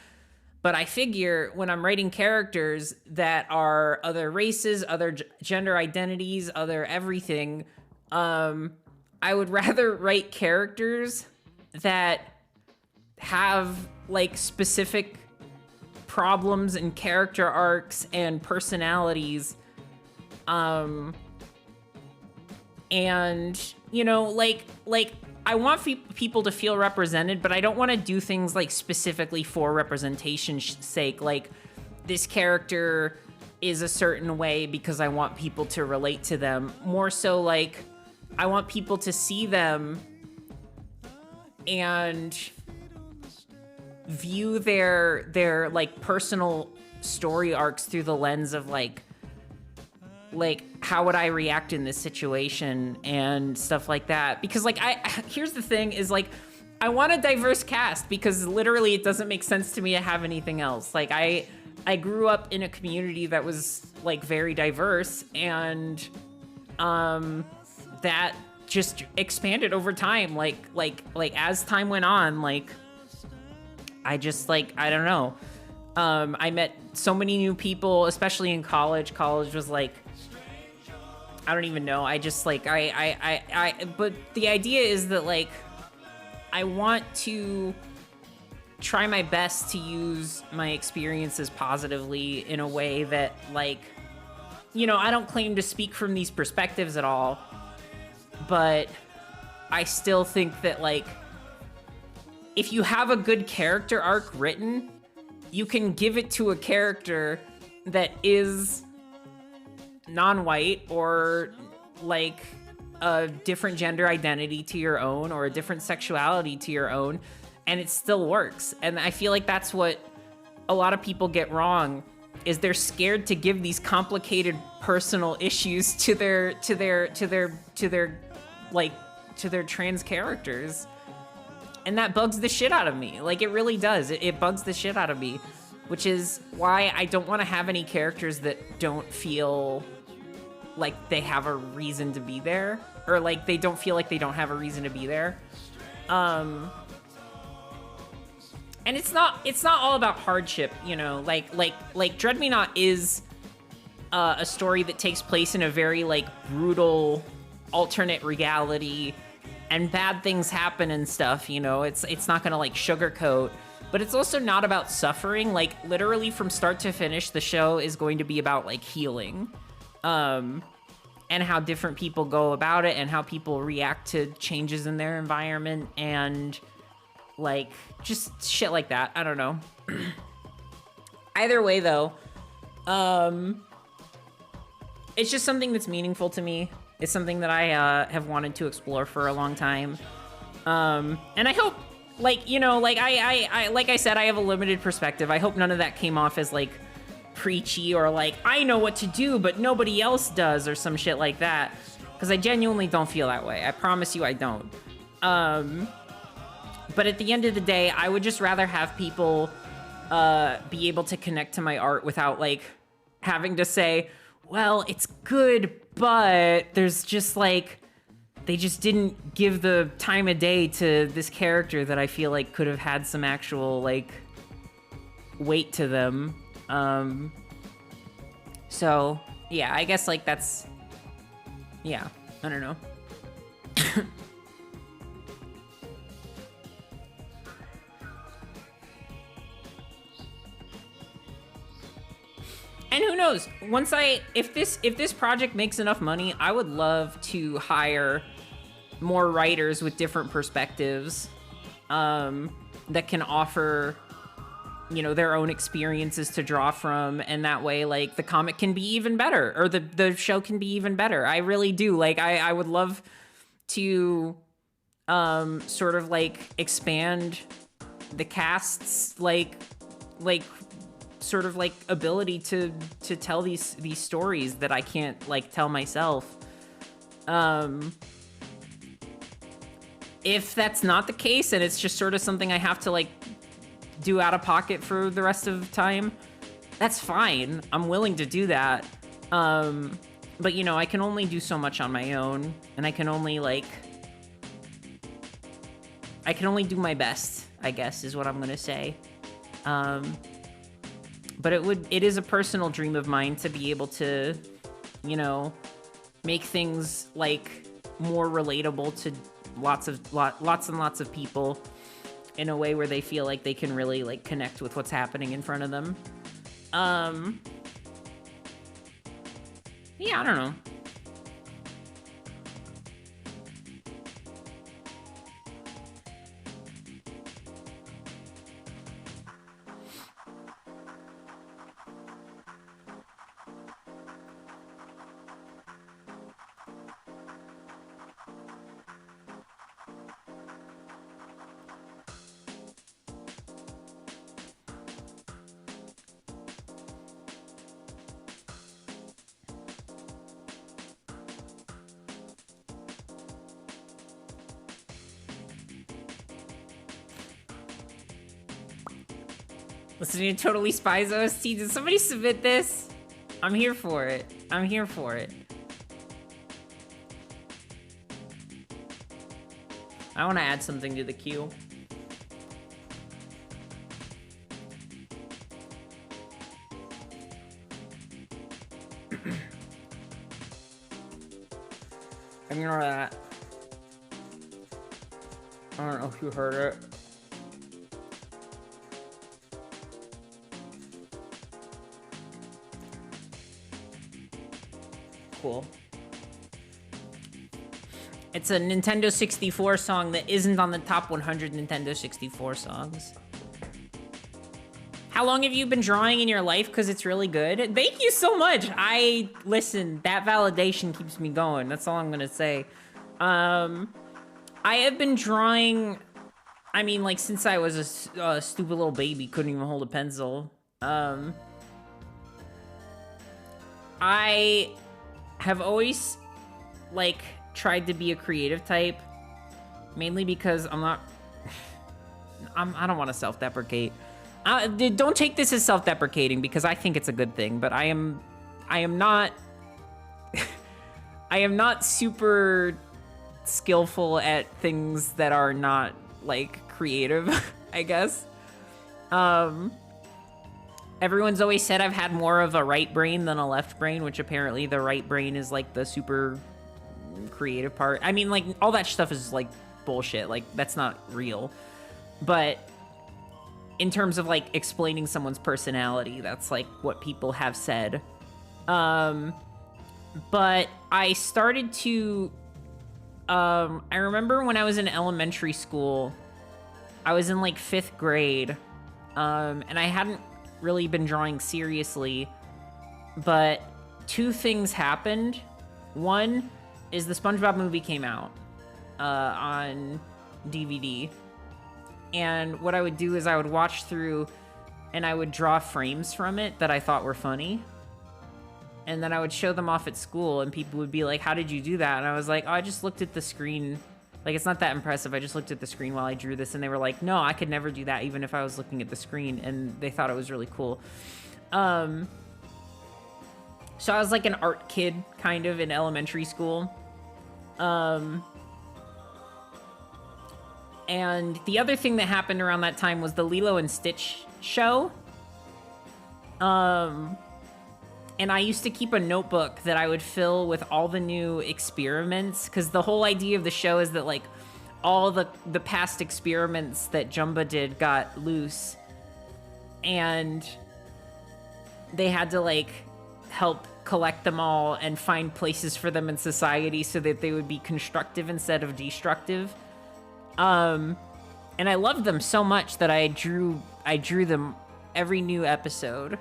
Speaker 1: But I figure when I'm writing characters that are other races, other gender identities, other everything, I would rather write characters that have like specific problems and character arcs and personalities. And, you know, like I want people to feel represented, but I don't want to do things like specifically for representation's sake. Like, this character is a certain way because I want people to relate to them. More so, like, I want people to see them and view their like personal story arcs through the lens of like how would I react in this situation and stuff like that. Because like here's the thing is like I want a diverse cast because literally it doesn't make sense to me to have anything else. Like I grew up in a community that was like very diverse, and that just expanded over time. Like as time went on, like I just like I don't know. I met so many new people, especially in college. College was like, I don't even know. I just like, but the idea is that like, I want to try my best to use my experiences positively in a way that like, you know, I don't claim to speak from these perspectives at all, but I still think that like, if you have a good character arc written, you can give it to a character that is non-white or like a different gender identity to your own or a different sexuality to your own, and it still works. And I feel like that's what a lot of people get wrong is they're scared to give these complicated personal issues to their trans characters. And that bugs the shit out of me. Like, it really does. It bugs the shit out of me, which is why I don't want to have any characters that don't feel like they have a reason to be there, or like they don't feel like they don't have a reason to be there. And it's not all about hardship, you know. Like Dread Me Not is a story that takes place in a very like brutal alternate reality, and bad things happen and stuff, you know. It's not gonna like sugarcoat, but it's also not about suffering. Like, literally from start to finish, the show is going to be about like healing, and how different people go about it, and how people react to changes in their environment, and like just shit like that. I don't know. Either way though, it's just something that's meaningful to me. It's something that I have wanted to explore for a long time. And I hope, like, you know, like I like I said, I have a limited perspective. I hope none of that came off as like preachy or like I know what to do but nobody else does or some shit like that, because I genuinely don't feel that way. I promise you I don't. But at the end of the day, I would just rather have people be able to connect to my art without like having to say, well, it's good, but there's just like, they just didn't give the time of day to this character that I feel like could have had some actual like weight to them. So yeah, I guess like that's, yeah, I don't know. And who knows, once if this project makes enough money, I would love to hire more writers with different perspectives, that can offer, you know, their own experiences to draw from, and that way, like, the comic can be even better, or the show can be even better. I really do. Like, I would love to, sort of, like, expand the cast's, like, sort of, like, ability to tell these stories that I can't, like, tell myself. If that's not the case, and it's just sort of something I have to, like, do out of pocket for the rest of the time, that's fine. I'm willing to do that. But, you know, I can only do so much on my own, and I can only do my best, I guess, is what I'm gonna say. But it is a personal dream of mine to be able to, you know, make things, like, more relatable to lots and lots of people in a way where they feel like they can really, like, connect with what's happening in front of them. Yeah, I don't know. Listening to Totally Spies OST. Did somebody submit this? I'm here for it. I'm here for it. I want to add something to the queue. Ignore that. I don't know if you heard it. Cool. It's a Nintendo 64 song that isn't on the top 100 Nintendo 64 songs. How long have you been drawing in your life? Because it's really good. Thank you so much. Listen, that validation keeps me going. That's all I'm gonna say. I have been drawing, I mean, like, since I was a stupid little baby, couldn't even hold a pencil. I have always, like, tried to be a creative type, mainly because I'm not... I don't want to self-deprecate. Don't take this as self-deprecating, because I think it's a good thing, but I am not... I am not super skillful at things that are not, like, creative, I guess. Everyone's always said I've had more of a right brain than a left brain, which apparently the right brain is, like, the super creative part. I mean, like, all that stuff is, like, bullshit. Like, that's not real. But in terms of, like, explaining someone's personality, that's, like, what people have said. But I started to... I remember when I was in elementary school, I was in, like, 5th grade, and I hadn't really been drawing seriously, but 2 things happened. One is the SpongeBob movie came out on DVD, and what I would do is I would watch through and I would draw frames from it that I thought were funny, and then I would show them off at school, and people would be like, how did you do that? And I was like, oh, I just looked at the screen. Like, it's not that impressive. I just looked at the screen while I drew this. And they were like, no, I could never do that, even if I was looking at the screen. And they thought it was really cool. So I was like an art kid, kind of, in elementary school. And the other thing that happened around that time was the Lilo and Stitch show. And I used to keep a notebook that I would fill with all the new experiments, because the whole idea of the show is that, like, all the past experiments that Jumba did got loose, and they had to, like, help collect them all and find places for them in society so that they would be constructive instead of destructive. And I loved them so much that I drew them every new episode.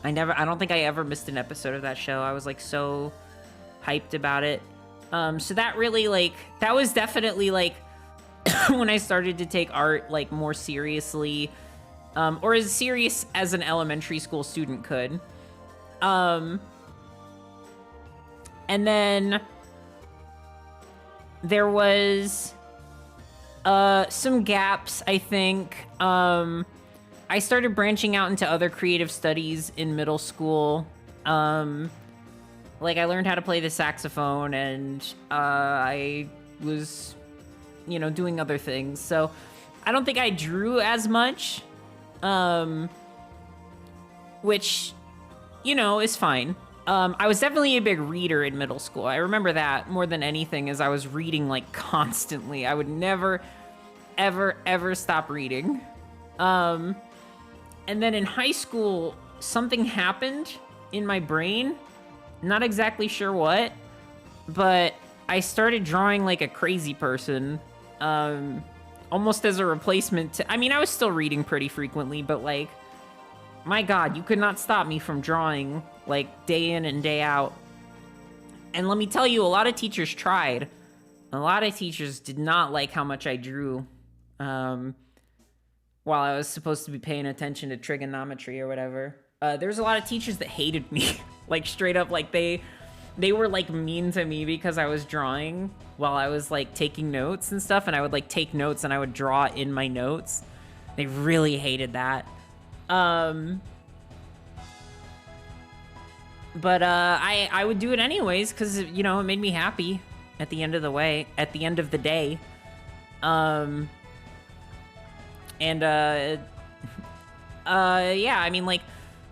Speaker 1: I don't think I ever missed an episode of that show. I was, like, so hyped about it. So that really, like, that was definitely, like, when I started to take art, like, more seriously, or as serious as an elementary school student could. And then there was, some gaps, I think. I started branching out into other creative studies in middle school. Like, I learned how to play the saxophone, and I was, you know, doing other things. So I don't think I drew as much, which, you know, is fine. I was definitely a big reader in middle school. I remember that more than anything, as I was reading, like, constantly. I would never, ever, ever stop reading. And then in high school, something happened in my brain. Not exactly sure what, but I started drawing like a crazy person, almost as a replacement to... I mean, I was still reading pretty frequently, but, like, my God, you could not stop me from drawing, like, day in and day out. And let me tell you, a lot of teachers tried. A lot of teachers did not like how much I drew, while I was supposed to be paying attention to trigonometry or whatever. There's a lot of teachers that hated me. Like, straight up, like, they were, like, mean to me because I was drawing while I was, like, taking notes and stuff, and I would, like, take notes and I would draw in my notes. They really hated that. But I would do it anyways, because, you know, it made me happy at the end of the day. Yeah, I mean, like,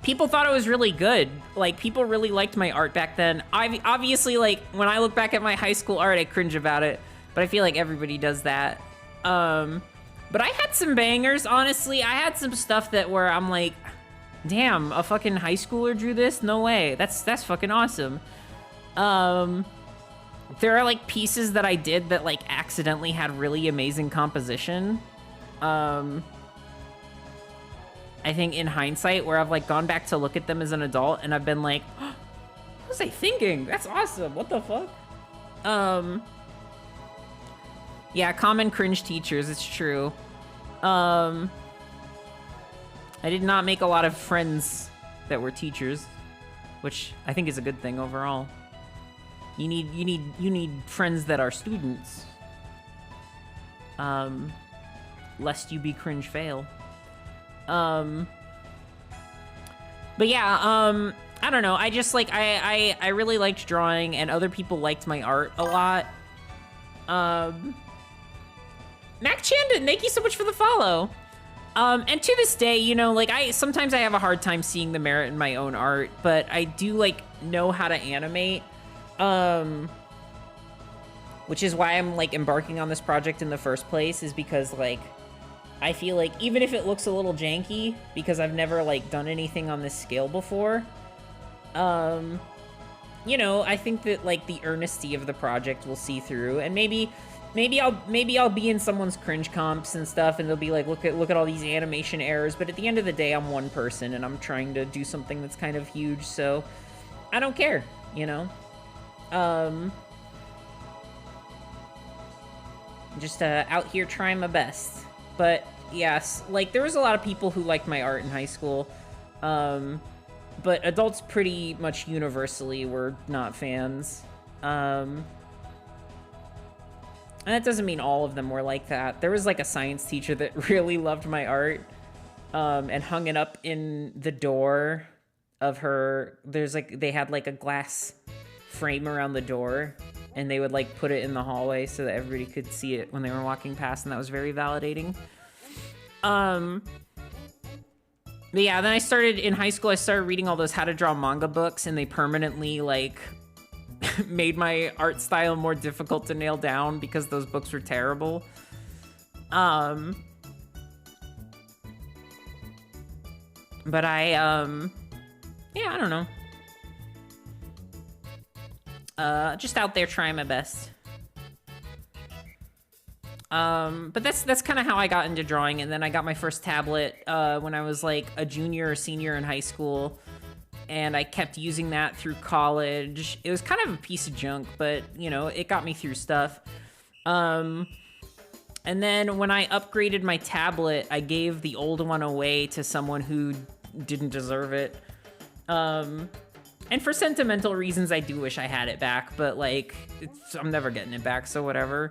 Speaker 1: people thought it was really good. Like, people really liked my art back then. Obviously, like, when I look back at my high school art, I cringe about it, but I feel like everybody does that. But I had some bangers, honestly. I had some stuff where I'm like, damn, a fucking high schooler drew this? No way. That's fucking awesome. There are, like, pieces that I did that, like, accidentally had really amazing composition. I think in hindsight, where I've, like, gone back to look at them as an adult, and I've been like, what was I thinking? That's awesome. What the fuck? Yeah, common cringe teachers, it's true. I did not make a lot of friends that we're teachers, which I think is a good thing overall. You need friends that are students. Lest you be cringe fail. But yeah, I don't know. I just like I really liked drawing, and other people liked my art a lot. Mac Chanda, thank you so much for the follow. And to this day, you know, like sometimes I have a hard time seeing the merit in my own art, but I do like know how to animate. Which is why I'm like embarking on this project in the first place, is because like I feel like even if it looks a little janky, because I've never like done anything on this scale before, you know, I think that like the earnesty of the project will see through, and maybe I'll be in someone's cringe comps and stuff, and they'll be like, look at all these animation errors. But at the end of the day, I'm one person, and I'm trying to do something that's kind of huge, so I don't care, you know. Just out here trying my best. But yes, like there was a lot of people who liked my art in high school, but adults pretty much universally were not fans. And that doesn't mean all of them were like that. There was like a science teacher that really loved my art, and hung it up in the door of her. They had like a glass frame around the door, and they would like put it in the hallway so that everybody could see it when they were walking past, and that was very validating. But yeah, then in high school, I started reading all those how to draw manga books, and they permanently like made my art style more difficult to nail down because those books were terrible. But yeah, I don't know. Just out there trying my best. But that's kind of how I got into drawing, and then I got my first tablet when I was like a junior or senior in high school, and I kept using that through college. It was kind of a piece of junk, but you know, it got me through stuff. And then when I upgraded my tablet, I gave the old one away to someone who didn't deserve it. And for sentimental reasons, I do wish I had it back, but like, I'm never getting it back, so whatever.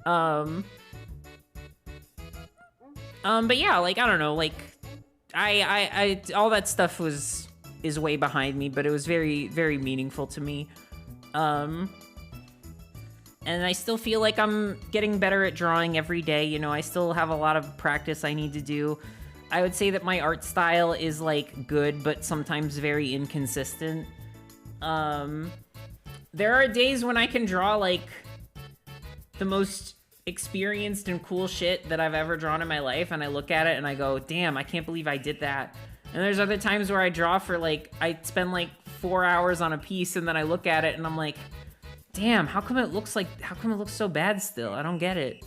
Speaker 1: But yeah, like, I don't know, like, I all that stuff is way behind me, but it was very, very meaningful to me. And I still feel like I'm getting better at drawing every day, you know, I still have a lot of practice I need to do. I would say that my art style is like good, but sometimes very inconsistent. There are days when I can draw like the most experienced and cool shit that I've ever drawn in my life, and I look at it and I go, damn, I can't believe I did that. And there's other times where I draw for like, I spend like 4 hours on a piece, and then I look at it and I'm like, damn, how come it looks so bad still? I don't get it.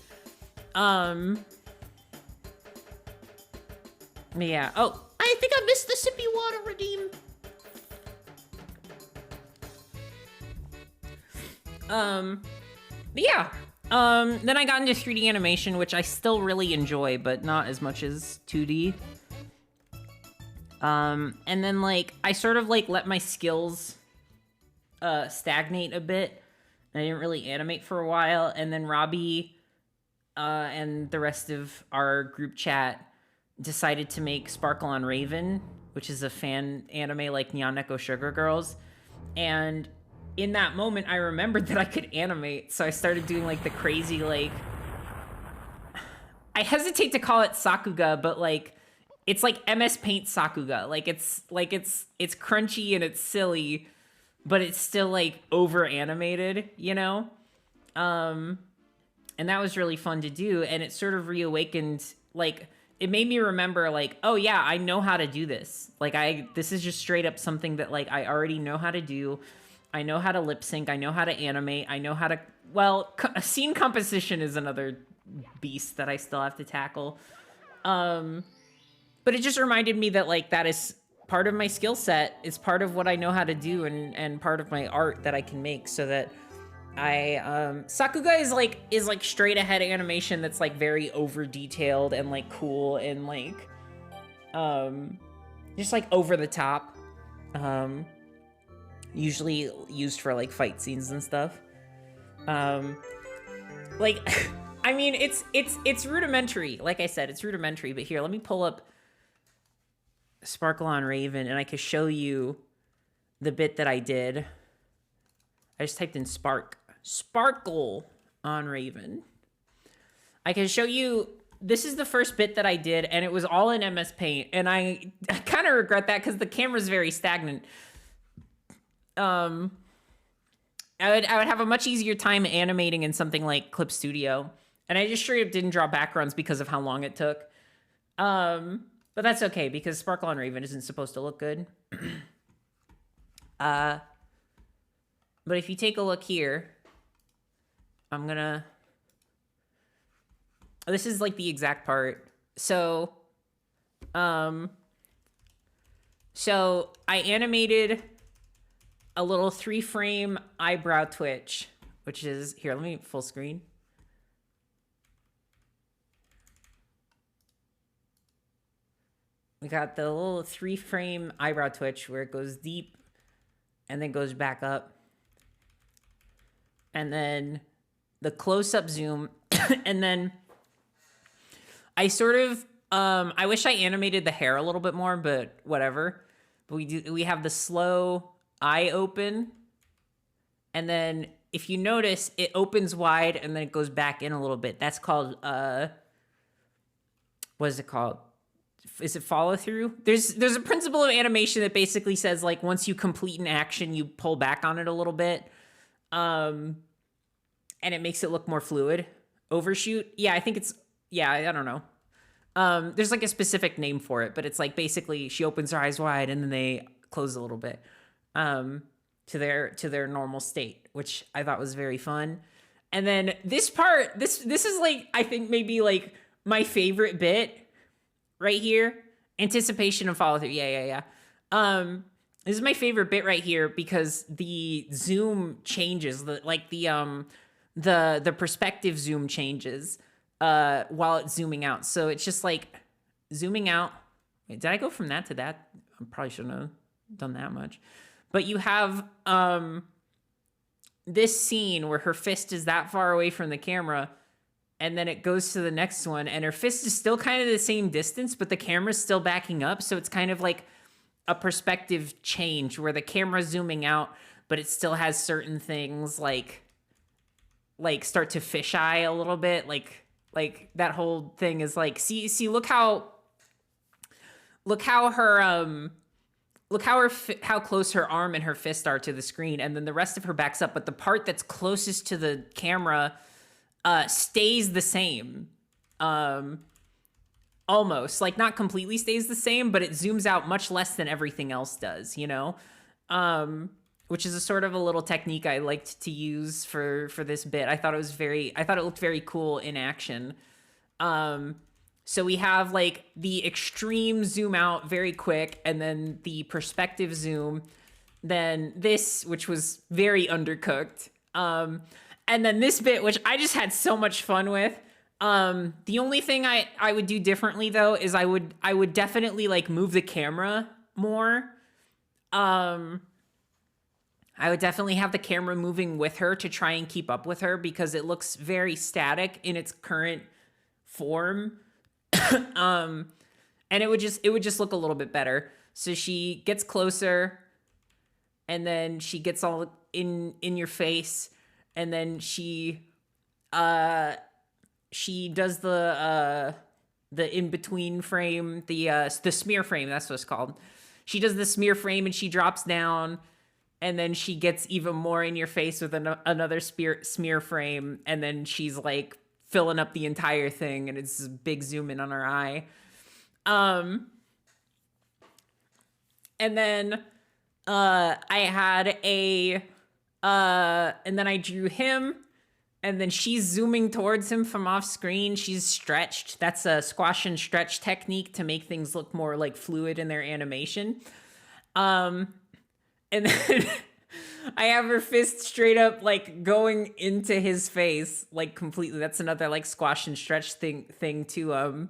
Speaker 1: Yeah. Oh,
Speaker 3: I think I missed the sippy water redeem.
Speaker 1: But yeah. Then I got into 3D animation, which I still really enjoy, but not as much as 2D. And then like I sort of like let my skills stagnate a bit. I didn't really animate for a while, and then Robbie and the rest of our group chat decided to make Sparkle on Raven, which is a fan anime like Nyan Neko Sugar Girls. And in that moment, I remembered that I could animate, so I started doing like the crazy, like, I hesitate to call it Sakuga, but like, it's like MS Paint Sakuga. Like it's crunchy and it's silly, but it's still like over animated, you know? And that was really fun to do, and it sort of reawakened, like, it made me remember, like, oh yeah, I know how to do this. Like, this is just straight up something that, like, I already know how to do. I know how to lip sync. I know how to animate. I know how to, well, scene composition is another beast that I still have to tackle. But it just reminded me that, like, that is part of my skill set. It's part of what I know how to do, and part of my art that I can make, so that Sakuga is like straight ahead animation that's like very over detailed and like cool and like just like over the top. Usually used for like fight scenes and stuff. Like, I mean, it's rudimentary. Like I said, it's rudimentary. But here, let me pull up Sparkle on Raven, and I can show you the bit that I did. I just typed in Sparkle on Raven. I can show you. This is the first bit that I did, and it was all in MS Paint, and I kind of regret that because the camera's very stagnant. I would have a much easier time animating in something like Clip Studio, and I just straight up didn't draw backgrounds because of how long it took. But that's okay because Sparkle on Raven isn't supposed to look good. But if you take a look here, I'm gonna. This is like the exact part. So I animated a little 3-frame eyebrow twitch, which is here. Let me full screen. We got the little 3-frame eyebrow twitch where it goes deep and then goes back up. And then the close-up zoom. And then I sort of, I wish I animated the hair a little bit more, but whatever. But we have the slow eye open. And then if you notice, it opens wide and then it goes back in a little bit. That's called, what is it called? Is it follow through? There's a principle of animation that basically says like once you complete an action, you pull back on it a little bit. And it makes it look more fluid. Overshoot. Yeah, I think it's, yeah, I don't know. There's like a specific name for it, but it's like basically she opens her eyes wide and then they close a little bit to their normal state, which I thought was very fun. And then this part, this is like I think maybe like my favorite bit right here. Anticipation and follow through. Yeah. This is my favorite bit right here because the zoom changes, the perspective zoom changes while it's zooming out. So it's just like zooming out. Wait, did I go from that to that? I probably shouldn't have done that much. But you have this scene where her fist is that far away from the camera, and then it goes to the next one, and her fist is still kind of the same distance, but the camera's still backing up. So it's kind of like a perspective change where the camera's zooming out, but it still has certain things like start to fisheye a little bit. Like that whole thing is like, see, look how how close her arm and her fist are to the screen, and then the rest of her backs up, but the part that's closest to the camera stays the same. Almost, like not completely stays the same, but it zooms out much less than everything else does, you know? Which is a sort of a little technique I liked to use for this bit. I thought it looked very cool in action. So we have like the extreme zoom out very quick, and then the perspective zoom, then this, which was very undercooked. And then this bit, which I just had so much fun with. The only thing I would do differently though is I would definitely like move the camera more. I would definitely have the camera moving with her to try and keep up with her because it looks very static in its current form. And it would just look a little bit better. So she gets closer, and then she gets all in your face, and then she does the in-between frame, the smear frame, that's what it's called. She does the smear frame and she drops down, and then she gets even more in your face with another smear frame, and then she's like filling up the entire thing, and it's a big zoom in on her eye. And then I had and then I drew him, and then she's zooming towards him from off screen. She's stretched. That's a squash and stretch technique to make things look more like fluid in their animation. And then I have her fist straight up like going into his face, like completely. That's another like squash and stretch thing to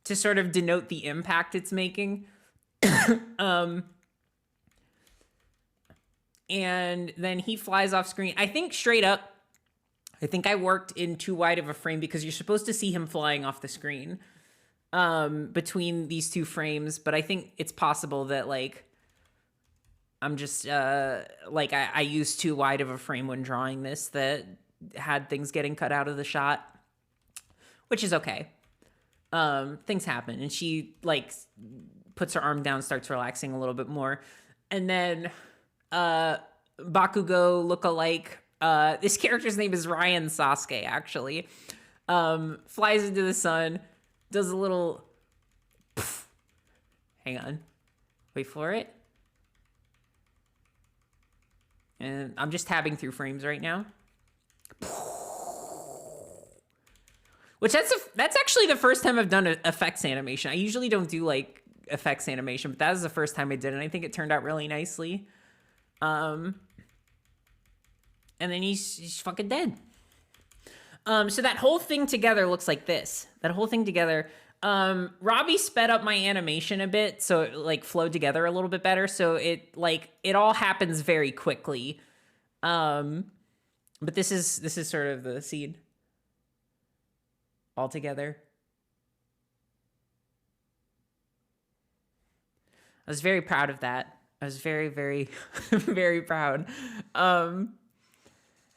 Speaker 1: sort of denote the impact it's making. and then he flies off screen. I think straight up, I think I worked in too wide of a frame because you're supposed to see him flying off the screen between these two frames. But I think it's possible that like I'm just like I used too wide of a frame when drawing this that had things getting cut out of the shot, which is okay. Things happen, and she like puts her arm down, starts relaxing a little bit more, and then Bakugo look-alike. This character's name is Ryan Sasuke, actually. Flies into the sun, does a little pff. Hang on. Wait for it. And I'm just tabbing through frames right now. Which that's actually the first time I've done effects animation. I usually don't do like effects animation, but that was the first time I did it, and I think it turned out really nicely. And then he's fucking dead. So that whole thing together looks like this. That whole thing together. Robbie sped up my animation a bit, so it like flowed together a little bit better. So it all happens very quickly. But this is sort of the scene all together. I was very proud of that. I was very, very, very proud.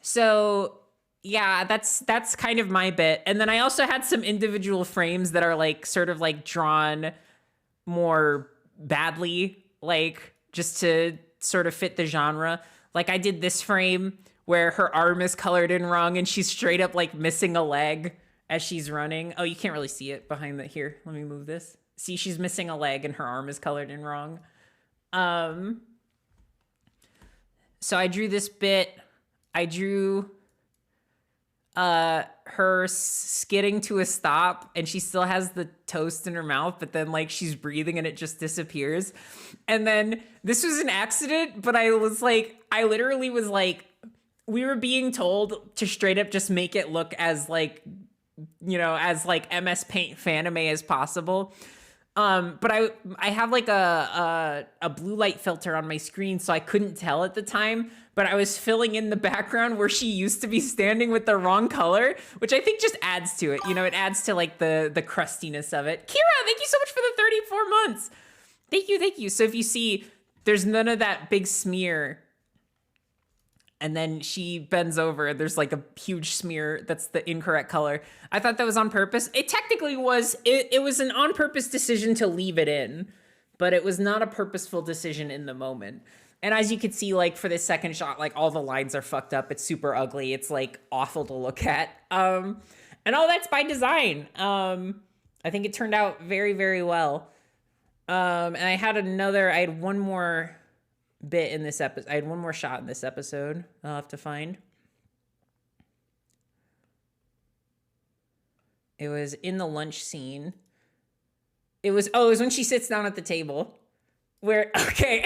Speaker 1: So yeah, that's kind of my bit. And then I also had some individual frames that are like sort of like drawn more badly, like just to sort of fit the genre. Like I did this frame where her arm is colored in wrong and she's straight up like missing a leg as she's running. Oh, you can't really see it behind the here. Let me move this. See, she's missing a leg and her arm is colored in wrong. So I drew this bit. I drew her skidding to a stop and she still has the toast in her mouth, but then like she's breathing and it just disappears. And then this was an accident, but I literally was like, we were being told to straight up just make it look as like, you know, as like MS Paint fanime as possible. But I have like a blue light filter on my screen, so I couldn't tell at the time, but I was filling in the background where she used to be standing with the wrong color, which I think just adds to it. You know, it adds to like the crustiness of it. Kira, thank you so much for the 34 months. Thank you. So if you see, there's none of that big smear. And then she bends over. There's like a huge smear that's the incorrect color. I thought that was on purpose. It technically was. It was an on-purpose decision to leave it in, but it was not a purposeful decision in the moment. And as you can see, like for this second shot, like all the lines are fucked up. It's super ugly. It's like awful to look at. And all that's by design. I think it turned out very, very well. And I had one more bit in this episode. I had one more shot in this episode I'll have to find. It was in the lunch scene. It was when she sits down at the table. Okay.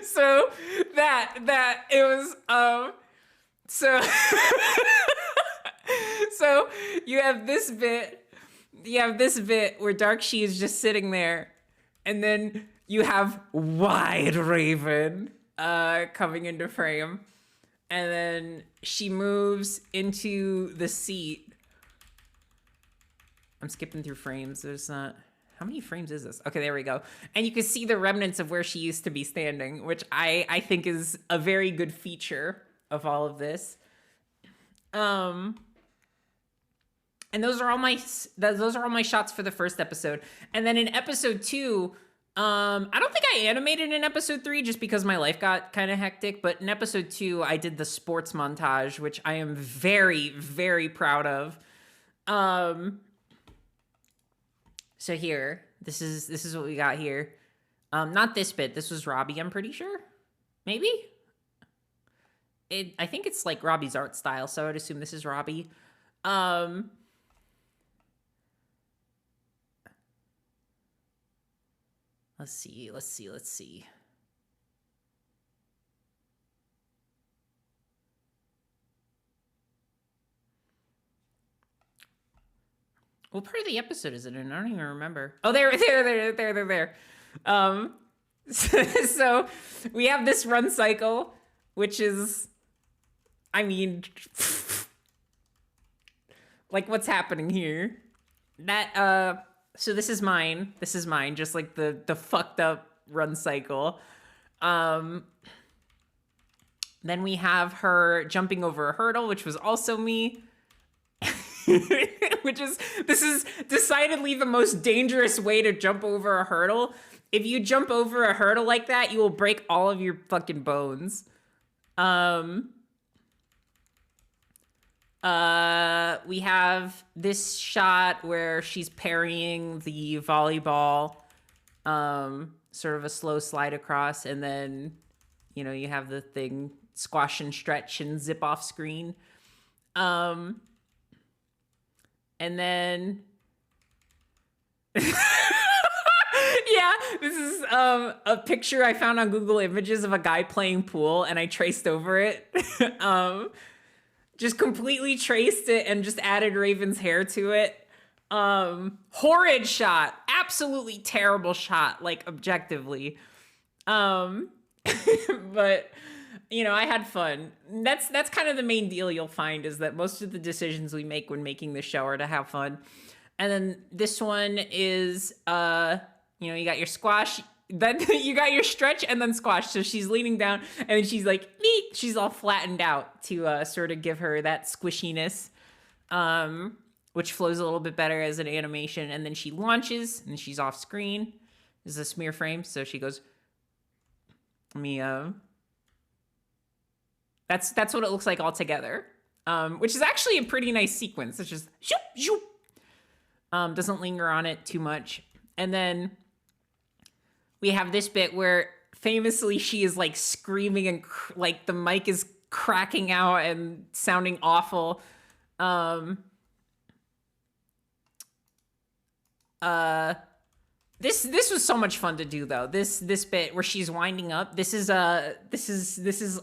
Speaker 1: So that it was so so you have this bit where Dark She is just sitting there, and then you have Wide Raven coming into frame. And then she moves into the seat. I'm skipping through frames. There's not... How many frames is this? Okay, there we go. And you can see the remnants of where she used to be standing, which I think is a very good feature of all of this. And those are all my shots for the first episode. And then in episode 2... I don't think I animated in episode 3 just because my life got kind of hectic, but in episode 2, I did the sports montage, which I am very, very proud of. So here, this is what we got here. Not this bit. This was Robbie, I'm pretty sure. Maybe? I think it's like Robbie's art style, so I would assume this is Robbie. Let's see. What part of the episode is it in? I don't even remember. Oh, there. So we have this run cycle, which is, I mean, like what's happening here? That so this is mine. This is mine, just like the fucked up run cycle. Then we have her jumping over a hurdle, which was also me. This is decidedly the most dangerous way to jump over a hurdle. If you jump over a hurdle like that, you will break all of your fucking bones. We have this shot where she's parrying the volleyball, sort of a slow slide across, and then, you know, you have the thing squash and stretch and zip off screen. And then yeah, this is a picture I found on Google Images of a guy playing pool, and I traced over it. Just completely traced it and just added Raven's hair to it. Horrid shot. Absolutely terrible shot, like objectively. But you know, I had fun. That's kind of the main deal you'll find, is that most of the decisions we make when making the show are to have fun. And then this one is you know, you got your squash, then you got your stretch and then squash. So she's leaning down and then she's like, meet. She's all flattened out to sort of give her that squishiness, which flows a little bit better as an animation. And then she launches and she's off screen. This is a smear frame. So she goes, let me, that's what it looks like all together, which is actually a pretty nice sequence. It's just, shoop, shoop. Doesn't linger on it too much. And then we have this bit where famously she is like screaming and like the mic is cracking out and sounding awful. This was so much fun to do though. This bit where she's winding up. This is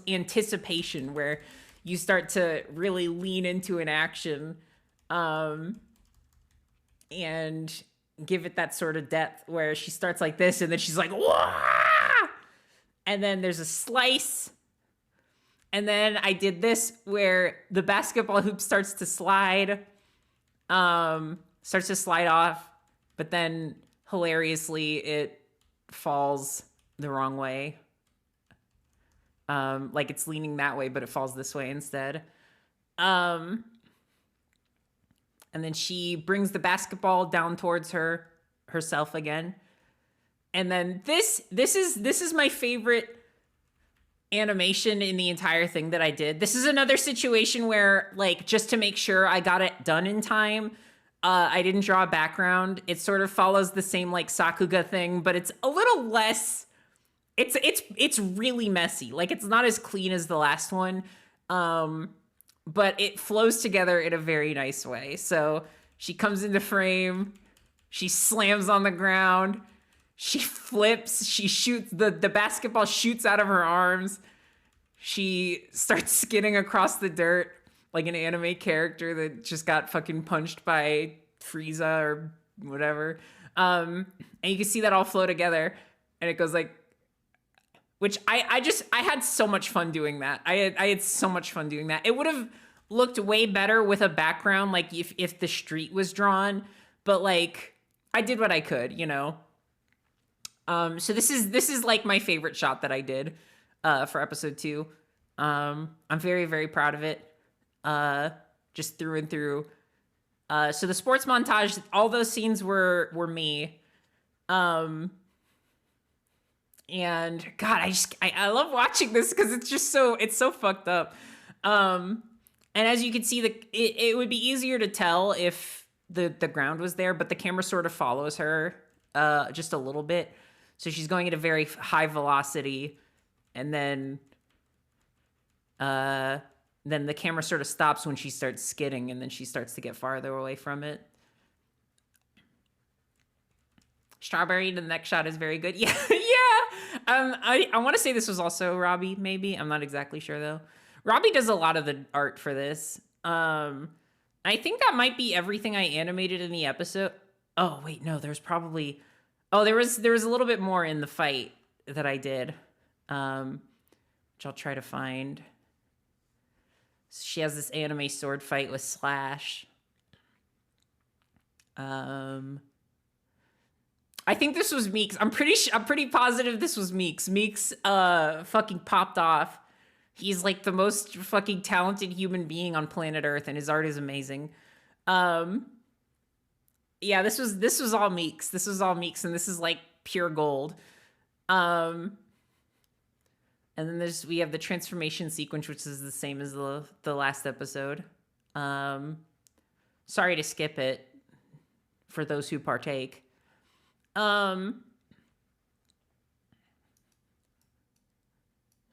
Speaker 1: anticipation, where you start to really lean into an action, and give it that sort of depth where she starts like this and then she's like, wah! And then there's a slice. And then I did this where the basketball hoop starts to slide off, but then hilariously it falls the wrong way. Like it's leaning that way, but it falls this way instead. And then she brings the basketball down towards herself again. And then this is my favorite animation in the entire thing that I did. This is another situation where, like, just to make sure I got it done in time, I didn't draw a background. It sort of follows the same like Sakuga thing, but it's a little less. It's really messy. Like, it's not as clean as the last one. But it flows together in a very nice way. So she comes into frame, she slams on the ground, she flips, she shoots, the basketball shoots out of her arms, she starts skidding across the dirt like an anime character that just got fucking punched by Frieza or whatever. And you can see that all flow together, and it goes like, which I had so much fun doing that. I had so much fun doing that. It would have looked way better with a background, like if the street was drawn, but like I did what I could, you know. So this is like my favorite shot that I did for episode 2. I'm very, very proud of it. Just through and through. So the sports montage, all those scenes were me. And God, I love watching this because it's so fucked up. And as you can see, it would be easier to tell if the ground was there, but the camera sort of follows her just a little bit. So she's going at a very high velocity, and then the camera sort of stops when she starts skidding, and then she starts to get farther away from it. Strawberry, the next shot is very good. Yeah, yeah. I want to say this was also Robbie, maybe. I'm not exactly sure, though. Robbie does a lot of the art for this. I think that might be everything I animated in the episode. Oh, wait, no, there's probably... Oh, there was a little bit more in the fight. that I did, which I'll try to find. She has this anime sword fight with Slash. I think this was Meeks. I'm pretty positive this was Meeks. Meeks fucking popped off. He's like the most fucking talented human being on planet Earth, and his art is amazing. Yeah, this was all Meeks. This was all Meeks, and this is like pure gold. And then we have the transformation sequence, which is the same as the last episode. Sorry to skip it for those who partake.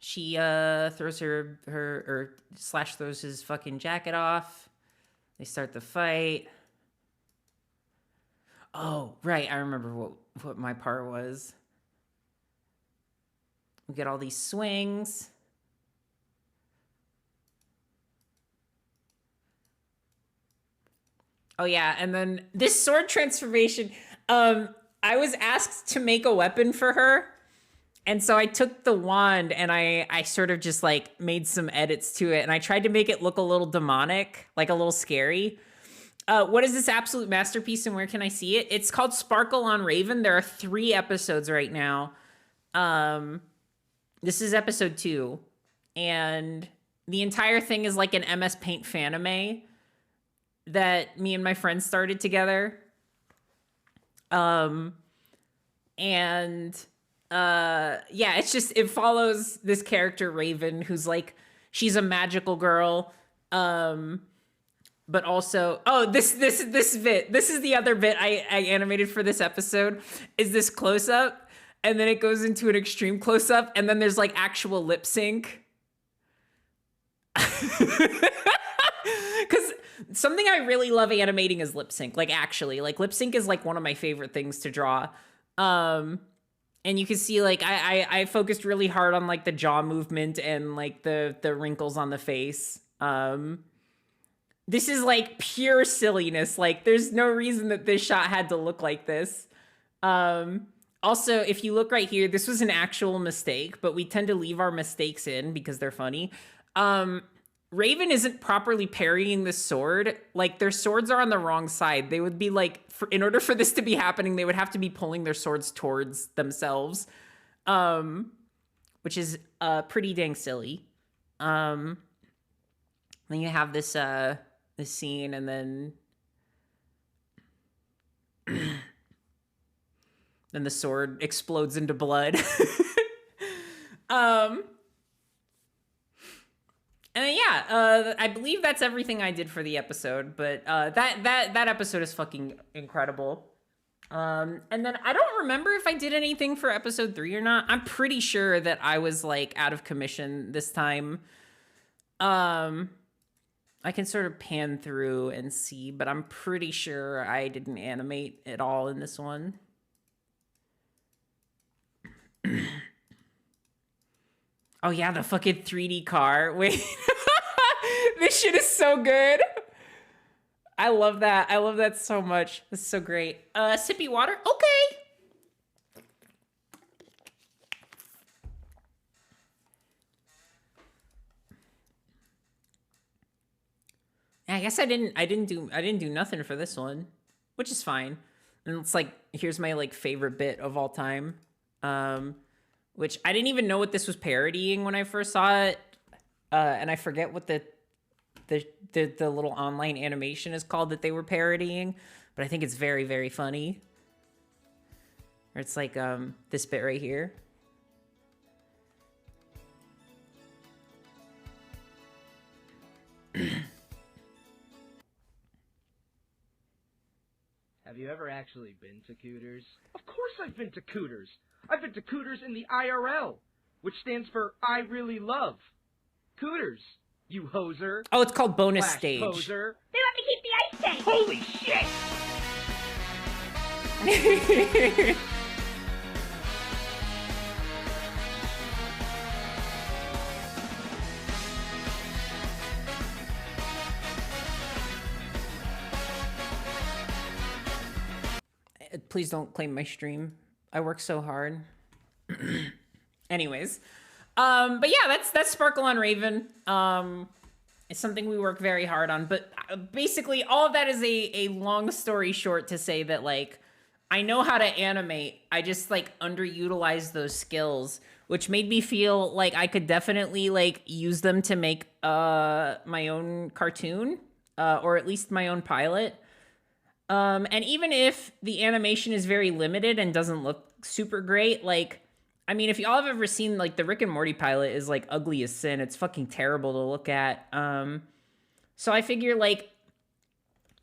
Speaker 1: She throws her Slash throws his fucking jacket off. They start the fight. Oh, right, I remember what my part was. We get all these swings. Oh yeah, and then this sword transformation, I was asked to make a weapon for her. And so I took the wand and I sort of just like made some edits to it. And I tried to make it look a little demonic, like a little scary. What is this absolute masterpiece and where can I see it? It's called Sparkle on Raven. There are 3 episodes right now. This is episode 2. And the entire thing is like an MS Paint fanime that me and my friends started together. Yeah, it follows this character Raven, who's like, she's a magical girl, but also, this bit, this is the other bit I animated for this episode, is this close up, and then it goes into an extreme close up, and then there's like actual lip sync. Because something I really love animating is lip sync. Like, actually, like lip sync is like one of my favorite things to draw. And you can see like I focused really hard on like the jaw movement and like the wrinkles on the face. This is like pure silliness. Like, there's no reason that this shot had to look like this. Also, if you look right here, this was an actual mistake, but we tend to leave our mistakes in because they're funny. Raven isn't properly parrying the sword. Like, their swords are on the wrong side. They would be like, in order for this to be happening, they would have to be pulling their swords towards themselves, which is pretty dang silly. Then you have this scene, and then then the sword explodes into blood. And then, yeah, I believe that's everything I did for the episode, but that episode is fucking incredible. And then I don't remember if I did anything for episode 3 or not. I'm pretty sure that I was like out of commission this time. I can sort of pan through and see, but I'm pretty sure I didn't animate at all in this one. Oh yeah, the fucking 3D car. Wait. This shit is so good. I love that. I love that so much. It's so great. Sippy water? Okay. I guess I didn't do nothing for this one, which is fine. And it's like, here's my like favorite bit of all time. Which I didn't even know what this was parodying when I first saw it. And I forget what the little online animation is called that they were parodying, but I think it's very, very funny. Or it's like this bit right here.
Speaker 4: Have you ever actually been to Cooters? Of course I've been to Cooters. I've been to Cooters in the IRL, which stands for I Really Love. Cooters, you hoser.
Speaker 1: Oh, it's called bonus
Speaker 4: Slash
Speaker 1: stage.
Speaker 4: Hoser.
Speaker 3: They let me keep the ice tank.
Speaker 4: Holy shit!
Speaker 1: Please don't claim my stream. I work so hard. Anyways, but yeah, that's Sparkle on Raven. It's something we work very hard on, but basically all of that is a long story short to say that like I know how to animate. I just like underutilize those skills, which made me feel like I could definitely like use them to make my own cartoon, or at least my own pilot. And even if the animation is very limited and doesn't look super great, like I mean, if y'all have ever seen like the Rick and Morty pilot is like ugly as sin. It's fucking terrible to look at. So I figure like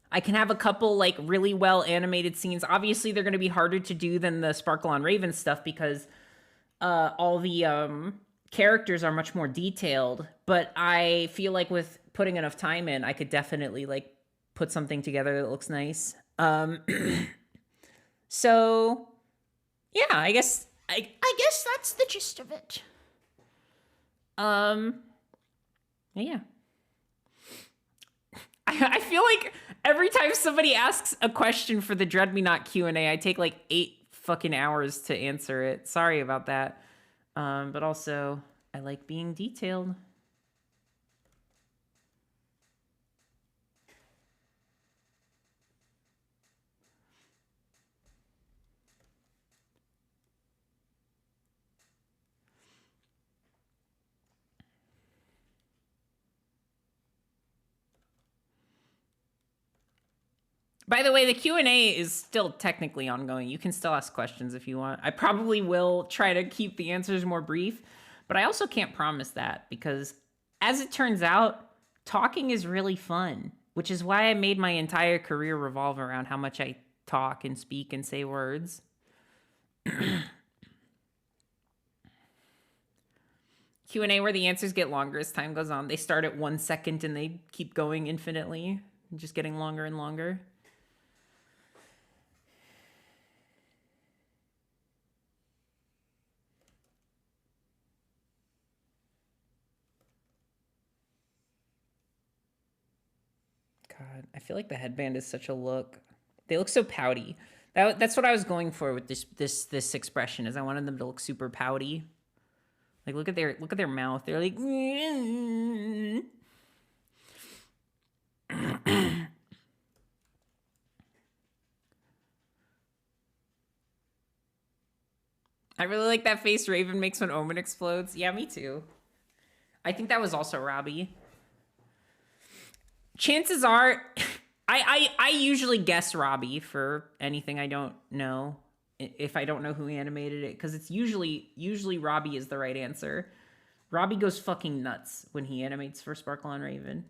Speaker 1: I can have a couple like really well animated scenes. Obviously, they're going to be harder to do than the Sparkle on Raven stuff because all the characters are much more detailed. But I feel like with putting enough time in, I could definitely like put something together that looks nice. So yeah, I guess
Speaker 3: that's the gist of it.
Speaker 1: yeah. I feel like every time somebody asks a question for the Dread Me Not Q&A, I take like 8 fucking hours to answer it. Sorry about that. But also, I like being detailed. By the way, the Q&A is still technically ongoing. You can still ask questions if you want. I probably will try to keep the answers more brief, but I also can't promise that because as it turns out, talking is really fun, which is why I made my entire career revolve around how much I talk and speak and say words. Q&A where the answers get longer as time goes on. They start at 1 second and they keep going infinitely, just getting longer and longer. God, I feel like the headband is such a look. They look so pouty. That's what I was going for with this expression. Is I wanted them to look super pouty. Like look at their mouth. They're like. I really like that face Raven makes when Omen explodes. Yeah, me too. I think that was also Robbie. Chances are, I usually guess Robbie for anything I don't know, if I don't know who animated it, because it's usually Robbie is the right answer. Robbie goes fucking nuts when he animates for Sparkle on Raven.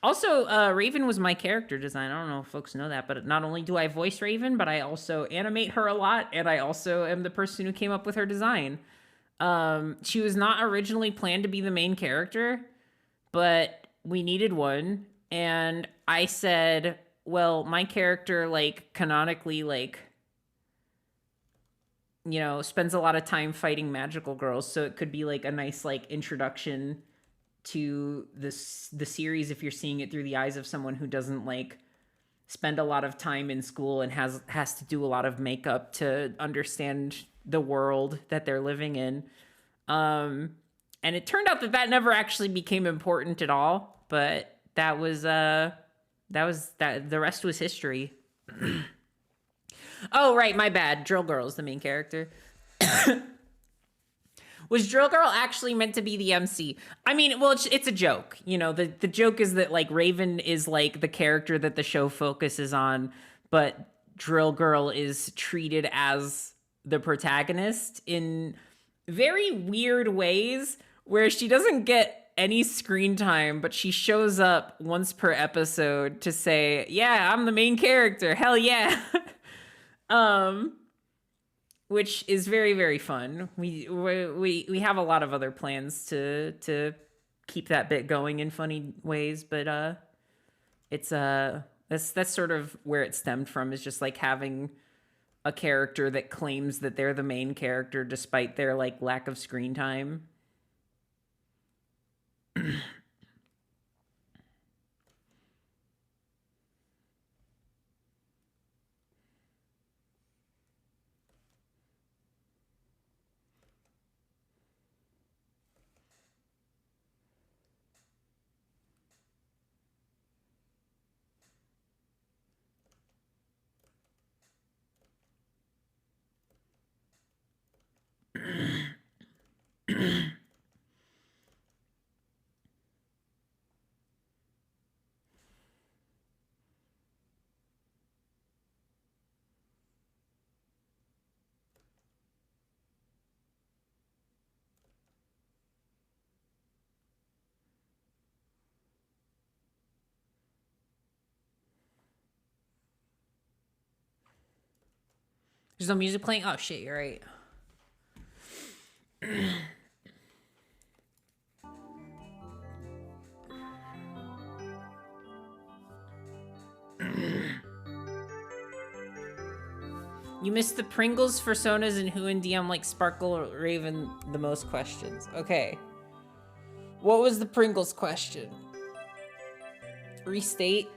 Speaker 1: Also, Raven was my character design. I don't know if folks know that, but not only do I voice Raven, but I also animate her a lot, and I also am the person who came up with her design. She was not originally planned to be the main character, but we needed one, and I said, well, my character, like, canonically, like, you know, spends a lot of time fighting magical girls, so it could be, like, a nice, like, introduction to the series if you're seeing it through the eyes of someone who doesn't like spend a lot of time in school and has to do a lot of makeup to understand the world that they're living in. And it turned out that never actually became important at all, but that was the rest was history. Oh right, my bad. Drill Girl is the main character. Was Drill Girl actually meant to be the MC? I mean, well, it's a joke. You know, the joke is that, like, Raven is, like, the character that the show focuses on, but Drill Girl is treated as the protagonist in very weird ways where she doesn't get any screen time, but she shows up once per episode to say, yeah, I'm the main character. Hell yeah. Which is very, very fun. We have a lot of other plans to keep that bit going in funny ways, but it's that's sort of where it stemmed from, is just like having a character that claims that they're the main character despite their like lack of screen time. There's no music playing? Oh, shit, you're right. You missed the Pringles, Fursonas, and who in DM like Sparkle or Raven the most questions. Okay. What was the Pringles question? Restate,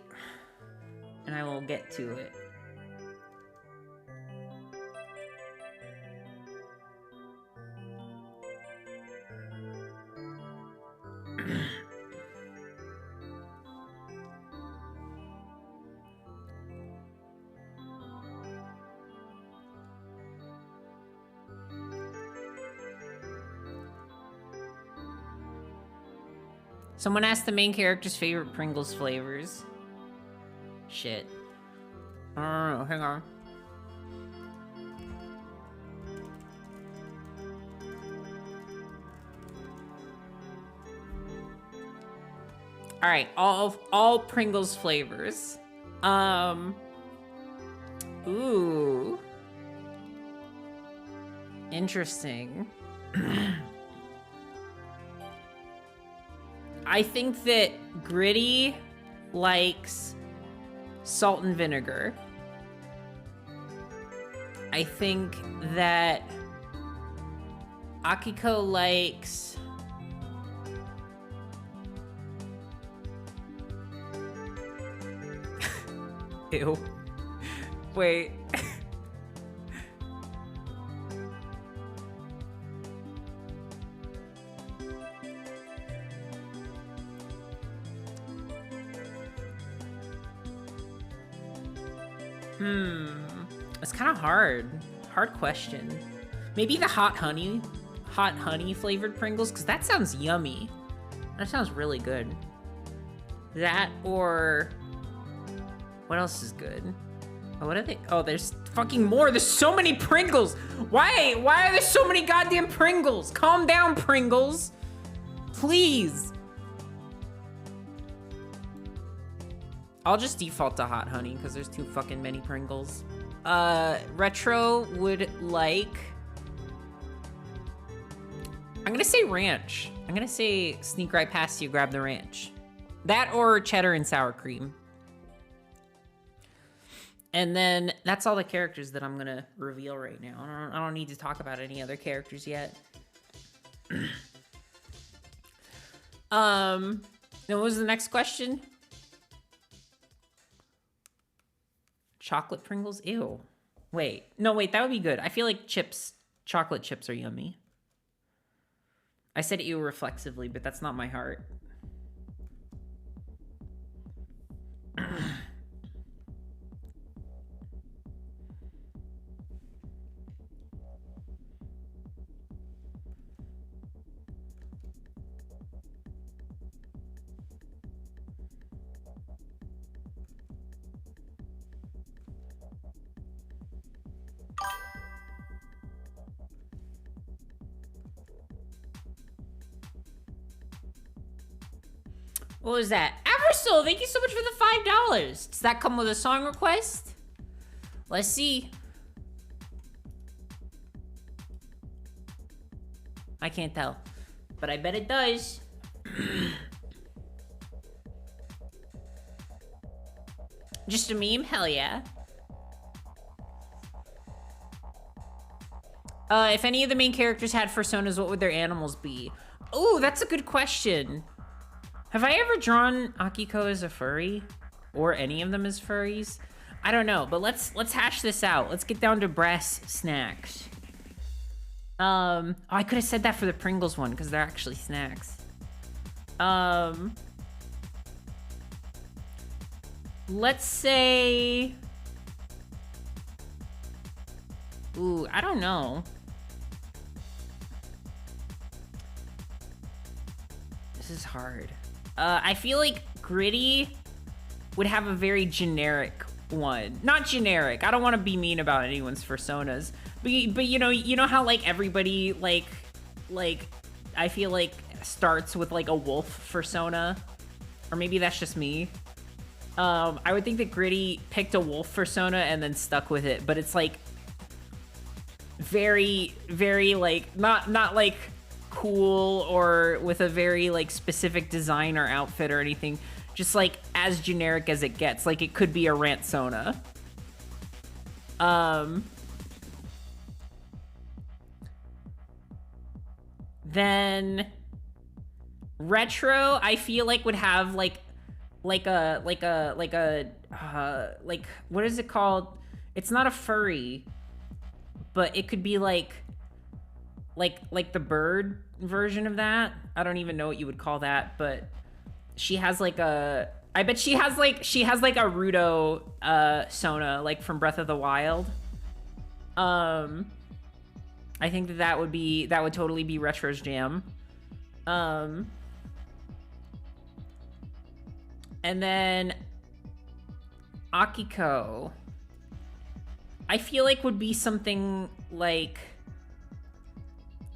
Speaker 1: and I will get to it. Someone asked the main character's favorite Pringles flavors. Shit. I don't know, hang on. All right, all Pringles flavors. Ooh. Interesting. I think that Gritty likes salt and vinegar. I think that Akiko likes ew. Wait. It's kind of hard. Hard question. Maybe the hot honey flavored Pringles, because that sounds yummy. That sounds really good. That or what else is good? Oh, what are they? Oh, there's fucking more. There's so many Pringles. Why are there so many goddamn Pringles? Calm down, Pringles. Please. I'll just default to hot honey because there's too fucking many Pringles. Retro would like... I'm gonna say ranch. I'm gonna say sneak right past you, grab the ranch. That or cheddar and sour cream. And then that's all the characters that I'm gonna reveal right now. I don't need to talk about any other characters yet. Now what was the next question? Chocolate Pringles? Ew. Wait. No, wait, that would be good. I feel like chocolate chips are yummy. I said ew reflexively, but that's not my heart. What was that? Aversol, thank you so much for the $5. Does that come with a song request? Let's see. I can't tell, but I bet it does. Just a meme? Hell yeah. If any of the main characters had personas, what would their animals be? Oh, that's a good question. Have I ever drawn Akiko as a furry? Or any of them as furries? I don't know, but let's hash this out. Let's get down to brass snacks. Oh, I could have said that for the Pringles one, because they're actually snacks. Let's say... Ooh, I don't know. This is hard. I feel like Gritty would have a very generic one. Not generic. I don't want to be mean about anyone's personas. But you know how like everybody like I feel like starts with like a wolf persona? Or maybe that's just me. I would think that Gritty picked a wolf persona and then stuck with it, but it's like very, very like not like cool or with a very like specific design or outfit or anything. Just like as generic as it gets. Like it could be a Rantsona. Then retro, I feel like would have like what is it called? It's not a furry, but it could be like the bird version of that. I don't even know what you would call that, but she has like a, I bet she has like a Rudo Sona like from Breath of the Wild. I think that would totally be Retro's jam. And then Akiko, I feel like would be something like,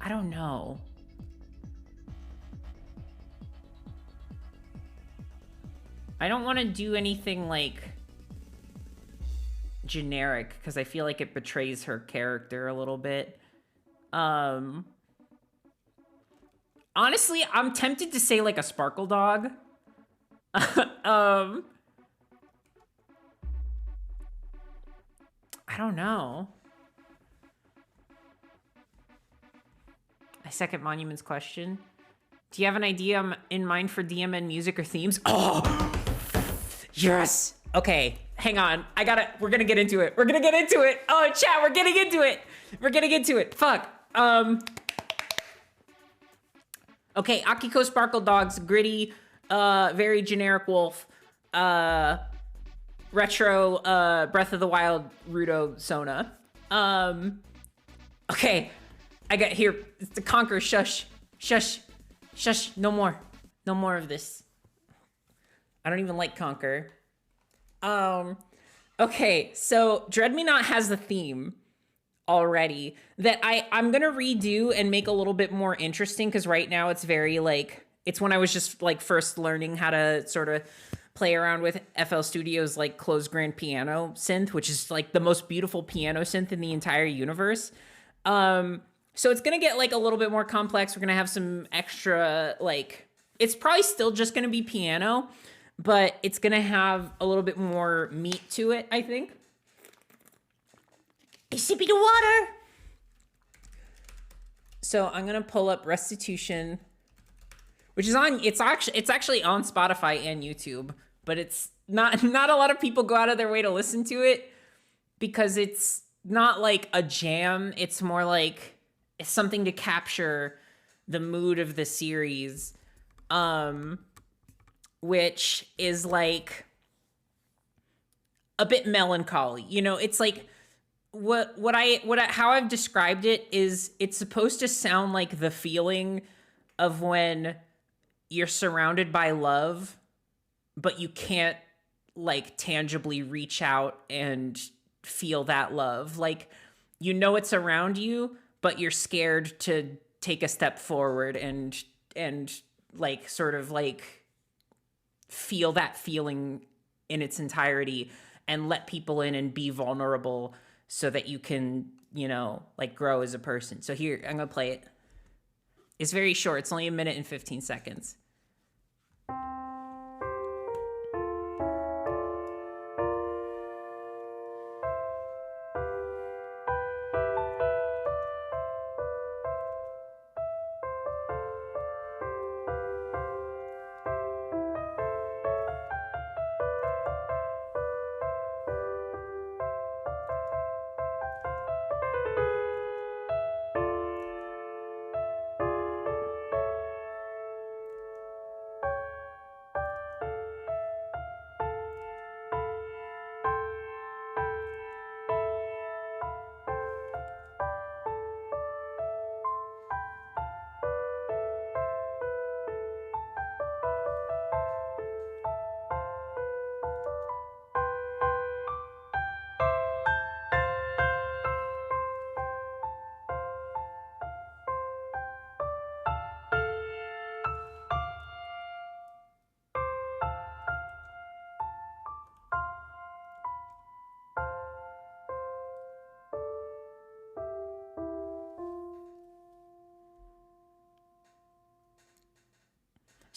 Speaker 1: I don't know. I don't want to do anything like generic because I feel like it betrays her character a little bit. Honestly, I'm tempted to say like a Sparkle Dog. I don't know. I second Monument's question. Do you have an idea in mind for DMN music or themes? Oh, yes. Okay, hang on. We're gonna get into it. We're gonna get into it. Oh, chat, we're getting into it. We're getting into it. Fuck. Okay, Akiko Sparkle Dogs, gritty, very generic wolf, retro, Breath of the Wild, Rudo Sona. Okay, I got here. It's the Conquer. Shush, shush, shush. No more of this. I don't even like Conquer. Okay, so Dread Me Not has the theme already that I'm gonna redo and make a little bit more interesting, because right now it's very like, it's when I was just like first learning how to sort of play around with FL Studio's like closed grand piano synth, which is like the most beautiful piano synth in the entire universe. So it's gonna get like a little bit more complex. We're gonna have some extra, like, it's probably still just gonna be piano, but it's gonna have a little bit more meat to it, I think.
Speaker 3: A sip of water.
Speaker 1: So I'm gonna pull up Restitution, which is on, it's actually on Spotify and YouTube, but it's not a lot of people go out of their way to listen to it because it's not like a jam. It's more like it's something to capture the mood of the series, which is like a bit melancholy. You know, it's like how I've described it is it's supposed to sound like the feeling of when you're surrounded by love, but you can't like tangibly reach out and feel that love. Like, you know, it's around you, but you're scared to take a step forward and like sort of like feel that feeling in its entirety and let people in and be vulnerable so that you can, you know, like grow as a person. So here, I'm gonna play it. It's very short. It's only 1 minute and 15 seconds.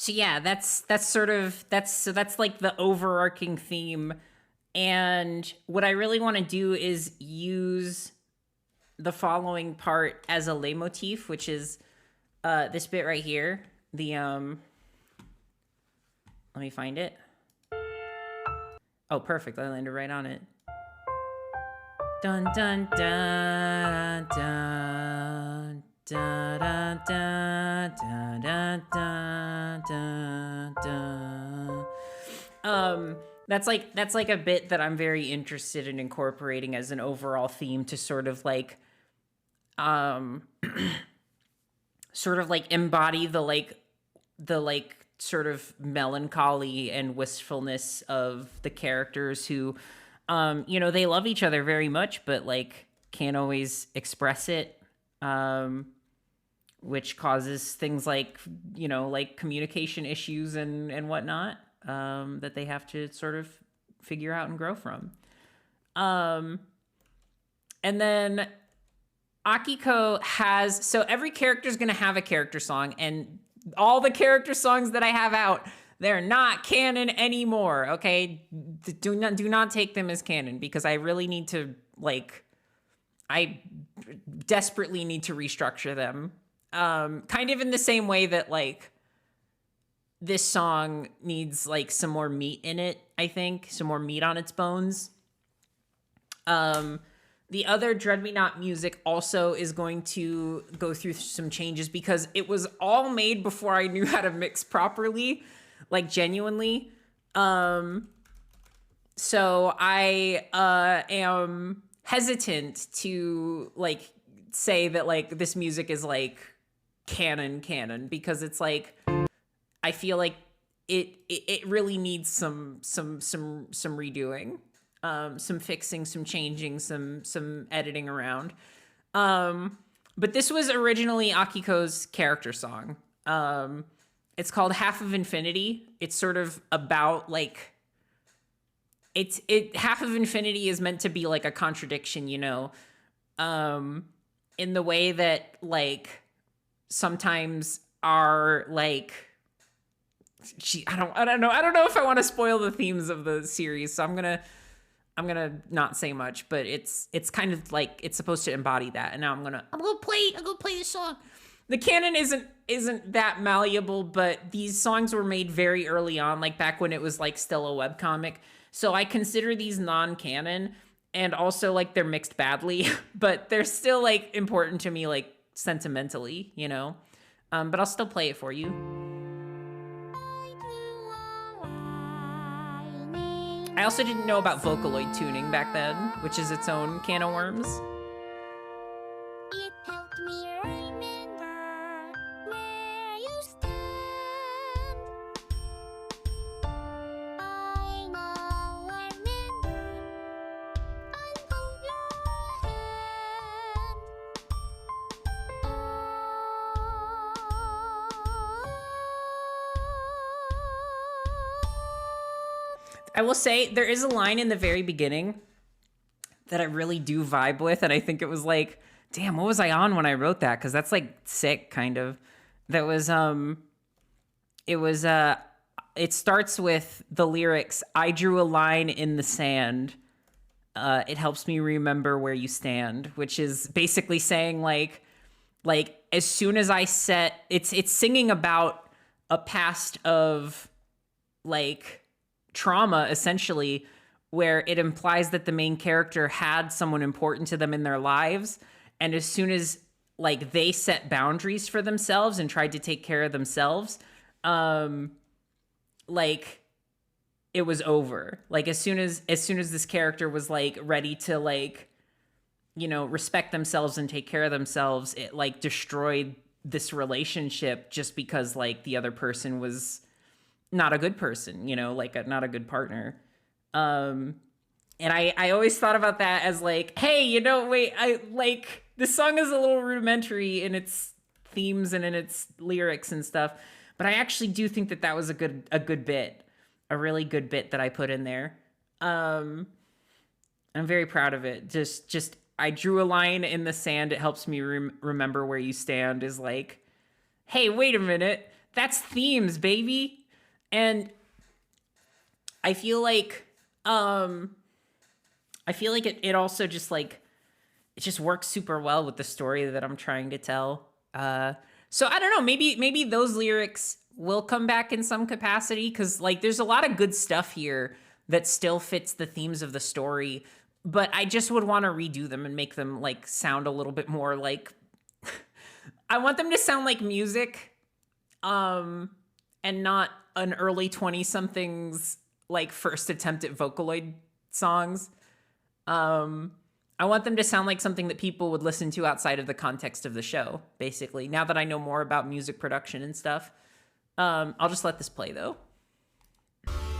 Speaker 1: So yeah, that's like the overarching theme. And what I really want to do is use the following part as a leitmotif, which is this bit right here. The let me find it. Oh, perfect. I landed right on it. Dun dun dun dun dun dun dun dun dun dun dun. That's like a bit that I'm very interested in incorporating as an overall theme to sort of like sort of like embody the sort of melancholy and wistfulness of the characters who they love each other very much, but like can't always express it, which causes things like like communication issues and whatnot, that they have to sort of figure out and grow from. And then Akiko has, so every character is going to have a character song, and all the character songs that I have out, they're not canon anymore. Okay, do not take them as canon, because I really need to I desperately need to restructure them. Kind of in the same way that like this song needs like some more meat in it. I think some more meat on its bones. The other Dread Me Not music also is going to go through some changes, because it was all made before I knew how to mix properly, like genuinely. So I am hesitant to like say that like this music is like canon, because it's like I feel like it really needs some redoing. Some fixing, some changing, some editing around. But this was originally Akiko's character song. It's called Half of Infinity. It's sort of about like Half of Infinity is meant to be like a contradiction, in the way that like sometimes are like I don't know if I want to spoil the themes of the series, so I'm gonna not say much, but it's kind of like it's supposed to embody that, and now I'm gonna play the song. The canon isn't that malleable, but these songs were made very early on, like back when it was like still a webcomic. So I consider these non-canon, and also like they're mixed badly, but they're still like important to me, like sentimentally, But I'll still play it for you. I also didn't know about Vocaloid tuning back then, which is its own can of worms.
Speaker 3: It helped me remember where you stand. I now remember and hold your hand.
Speaker 1: I will say there is a line in the very beginning that I really do vibe with, and I think it was like, damn, what was I on when I wrote that? Because that's like sick, kind of. That was it starts with the lyrics, "I drew a line in the sand. It helps me remember where you stand," which is basically saying like as soon as I set, it's singing about a past of like trauma, essentially, where it implies that the main character had someone important to them in their lives, and as soon as like they set boundaries for themselves and tried to take care of themselves, like it was over. Like as soon as this character was like ready to like respect themselves and take care of themselves, it like destroyed this relationship just because like the other person was not a good person, not a good partner. And I always thought about that as like, hey, wait, I like this song is a little rudimentary in its themes and in its lyrics and stuff, but I actually do think that was a good bit, a really good bit that I put in there. I'm very proud of it. Just I drew a line in the sand. It helps me remember where you stand is like, hey, wait a minute. that's themes, baby. And I feel like it also just like it just works super well with the story that I'm trying to tell. So I don't know, maybe those lyrics will come back in some capacity, because like there's a lot of good stuff here that still fits the themes of the story, but I just would want to redo them and make them like sound a little bit more like I want them to sound like music, and not an early 20 somethings like first attempt at Vocaloid songs. I want them to sound like something that people would listen to outside of the context of the show, basically. Now that I know more about music production and stuff, I'll just let this play, though.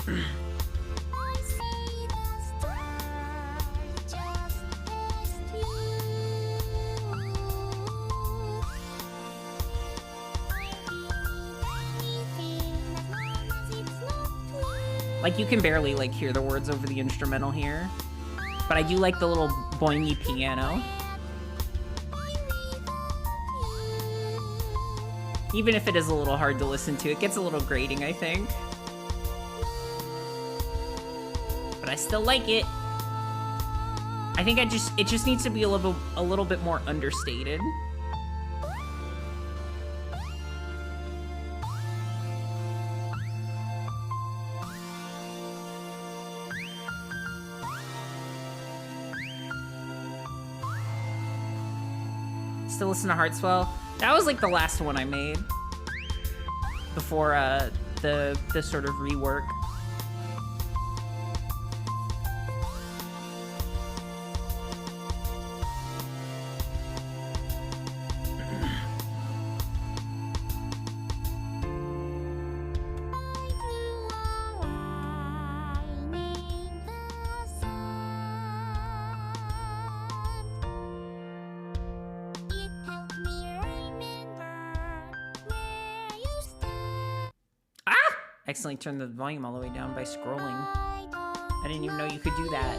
Speaker 3: I see the stars just as you. I believe anything as long as it's not true.
Speaker 1: Like, you can barely, like, hear the words over the instrumental here. But I do like the little boingy piano. Even if it is a little hard to listen to, it gets a little grating, I think. But I still like it. I think it just needs to be a little bit more understated. Still listen to Heartswell. That was like the last one I made before the sort of rework. Accidentally turned the volume all the way down by scrolling. I didn't even know you could do that.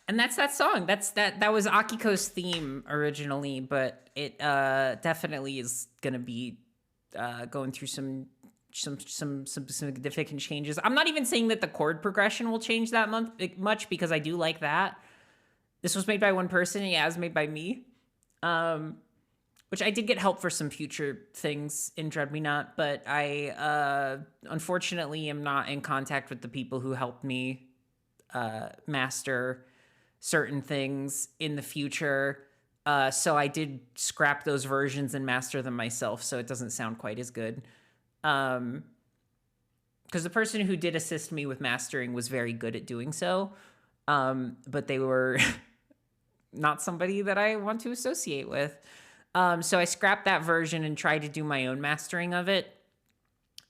Speaker 1: And that's that song. That was Akiko's theme originally, but it definitely is gonna be going through some significant changes. I'm not even saying that the chord progression will change that much, because I do like that. This was made by one person, and yeah, it was made by me. Which I did get help for some future things in Dread Me Not, but I unfortunately am not in contact with the people who helped me master certain things in the future. So I did scrap those versions and master them myself, so it doesn't sound quite as good. Because the person who did assist me with mastering was very good at doing so, but they were not somebody that I want to associate with. So I scrapped that version and tried to do my own mastering of it,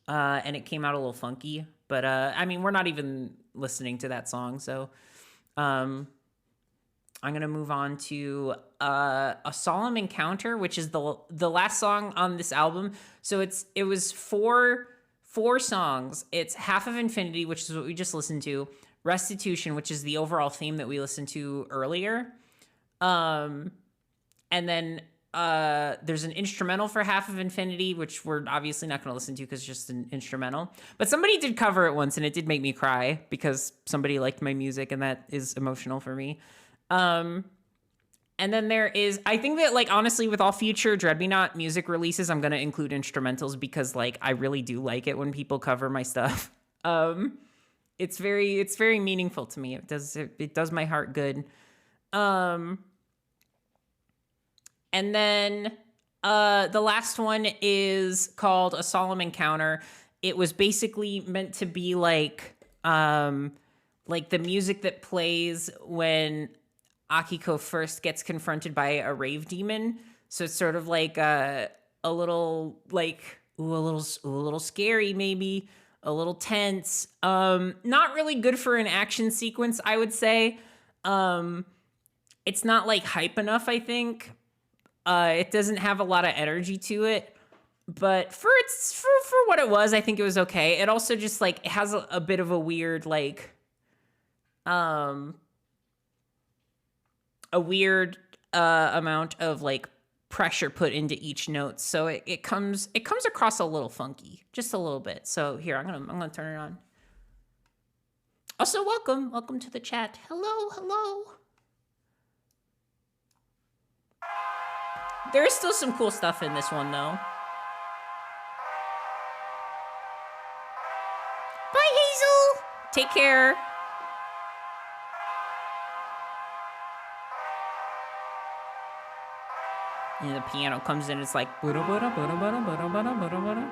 Speaker 1: and it came out a little funky. But I mean, we're not even listening to that song, so I'm gonna move on to A Solemn Encounter, which is the last song on this album. So it was four songs. It's Half of Infinity, which is what we just listened to, Restitution, which is the overall theme that we listened to earlier, and then there's an instrumental for Half of Infinity, which we're obviously not going to listen to because it's just an instrumental. But somebody did cover it once, and it did make me cry because somebody liked my music, and that is emotional for me. And then there is, I think that, like, honestly, with all future Dread Me Not music releases, I'm going to include instrumentals because, like, I really do like it when people cover my stuff. It's very meaningful to me. It does my heart good. And then the last one is called A Solemn Encounter. It was basically meant to be like the music that plays when Akiko first gets confronted by a rave demon. So it's sort of like a little like a little scary, maybe a little tense. Not really good for an action sequence, I would say. It's not like hype enough, I think. It doesn't have a lot of energy to it, But for what it was, I think it was okay. It also just like it has a bit of a weird like a weird amount of like pressure put into each note, so it comes across a little funky, just a little bit. So here, I'm gonna turn it on. Also, welcome to the chat. Hello. There is still some cool stuff in this one though. Bye, Hazel. Take care. And the piano comes in, it's like buda buda buda buda buda buda buda buda.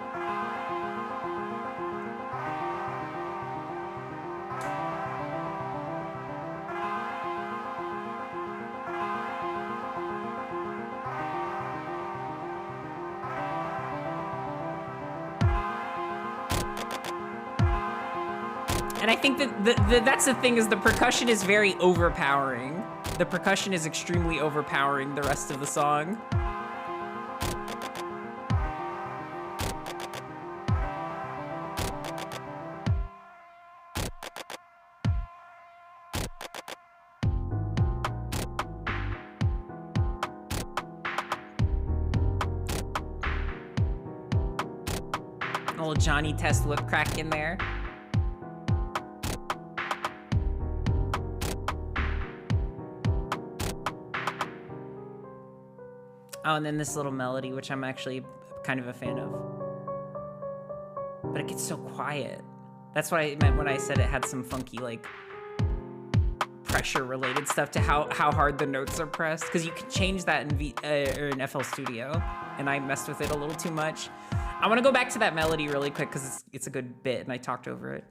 Speaker 1: And I think that that's the thing, is the percussion is very overpowering. The percussion is extremely overpowering the rest of the song. A little Johnny Test whip crack in there. Oh, and then this little melody, which I'm actually kind of a fan of. But it gets so quiet. That's what I meant when I said it had some funky, like, pressure-related stuff to how hard the notes are pressed. Because you can change that in FL Studio, and I messed with it a little too much. I want to go back to that melody really quick because it's a good bit, and I talked over it.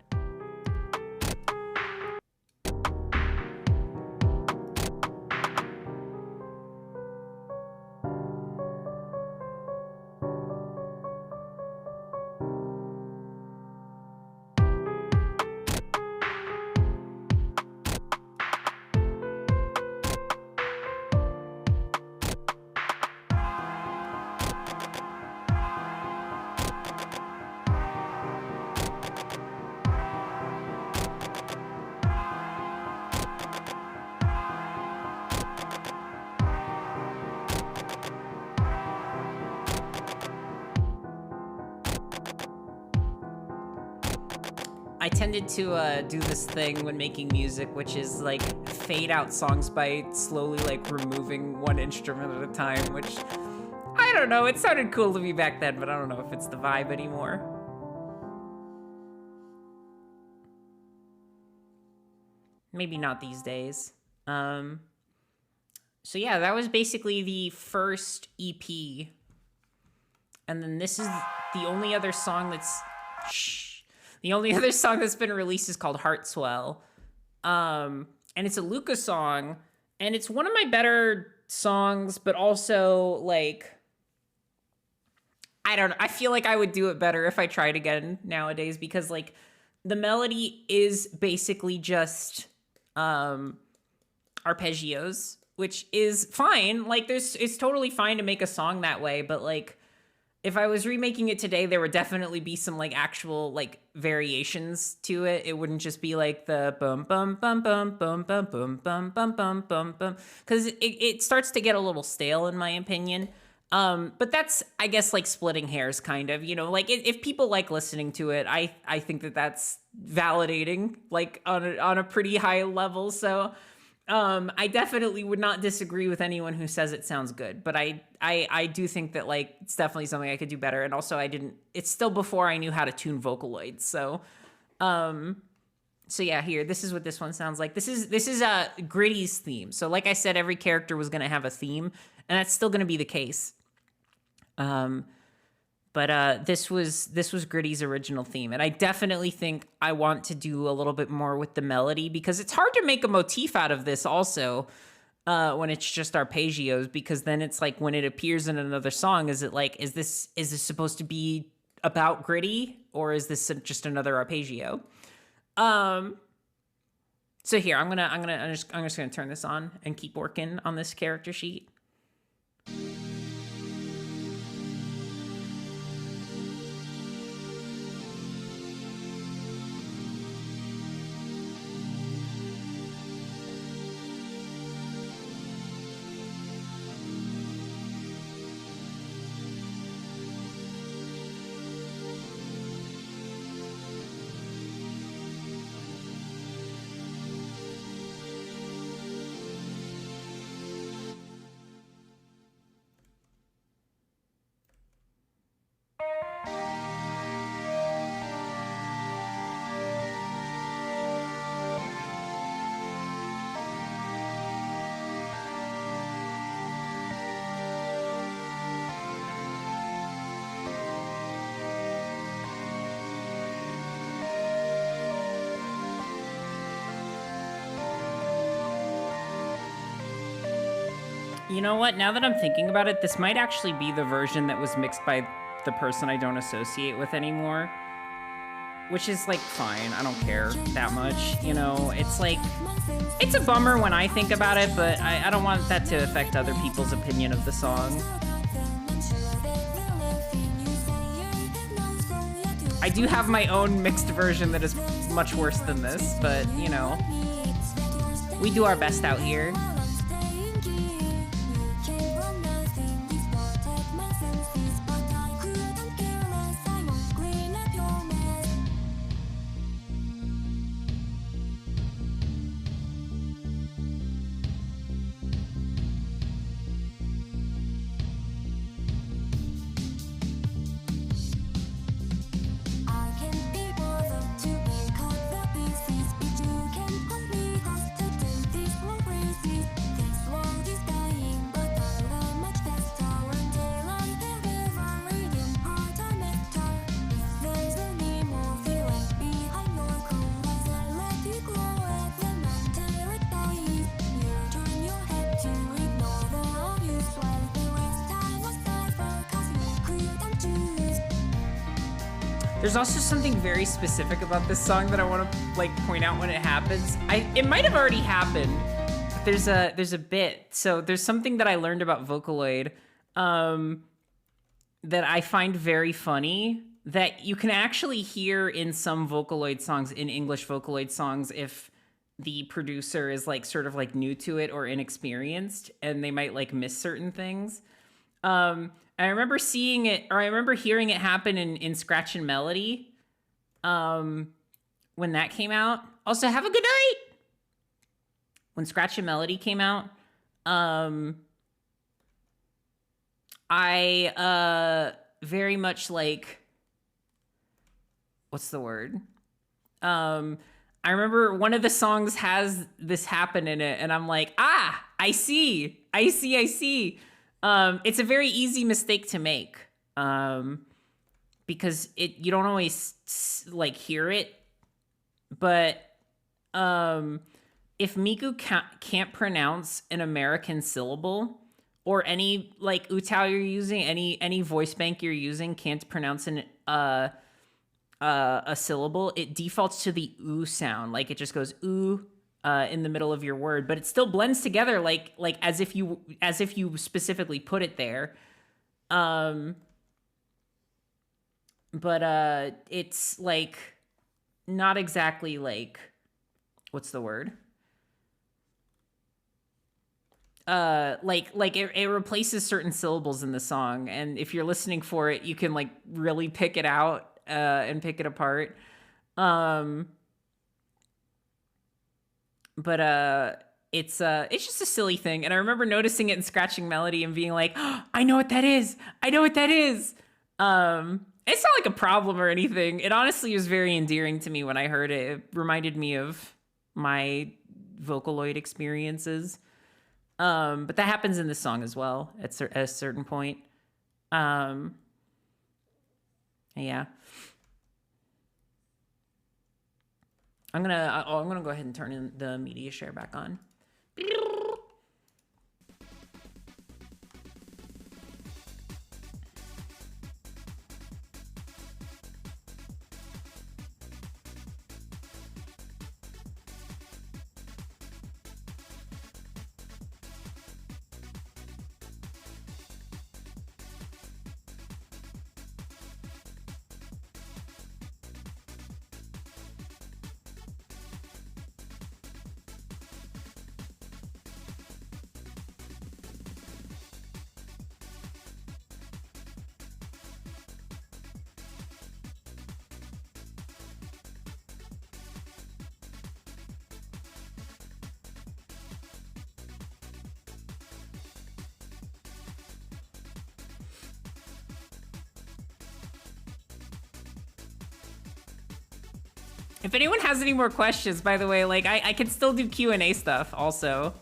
Speaker 1: I tended to do this thing when making music, which is like fade out songs by slowly like removing one instrument at a time, which I don't know, it sounded cool to me back then, but I don't know if it's the vibe anymore. Maybe not these days. So yeah, that was basically the first EP. And then this is the only other song that's... The only other song that's been released is called Heartswell. And it's a Luca song, and it's one of my better songs, but also, like, I don't know. I feel like I would do it better if I tried again nowadays, because, like, the melody is basically just arpeggios, which is fine. Like, it's totally fine to make a song that way, but, like, if I was remaking it today, there would definitely be some like actual like variations to it. It wouldn't just be like the bum bum bum bum bum bum bum bum bum bum bum bum, because it starts to get a little stale in my opinion. But that's, I guess, like splitting hairs kind of, you know, like if people like listening to it, I think that that's validating, like on a pretty high level. So I definitely would not disagree with anyone who says it sounds good, but I do think that like it's definitely something I could do better. And also it's still before I knew how to tune Vocaloids. So yeah, here, this is what this one sounds like. This is Gritty's theme. So like I said, every character was going to have a theme, and that's still going to be the case. But this was Gritty's original theme, and I definitely think I want to do a little bit more with the melody, because it's hard to make a motif out of this also when it's just arpeggios, because then it's like when it appears in another song, is this supposed to be about Gritty, or is this just another arpeggio? So here, I'm just gonna turn this on and keep working on this character sheet. You know what? Now that I'm thinking about it, this might actually be the version that was mixed by the person I don't associate with anymore. Which is, like, fine. I don't care that much, you know? It's, like, it's a bummer when I think about it, but I don't want that to affect other people's opinion of the song. I do have my own mixed version that is much worse than this, but, you know, we do our best out here. There's also something very specific about this song that I want to like point out when it happens. It might have already happened. But there's a bit. So there's something that I learned about Vocaloid that I find very funny that you can actually hear in some Vocaloid songs, in English Vocaloid songs, if the producer is like sort of like new to it or inexperienced, and they might like miss certain things. I remember seeing it, or I remember hearing it happen in Scratch and Melody when that came out. Also, have a good night! When Scratch and Melody came out, I very much like, what's the word? I remember one of the songs has this happen in it, and I'm like, I see. It's a very easy mistake to make because you don't always like hear it. But if Miku can't pronounce an American syllable, or any like utao you're using, any voice bank you're using can't pronounce a syllable, it defaults to the oo sound. Like it just goes oo in the middle of your word, but it still blends together like as if you specifically put it there. But it's like not exactly like, what's the word? Like it replaces certain syllables in the song, and if you're listening for it, you can like really pick it out and pick it apart. But it's just a silly thing, and I remember noticing it in Scratching Melody and being like, oh, I know what that is. It's not like a problem or anything. It honestly was very endearing to me when I heard it. It reminded me of my Vocaloid experiences. But that happens in this song as well at a certain point. Yeah. I'm gonna go ahead and turn in the media share back on. If anyone has any more questions, by the way, like I can still do Q&A stuff also.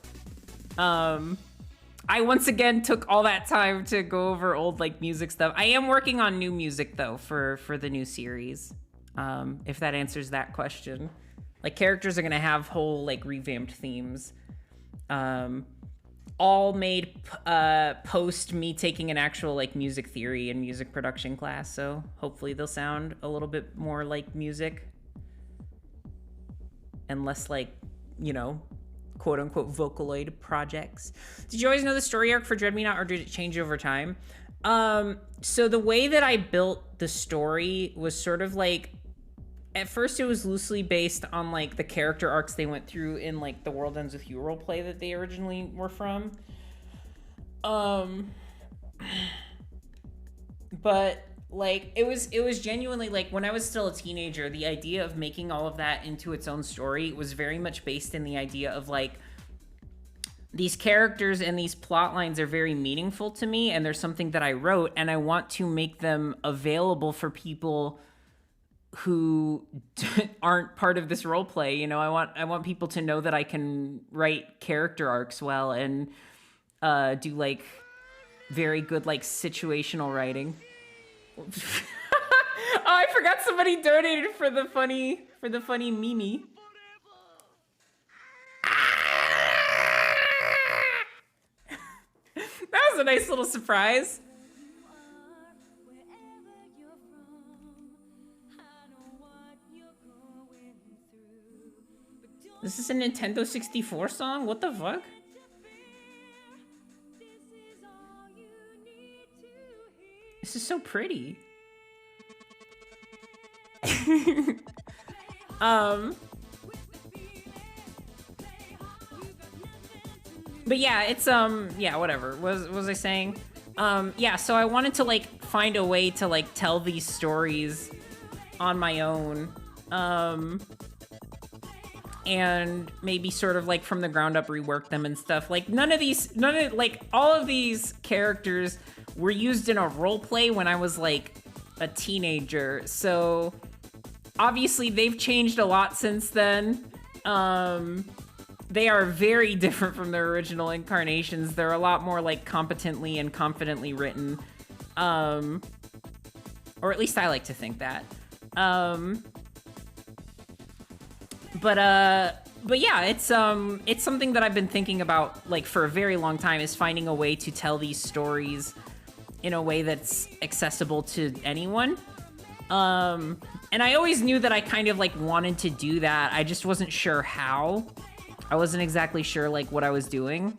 Speaker 1: I once again took all that time to go over old like music stuff. I am working on new music though for the new series. If that answers that question. Like characters are gonna have whole like revamped themes. all made post me taking an actual like music theory and music production class, so hopefully they'll sound a little bit more like music and less like, you know, quote unquote Vocaloid projects. Did you always know the story arc for Dread Me Not, or did it change over time? So the way that I built the story was sort of like, at first it was loosely based on like the character arcs they went through in like the World Ends With You roleplay that they originally were from. But like it was genuinely like, when I was still a teenager, the idea of making all of that into its own story was very much based in the idea of like, these characters and these plot lines are very meaningful to me, and there's something that I wrote, and I want to make them available for people who aren't part of this role play. You know, I want people to know that I can write character arcs well and do like very good like situational writing. Oh, I forgot somebody donated for the funny Mimi. That was a nice little surprise. This is a Nintendo 64 song? What the fuck? This is so pretty. But yeah, it's yeah, whatever. What was I saying? Yeah, so I wanted to like find a way to like tell these stories on my own. And maybe sort of like from the ground up rework them and stuff. Like all of these characters were used in a role play when I was like a teenager. So obviously they've changed a lot since then. They are very different from their original incarnations. They're a lot more like competently and confidently written. Or at least I like to think that. But yeah, it's something that I've been thinking about like for a very long time, is finding a way to tell these stories in a way that's accessible to anyone. And I always knew that I kind of like wanted to do that. I just wasn't sure how. I wasn't exactly sure like what I was doing.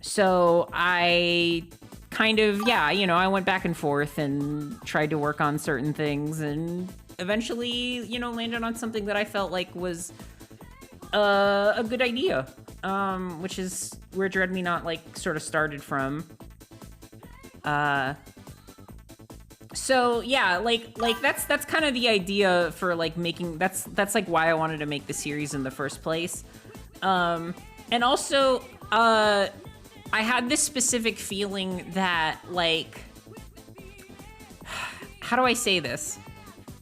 Speaker 1: So I kind of, yeah, you know, I went back and forth and tried to work on certain things, and eventually, you know, landed on something that I felt like was a good idea, which is where Dread Me Not like sort of started from. So yeah, like that's kind of the idea for like making, that's like why I wanted to make the series in the first place. And also, I had this specific feeling that like, how do I say this?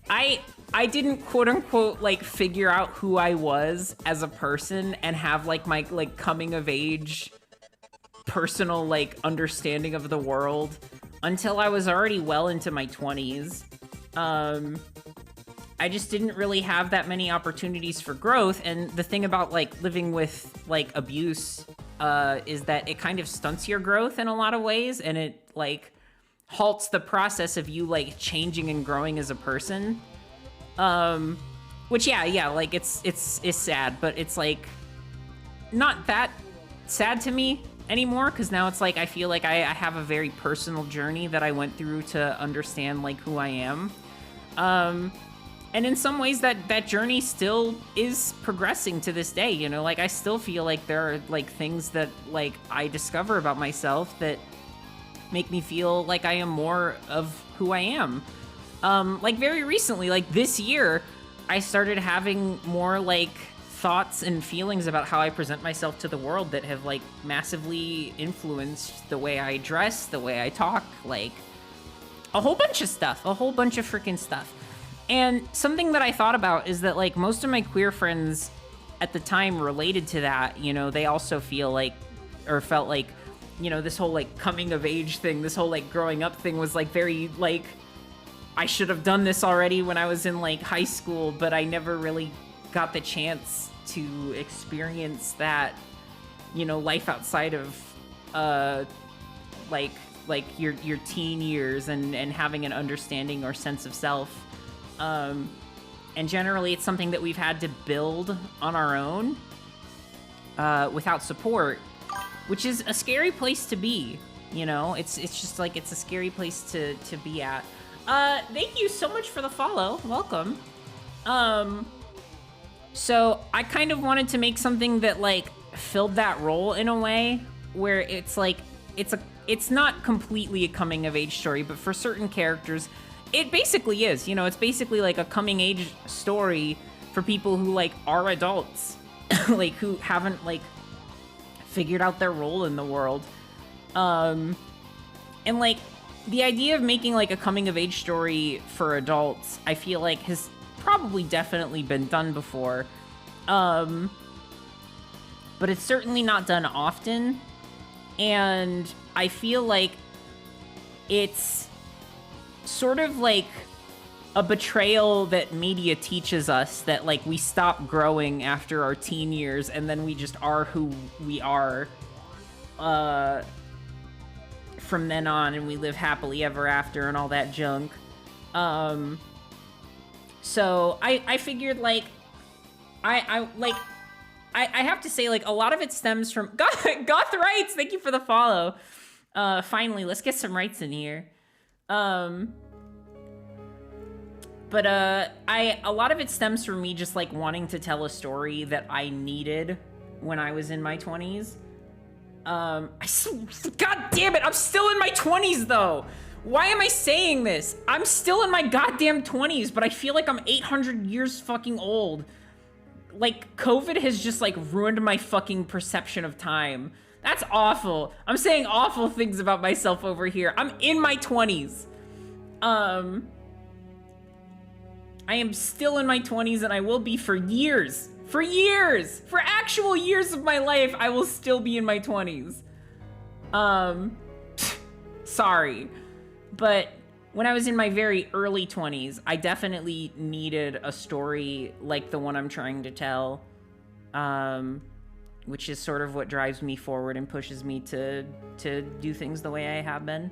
Speaker 1: I didn't quote unquote like figure out who I was as a person and have like my like coming of age personal like understanding of the world until I was already well into my 20s. I just didn't really have that many opportunities for growth, and the thing about like living with like abuse is that it kind of stunts your growth in a lot of ways, and it like halts the process of you like changing and growing as a person. Which yeah, like it's sad, but it's like not that sad to me anymore, because now it's like I feel like I have a very personal journey that I went through to understand like who I am. And in some ways that journey still is progressing to this day, you know, like I still feel like there are like things that like I discover about myself that make me feel like I am more of who I am. Like very recently, like this year, I started having more like thoughts and feelings about how I present myself to the world that have like massively influenced the way I dress, the way I talk, like a whole bunch of stuff, a whole bunch of freaking stuff. And something that I thought about is that like most of my queer friends at the time related to that, you know, they also feel like, or felt like, you know, this whole like coming of age thing, this whole like growing up thing was like very like, I should have done this already when I was in like high school, but I never really got the chance to experience that you know, life outside of like your teen years and having an understanding or sense of self. And generally it's something that we've had to build on our own without support, which is a scary place to be. You know, it's just like, it's a scary place to be at. Thank you so much for the follow. Welcome. So I kind of wanted to make something that like filled that role in a way where it's like, it's not completely a coming of age story, but for certain characters, it basically is. You know, it's basically like a coming age story for people who like are adults, like who haven't like figured out their role in the world. And like the idea of making like a coming of age story for adults, I feel like has probably definitely been done before. But it's certainly not done often. And I feel like it's sort of like a betrayal that media teaches us, that like we stop growing after our teen years and then we just are who we are from then on, and we live happily ever after and all that junk. So I figured like I have to say, like, a lot of it stems from Goth Rights. Thank you for the follow. Finally, let's get some rights in here. But a lot of it stems from me just like wanting to tell a story that I needed when I was in my 20s. God damn it, I'm still in my 20s though. Why am I saying this? I'm still in my goddamn 20s, but I feel like I'm 800 years fucking old. Like, COVID has just like ruined my fucking perception of time. That's awful. I'm saying awful things about myself over here. I'm in my 20s. I am still in my 20s and I will be for years. For years! For actual years of my life, I will still be in my 20s. Sorry. But when I was in my very early 20s, I definitely needed a story like the one I'm trying to tell. Which is sort of what drives me forward and pushes me to do things the way I have been.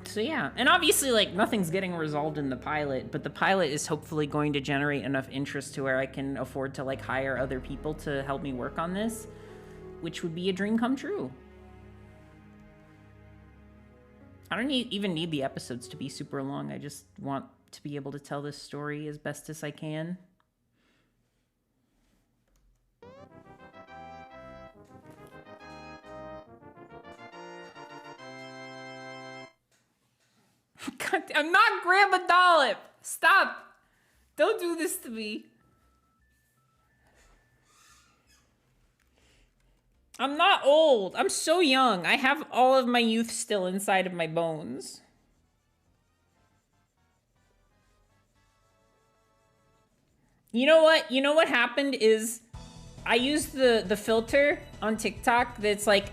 Speaker 1: So yeah, and obviously like nothing's getting resolved in the pilot, but the pilot is hopefully going to generate enough interest to where I can afford to like hire other people to help me work on this, which would be a dream come true. I don't even need the episodes to be super long. I just want to be able to tell this story as best as I can. God, I'm not Grandma Dollop. Stop. Don't do this to me. I'm not old. I'm so young. I have all of my youth still inside of my bones. You know what? You know what happened is I used the filter on TikTok that's like,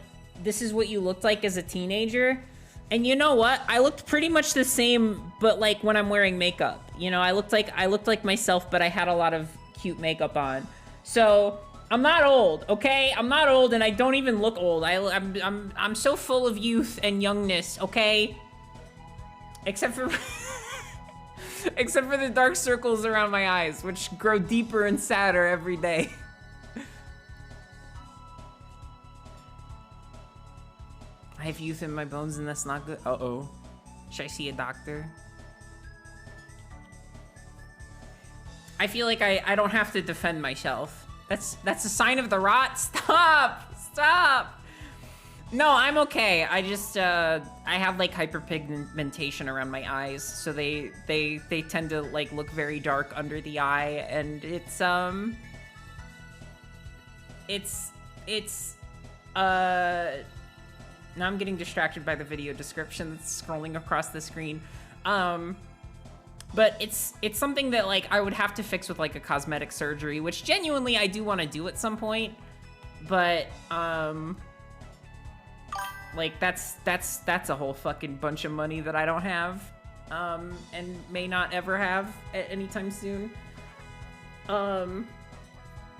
Speaker 1: this is what you looked like as a teenager. And you know what? I looked pretty much the same, but like when I'm wearing makeup. You know, I looked like myself, but I had a lot of cute makeup on. So I'm not old, okay? I'm not old, and I don't even look old. I'm so full of youth and youngness, okay? Except for except for the dark circles around my eyes, which grow deeper and sadder every day. I have youth in my bones and that's not good. Uh-oh. Should I see a doctor? I feel like I don't have to defend myself. That's a sign of the rot. Stop! Stop! No, I'm okay. I just, I have like hyperpigmentation around my eyes. So they tend to like look very dark under the eye. And now I'm getting distracted by the video description that's scrolling across the screen. But it's something that like I would have to fix with like a cosmetic surgery, which genuinely I do want to do at some point. But like that's a whole fucking bunch of money that I don't have, and may not ever have at anytime soon.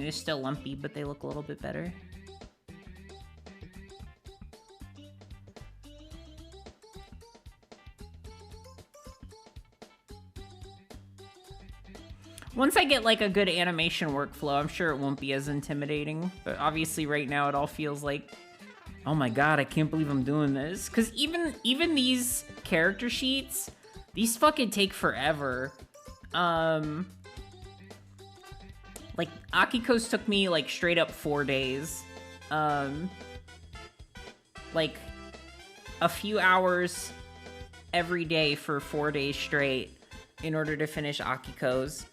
Speaker 1: They're still lumpy, but they look a little bit better. Once I get like a good animation workflow, I'm sure it won't be as intimidating. But obviously right now it all feels like, oh my god, I can't believe I'm doing this. Because even these character sheets, these fucking take forever. Like Akiko's took me like straight up 4 days. Like a few hours every day for 4 days straight in order to finish Akiko's.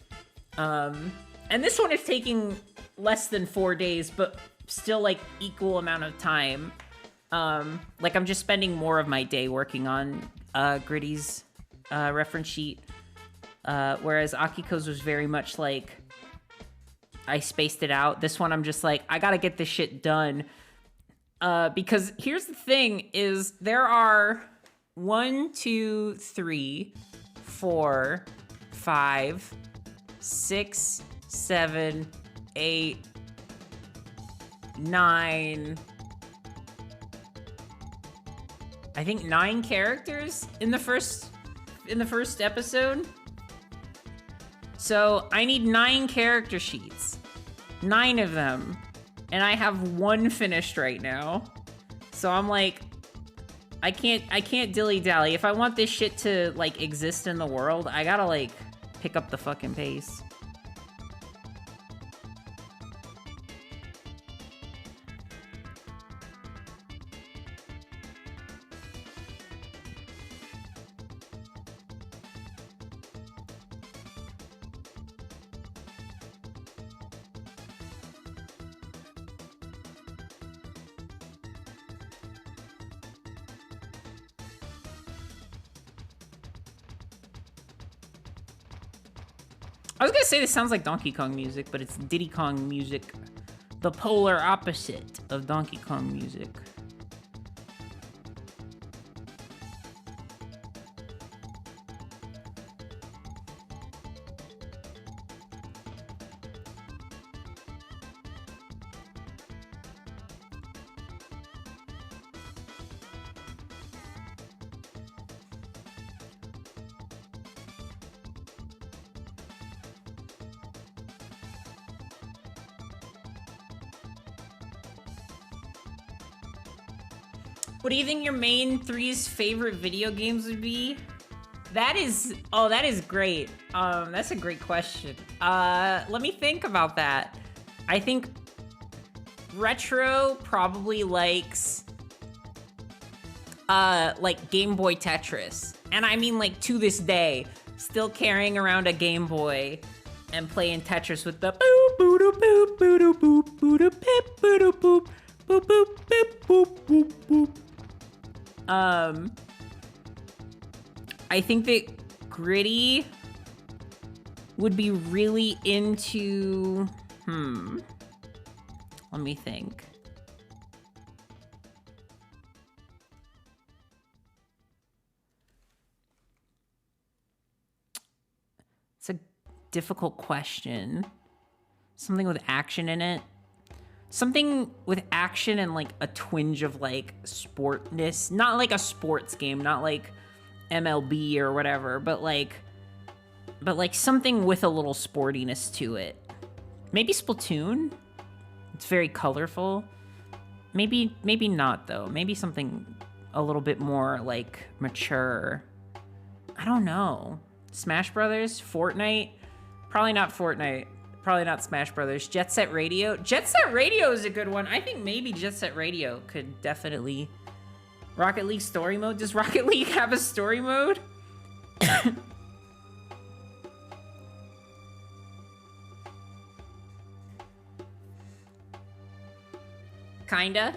Speaker 1: And this one is taking less than 4 days, but still like equal amount of time. Like I'm just spending more of my day working on Gritty's reference sheet, whereas Akiko's was very much like I spaced it out. This one I'm just like, I gotta get this shit done. Because here's the thing is there are 1, 2, 3, 4, 5, 6, 7, 8, 9. I think 9 characters in the first episode. So I need 9 character sheets. 9 of them. And I have 1 finished right now. So I'm like, I can't dilly-dally. If I want this shit to like exist in the world, I gotta like pick up the fucking pace. I was gonna say this sounds like Donkey Kong music, but it's Diddy Kong music. The polar opposite of Donkey Kong music. What do you think your main 3's favorite video games would be? That is great. That's a great question. Let me think about that. I think Retro probably likes like Game Boy Tetris. And I mean like to this day, still carrying around a Game Boy and playing Tetris with the boop boop boop boop boop boop boop boop boop boop boop boop boop boop. I think that Gritty would be really into, let me think. It's a difficult question. Something with action in it. Something with action and like a twinge of like sportness. Not like a sports game, not like MLB or whatever, but like something with a little sportiness to it. Maybe Splatoon? It's very colorful. Maybe not though. Maybe something a little bit more like mature. I don't know. Smash Brothers? Fortnite? Probably not Fortnite. Probably not Smash Brothers. Jet Set Radio? Jet Set Radio is a good one. I think maybe Jet Set Radio could definitely... Rocket League story mode? Does Rocket League have a story mode? Kinda.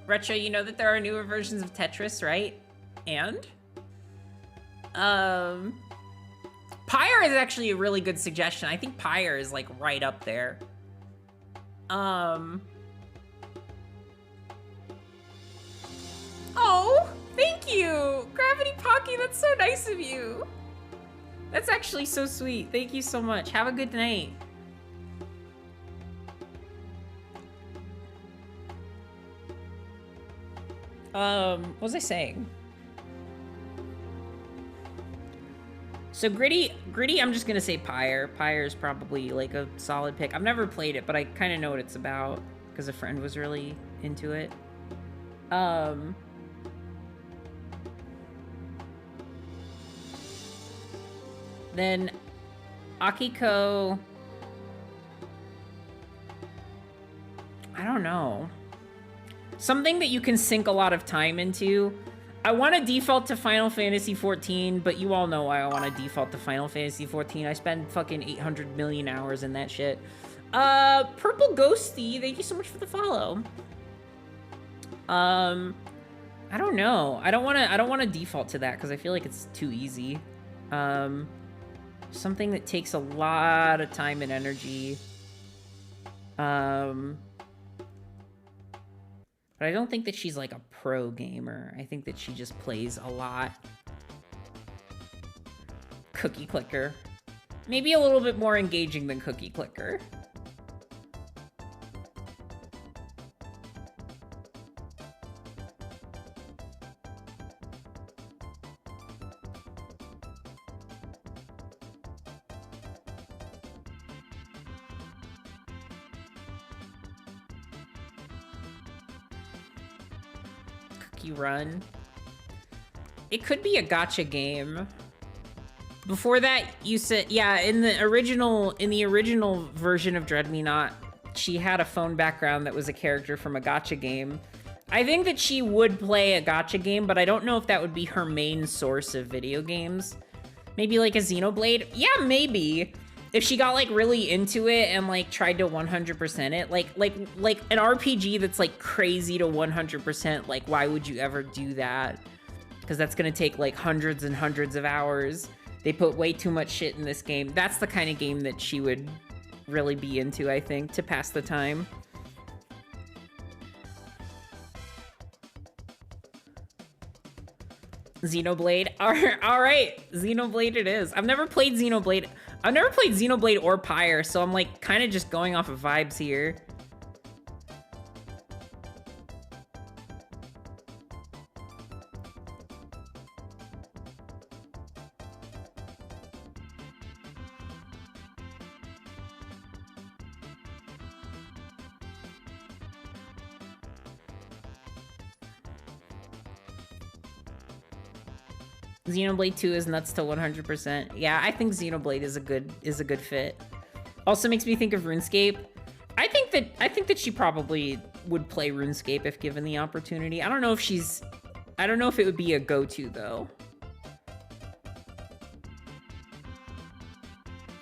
Speaker 1: Retro, you know that there are newer versions of Tetris, right? And? Pyre is actually a really good suggestion. I think Pyre is like right up there. Oh, thank you! Gravity Pocky, that's so nice of you. That's actually so sweet. Thank you so much. Have a good night. What was I saying? So gritty, I'm just gonna say Pyre. Pyre is probably like a solid pick. I've never played it, but I kind of know what it's about because a friend was really into it. Then Akiko, I don't know. Something that you can sink a lot of time into. I want to default to Final Fantasy XIV, but you all know why I want to default to Final Fantasy XIV. I spend fucking 800 million hours in that shit. Purple Ghosty, thank you so much for the follow. I don't know. I don't want to default to that because I feel like it's too easy. Something that takes a lot of time and energy. But I don't think that she's like a pro gamer. I think that she just plays a lot. Cookie Clicker. Maybe a little bit more engaging than Cookie Clicker. Run. It could be a gacha game. Before that, you said, yeah, in the original version of Dread Me Not, she had a phone background that was a character from a gacha game. I think that she would play a gacha game, but I don't know if that would be her main source of video games. Maybe like a Xenoblade? Yeah, maybe. If she got like really into it and like tried to 100% it, like an RPG that's like crazy to 100%, like why would you ever do that? Because that's gonna take like hundreds and hundreds of hours. They put way too much shit in this game. That's the kind of game that she would really be into, I think, to pass the time. Xenoblade. All right, Xenoblade it is. I've never played Xenoblade. I've never played Xenoblade or Pyre, so I'm like kind of just going off of vibes here. Xenoblade 2 is nuts to 100%. Yeah, I think Xenoblade is a good fit. Also makes me think of RuneScape. I think that she probably would play RuneScape if given the opportunity. I don't know if it would be a go-to though.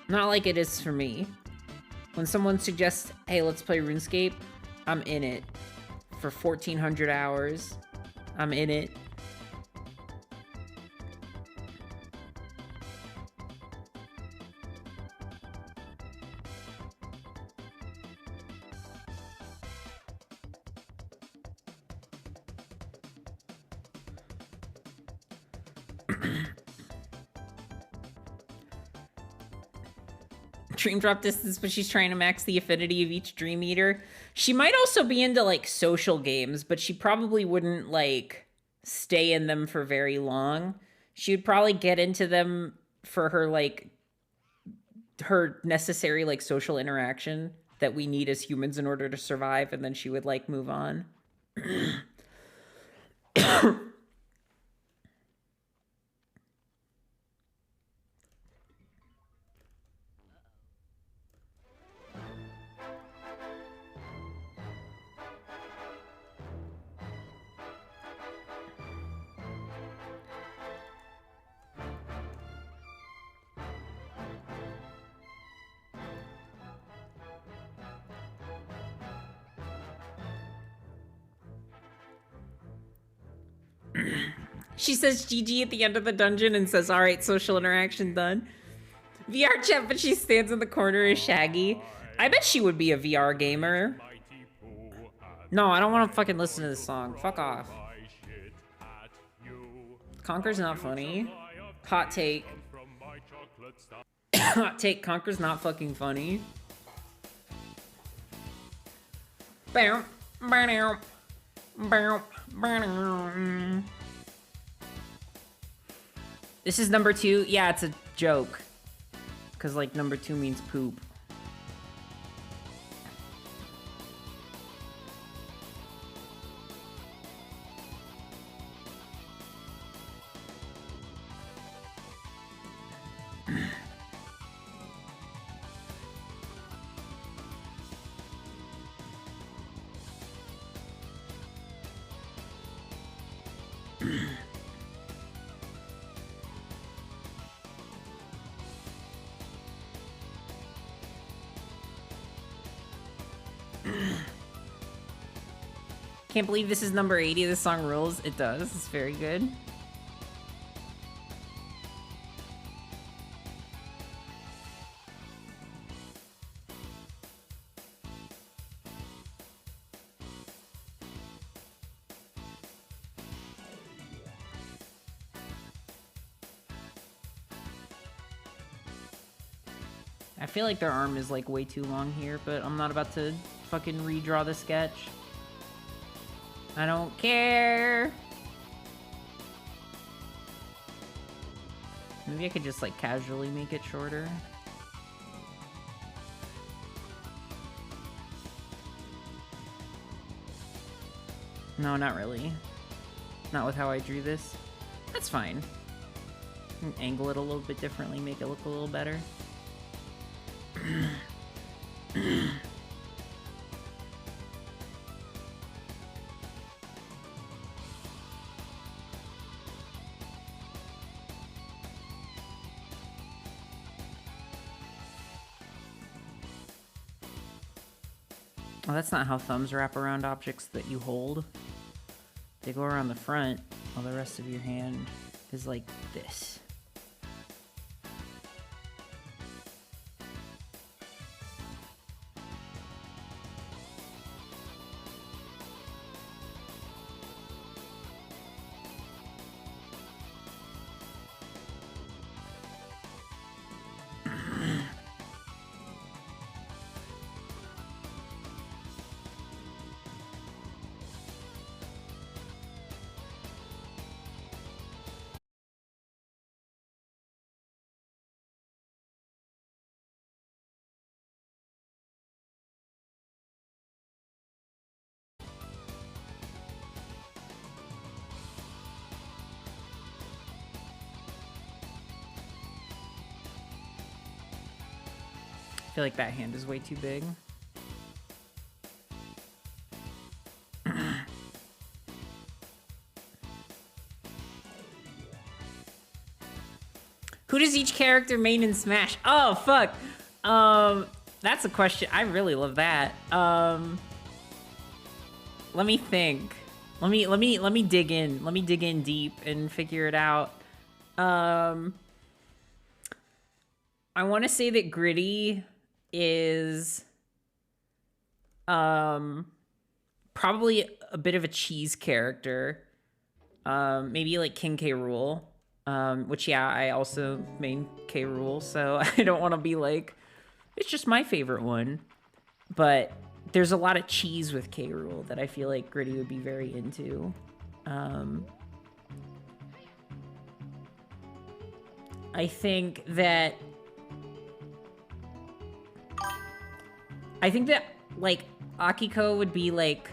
Speaker 1: Not like it is for me. When someone suggests, "Hey, let's play RuneScape," I'm in it. For 1,400 hours, I'm in it. Dream drop distance, but she's trying to max the affinity of each Dream Eater. She might also be into like social games, but she probably wouldn't like stay in them for very long. She would probably get into them for her like her necessary like social interaction that we need as humans in order to survive, and then she would like move on. She says GG at the end of the dungeon and says, all right, social interaction done. VR chat, but she stands in the corner as Shaggy. I bet she would be a VR gamer. No, I don't want to fucking listen to this song. Fuck off. Conker's not funny. Hot take. Hot take, Conker's not fucking funny. Bow, bow, bow, bow. This is number 2. Yeah, it's a joke. Because, like, number 2 means poop. Can't believe this is number 80. This song rules. It does. It's very good. I feel like their arm is like way too long here, but I'm not about to fucking redraw the sketch. I don't care. Maybe I could just like casually make it shorter. No, not really. Not with how I drew this. That's fine. Angle it a little bit differently, make it look a little better. Well, that's not how thumbs wrap around objects that you hold. They go around the front, while the rest of your hand is like this. I feel like that hand is way too big. Who does each character main in Smash? Oh, fuck. That's a question. I really love that. Let me think. Let me dig in. Let me dig in deep and figure it out. I want to say that Gritty is probably a bit of a cheese character. Maybe like King K. Rool. Which, yeah, I also main K. Rool, so I don't want to be like, it's just my favorite one. But there's a lot of cheese with K. Rool that I feel like Gritty would be very into. I think that like Akiko would be like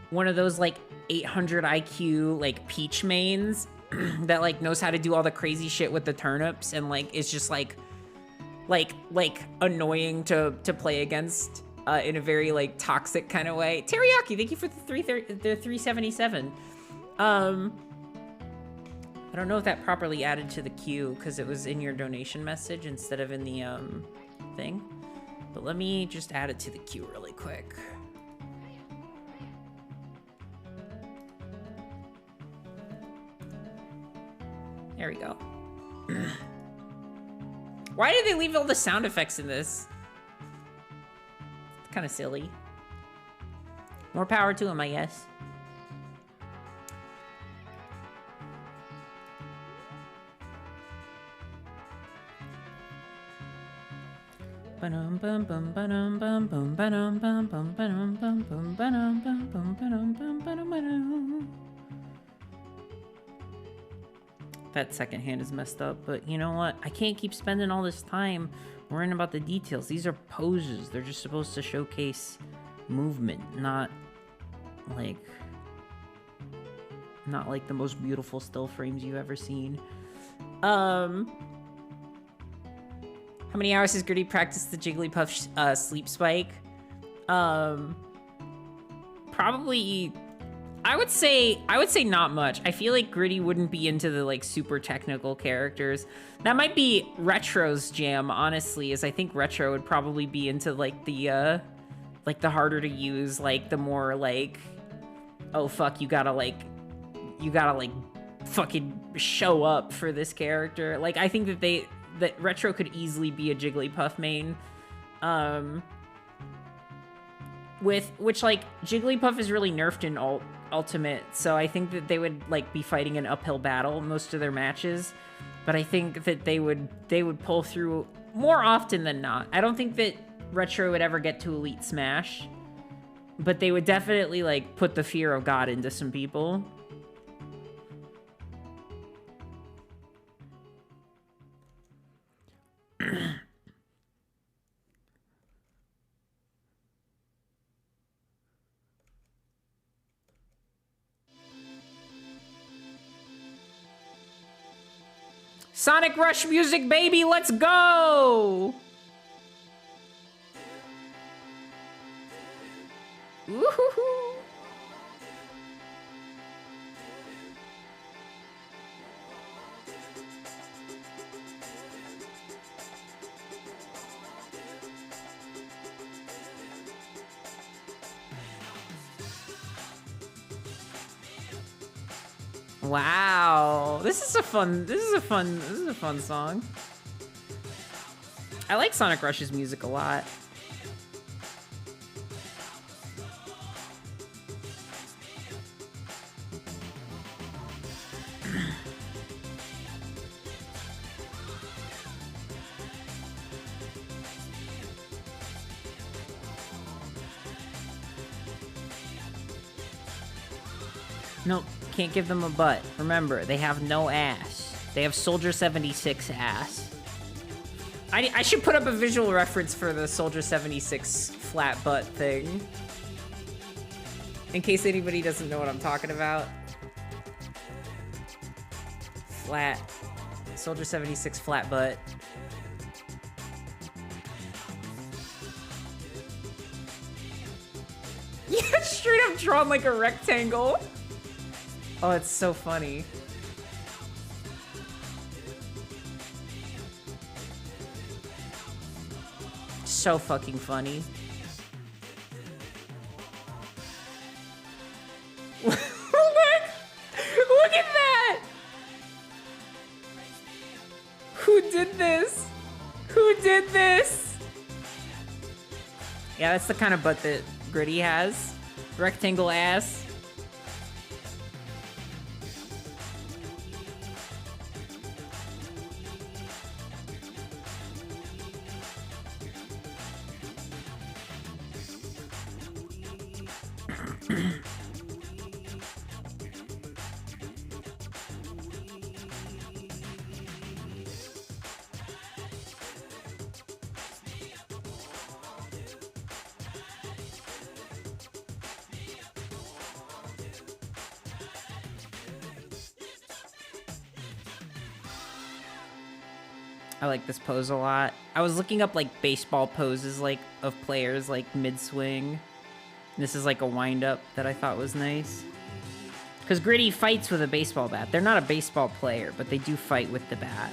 Speaker 1: one of those like 800 IQ like Peach mains that like knows how to do all the crazy shit with the turnips and like is just like annoying to play against in a very like toxic kind of way. Teriyaki, thank you for the 377. I don't know if that properly added to the queue because it was in your donation message instead of in the thing. But let me just add it to the queue really quick. There we go. Why did they leave all the sound effects in this? It's kind of silly. More power to them, I guess. That second hand is messed up, but you know what? I can't keep spending all this time worrying about the details. These are poses. They're just supposed to showcase movement, not like the most beautiful still frames you've ever seen. How many hours has Gritty practiced the Jigglypuff sleep spike? Probably, I would say not much. I feel like Gritty wouldn't be into the like super technical characters. That might be Retro's jam, honestly, as I think Retro would probably be into like the harder to use, like the more like, oh fuck, you gotta fucking show up for this character. Like, I think that Retro could easily be a Jigglypuff main. Which like Jigglypuff is really nerfed in Ultimate, so I think that they would like be fighting an uphill battle most of their matches. But I think that they would pull through more often than not. I don't think that Retro would ever get to Elite Smash, but they would definitely like put the fear of God into some people. Sonic Rush music, baby, let's go! Woohoo! Wow, this is a fun song. I like Sonic Rush's music a lot. Nope, can't give them a butt. Remember, they have no ass. They have Soldier 76 ass. I should put up a visual reference for the Soldier 76 flat butt thing. In case anybody doesn't know what I'm talking about. Flat. Soldier 76 flat butt. Yeah, straight up drawn like a rectangle. Oh, it's so funny. So fucking funny. Look! Look at that! Who did this? Who did this? Yeah, that's the kind of butt that Gritty has. Rectangle ass. I like this pose a lot. I was looking up like baseball poses like of players like mid-swing. This is like a wind-up that I thought was nice. Because Gritty fights with a baseball bat. They're not a baseball player, but they do fight with the bat.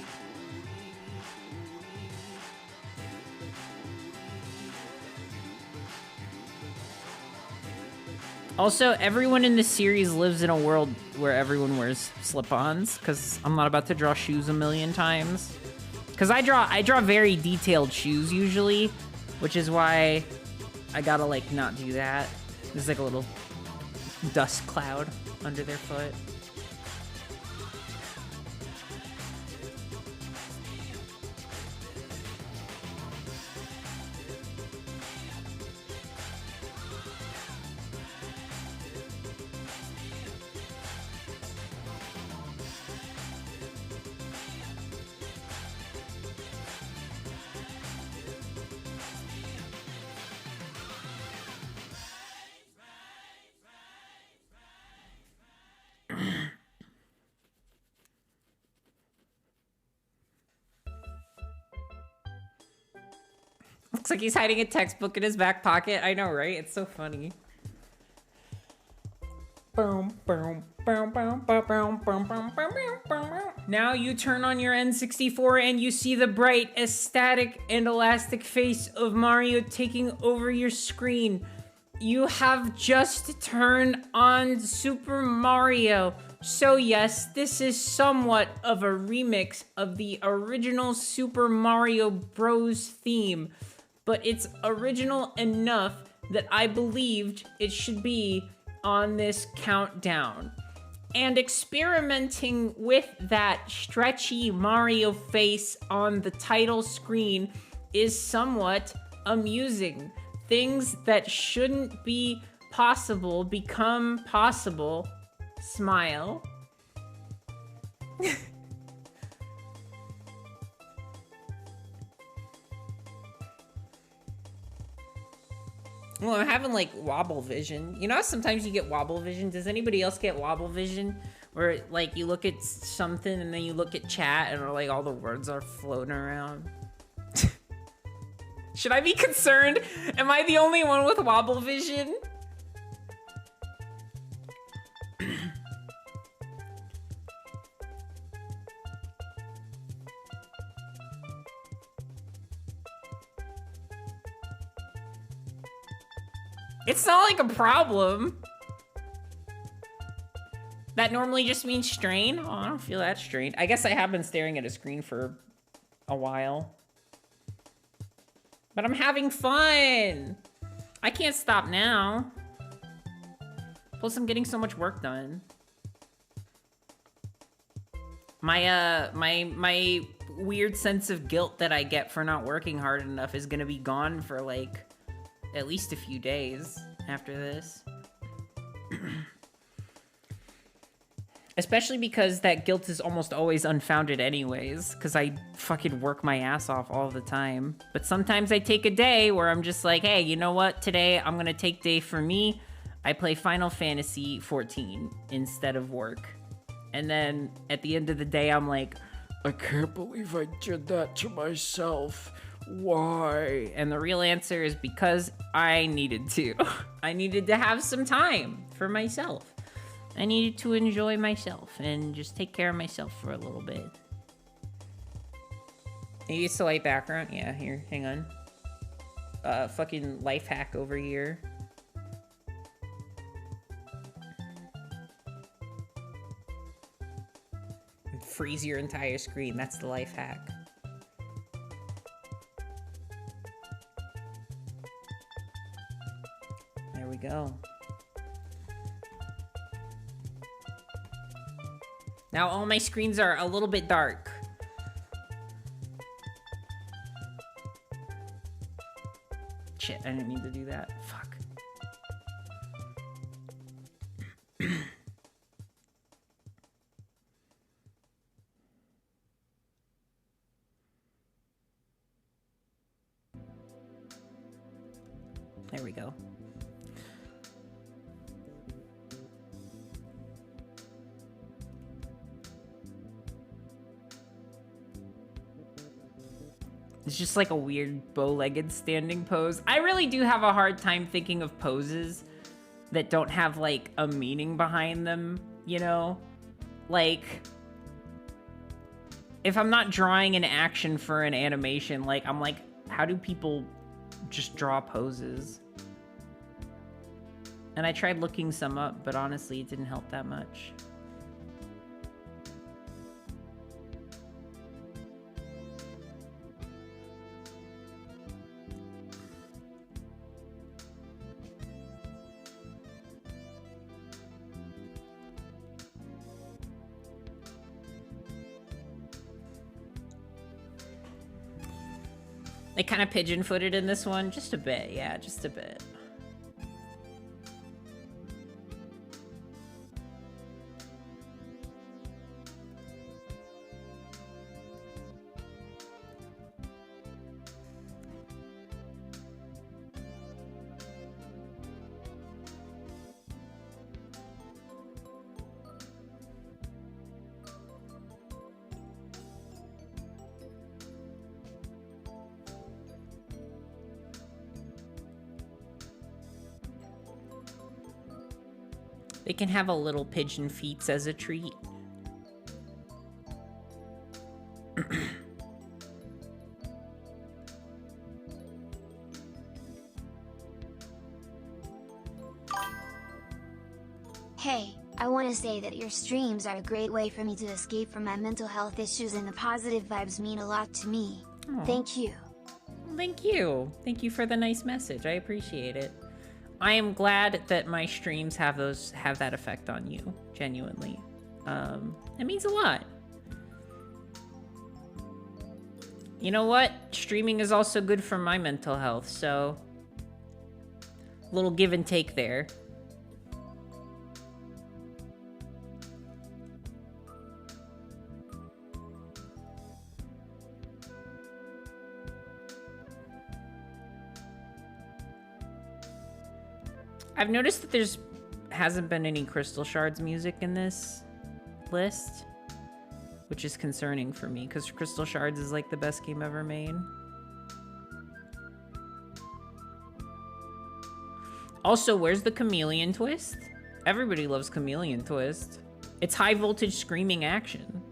Speaker 1: Also, everyone in this series lives in a world where everyone wears slip-ons, because I'm not about to draw shoes a million times. Because I draw very detailed shoes usually, which is why I gotta like not do that. There's like a little dust cloud under their foot. Looks like he's hiding a textbook in his back pocket. I know, right? It's so funny. Now you turn on your N64 and you see the bright, ecstatic, and elastic face of Mario taking over your screen. You have just turned on Super Mario. So yes, this is somewhat of a remix of the original Super Mario Bros. Theme, but it's original enough that I believed it should be on this countdown. And experimenting with that stretchy Mario face on the title screen is somewhat amusing. Things that shouldn't be possible become possible. Smile. Well, I'm having like wobble vision. You know how sometimes you get wobble vision? Does anybody else get wobble vision? Where like you look at something and then you look at chat and like all the words are floating around. Should I be concerned? Am I the only one with wobble vision? It's not like a problem. That normally just means strain. Oh, I don't feel that strained. I guess I have been staring at a screen for a while. But I'm having fun. I can't stop now. Plus, I'm getting so much work done. My weird sense of guilt that I get for not working hard enough is gonna be gone for like at least a few days after this. Especially because that guilt is almost always unfounded anyways, because I fucking work my ass off all the time. But sometimes I take a day where I'm just like, hey, you know what? Today I'm gonna take day for me. I play Final Fantasy 14 instead of work. And then at the end of the day, I'm like, I can't believe I did that to myself. Why? And the real answer is because I needed to. I needed to have some time for myself. I needed to enjoy myself and just take care of myself for a little bit. You use the light background? Yeah, here, hang on. Fucking life hack over here. Freeze your entire screen, that's the life hack. There we go. Now all my screens are a little bit dark. Shit, I didn't mean to do that. Fuck. There we go. It's just like a weird bow-legged standing pose. I really do have a hard time thinking of poses that don't have like a meaning behind them, you know? Like, if I'm not drawing an action for an animation, like, I'm like, how do people just draw poses? And I tried looking some up, but honestly, it didn't help that much. They kind of pigeon-footed in this one, just a bit, yeah, just a bit. They can have a little pigeon feet as a treat.
Speaker 2: Hey, I want to say that your streams are a great way for me to escape from my mental health issues, and the positive vibes mean a lot to me.
Speaker 1: Aw.
Speaker 2: Thank you.
Speaker 1: Thank you. Thank you for the nice message. I appreciate it. I am glad that my streams have that effect on you, genuinely. It means a lot. You know what? Streaming is also good for my mental health, so a little give and take there. I've noticed that hasn't been any Crystal Shards music in this list, which is concerning for me because Crystal Shards is like the best game ever made. Also, where's the Chameleon Twist? Everybody loves Chameleon Twist. It's high voltage screaming action.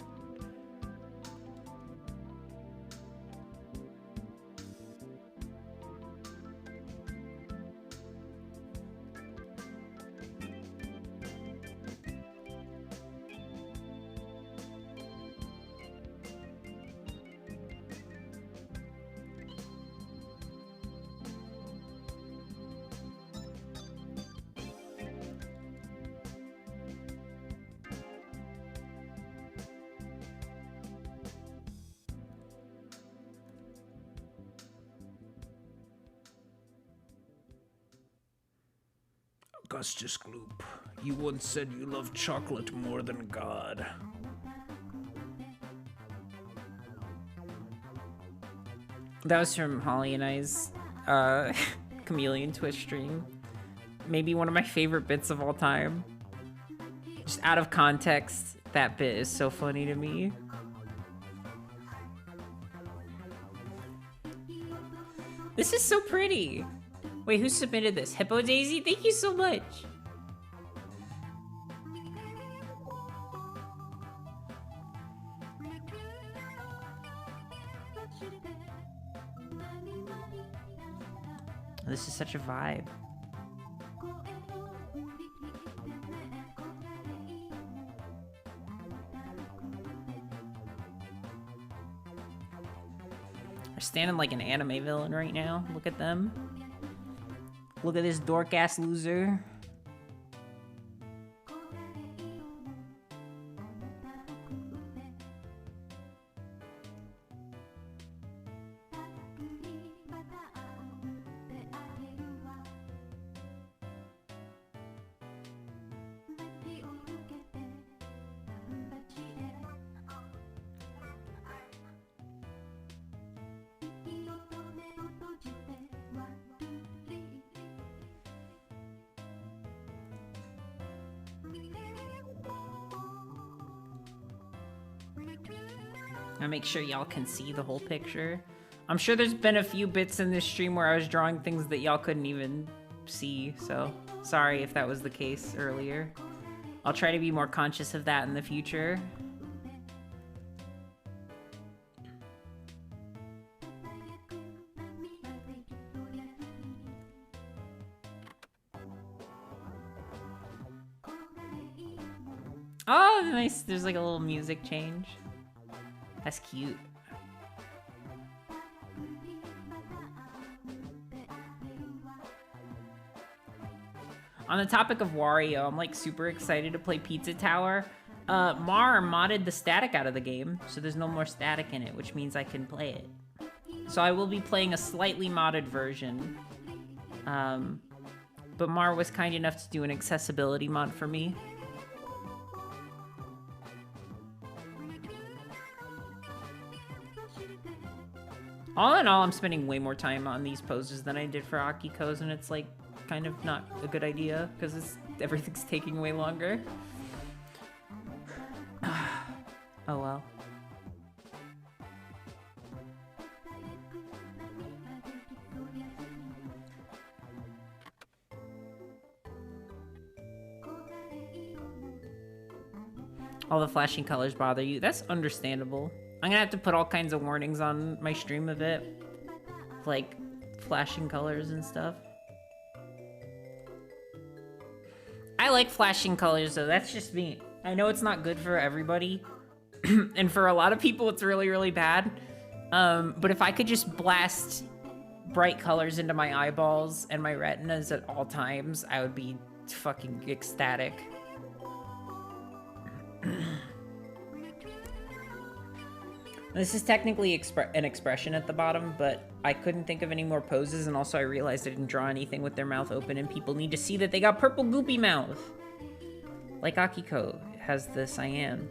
Speaker 5: Augustus Gloop, you once said you loved chocolate more than God.
Speaker 1: That was from Holly and I's Chameleon Twist stream. Maybe one of my favorite bits of all time. Just out of context, that bit is so funny to me. This is so pretty. Wait, who submitted this? Hippo Daisy? Thank you so much. This is such a vibe. They're standing like an anime villain right now. Look at them. Look at this dork-ass loser. I'll make sure y'all can see the whole picture. I'm sure there's been a few bits in this stream where I was drawing things that y'all couldn't even see, so sorry if that was the case earlier. I'll try to be more conscious of that in the future. Oh, nice. There's like a little music change. That's cute. On the topic of Wario, I'm like super excited to play Pizza Tower. Mar modded the static out of the game, so there's no more static in it, which means I can play it. So I will be playing a slightly modded version. But Mar was kind enough to do an accessibility mod for me. All in all, I'm spending way more time on these poses than I did for Akiko's, and it's like kind of not a good idea because everything's taking way longer. Oh well. All the flashing colors bother you. That's understandable. I'm gonna have to put all kinds of warnings on my stream of it. Like, flashing colors and stuff. I like flashing colors, though. That's just me. I know it's not good for everybody. And for a lot of people, it's really, really bad. But if I could just blast bright colors into my eyeballs and my retinas at all times, I would be fucking ecstatic. This is technically an expression at the bottom, but I couldn't think of any more poses, and also I realized I didn't draw anything with their mouth open, and people need to see that they got purple goopy mouth. Like Akiko has the cyan.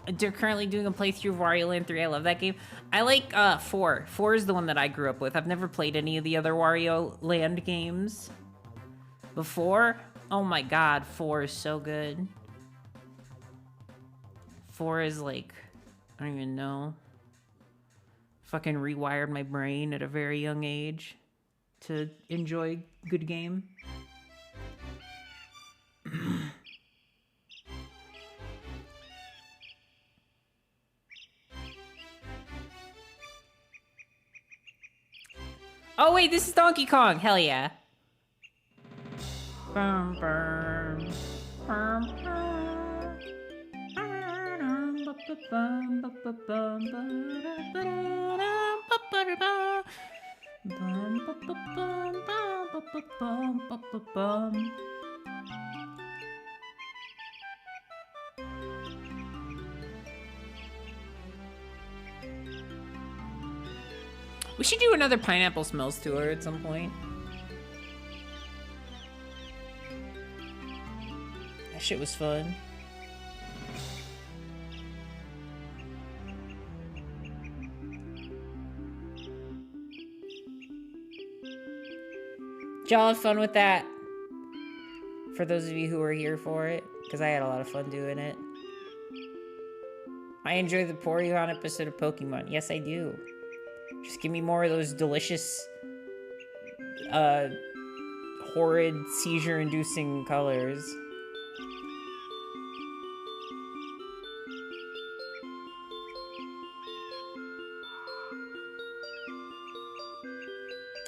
Speaker 1: They're currently doing a playthrough of Wario Land 3. I love that game. I like 4. 4 is the one that I grew up with. I've never played any of the other Wario Land games before. Oh my god, 4 is so good. 4 is like, I don't even know. Fucking rewired my brain at a very young age to enjoy good game. Oh wait, this is Donkey Kong. Hell yeah. Bum, bum, bum, bum. We should do another Pineapple Smells tour at some point. That shit was fun. Did y'all have fun with that? For those of you who were here for it, because I had a lot of fun doing it. I enjoy the Porygon episode of Pokemon. Yes, I do. Just give me more of those delicious, horrid, seizure-inducing colors.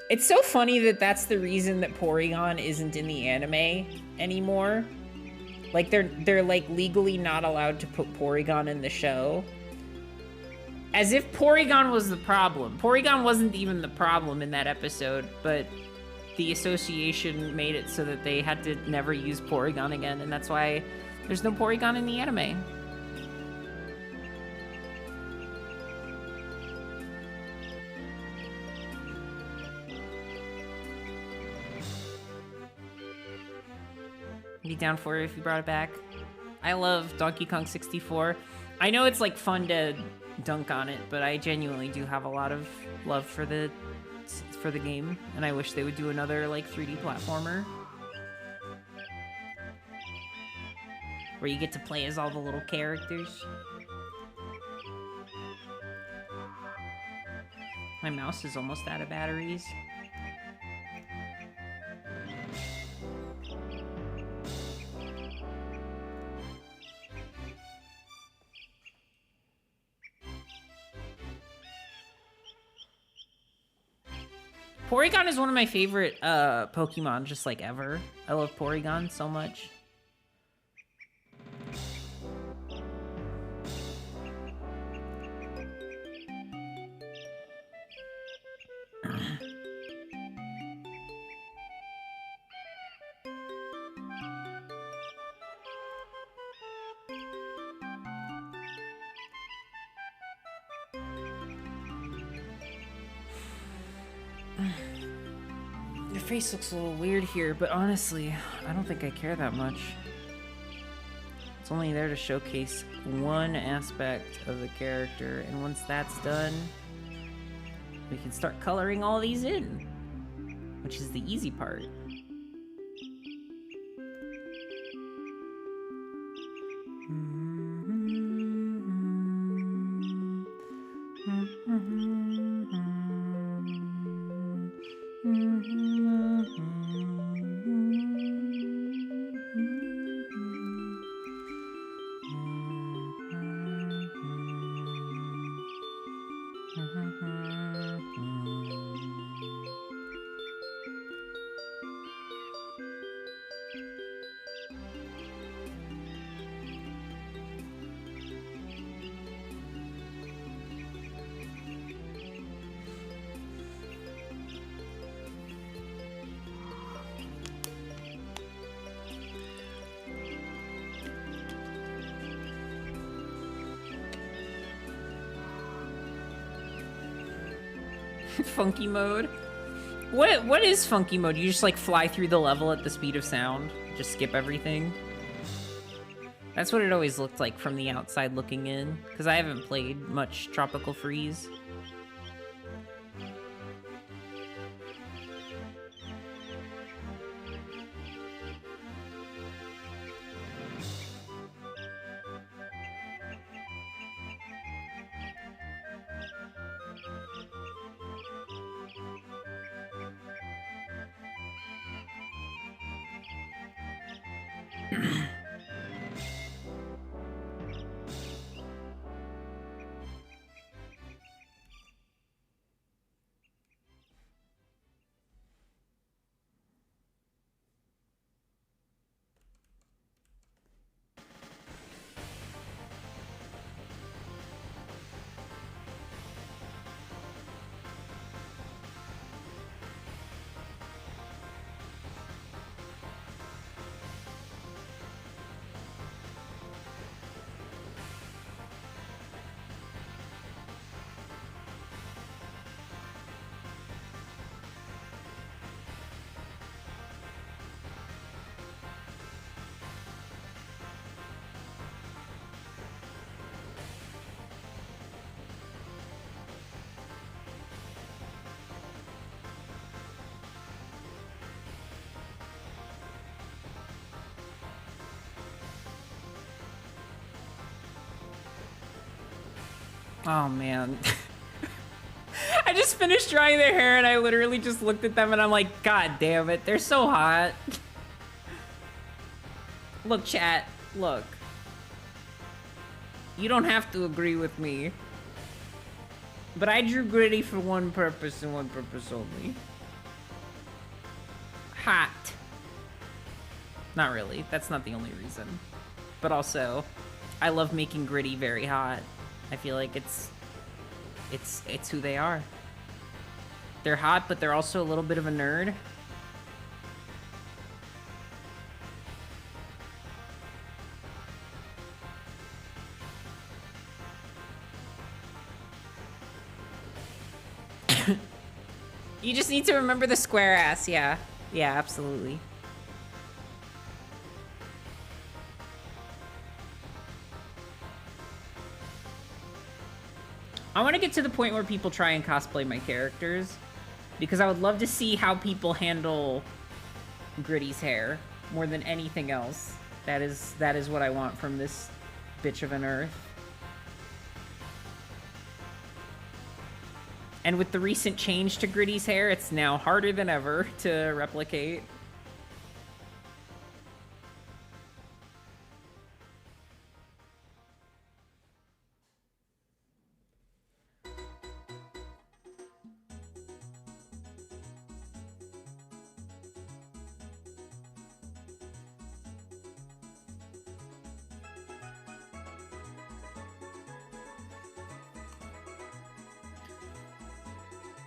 Speaker 1: It's so funny that that's the reason that Porygon isn't in the anime anymore. Like, they're like legally not allowed to put Porygon in the show. As if Porygon was the problem. Porygon wasn't even the problem in that episode, but the association made it so that they had to never use Porygon again, and that's why there's no Porygon in the anime. Be down for it if you brought it back. I love Donkey Kong 64. I know it's like fun to dunk on it, but I genuinely do have a lot of love for the game, and I wish they would do another like 3D platformer where you get to play as all the little characters. My mouse is almost out of batteries. Porygon is one of my favorite Pokemon, just like ever. I love Porygon so much. Your face looks a little weird here, but honestly, I don't think I care that much. It's only there to showcase one aspect of the character, and once that's done, we can start coloring all these in, which is the easy part. Funky mode? What is funky mode? You just like fly through the level at the speed of sound? Just skip everything? That's what it always looked like from the outside looking in, because I haven't played much Tropical Freeze. Oh man. I just finished drying their hair and I literally just looked at them and I'm like, God damn it, they're so hot. Look, chat, look. You don't have to agree with me. But I drew Gritty for one purpose and one purpose only. Hot. Not really, that's not the only reason. But also, I love making Gritty very hot. I feel like it's who they are. They're hot, but they're also a little bit of a nerd. You just need to remember the square ass, yeah. Yeah, absolutely. I want to get to the point where people try and cosplay my characters, because I would love to see how people handle Gritty's hair more than anything else. That is what I want from this bitch of an earth. And with the recent change to Gritty's hair, it's now harder than ever to replicate.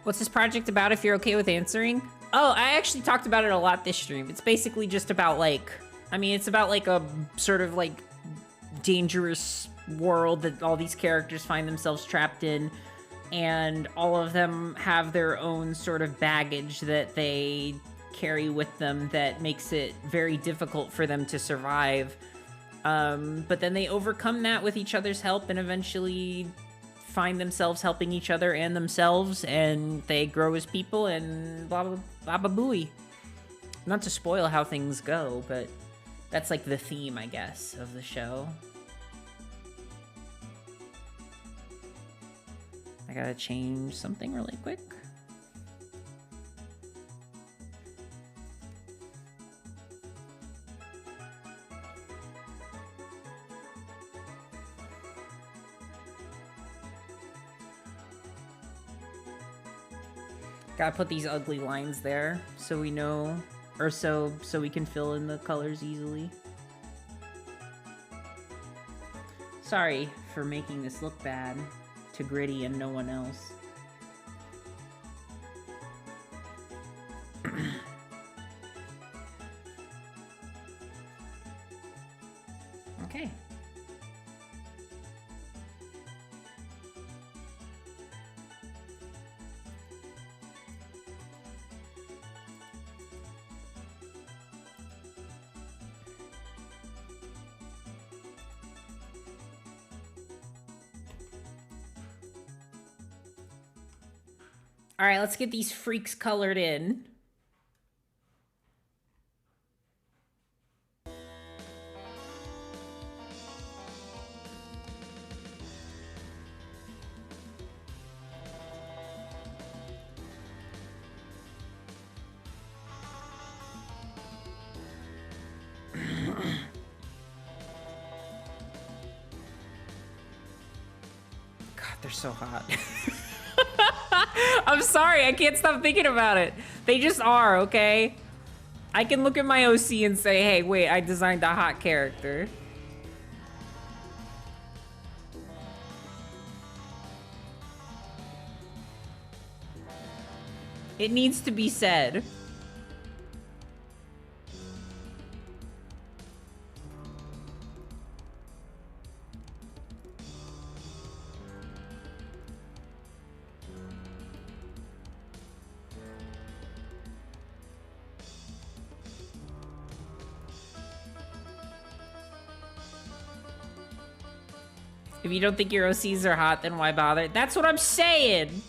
Speaker 1: What's this project about, if you're okay with answering? Oh, I actually talked about it a lot this stream. It's basically just about, like... I mean, it's about, like, a sort of, like, dangerous world that all these characters find themselves trapped in. and all of them have their own sort of baggage that they carry with them that makes it very difficult for them to survive. But then they overcome that with each other's help and eventually find themselves helping each other and themselves, and they grow as people and blah, blah, blah, blah, booey. Not to spoil how things go, but that's like the theme, I guess, of the show. I gotta change something really quick. Gotta put these ugly lines there so we know, or so we can fill in the colors easily. Sorry for making this look bad to Gritty and no one else. Okay. All right, let's get these freaks colored in. God, they're so hot. I'm sorry, I can't stop thinking about it. They just are, okay? I can look at my OC and say, hey, wait, I designed a hot character. It needs to be said. If you don't think your OCs are hot, then why bother? That's what I'm saying!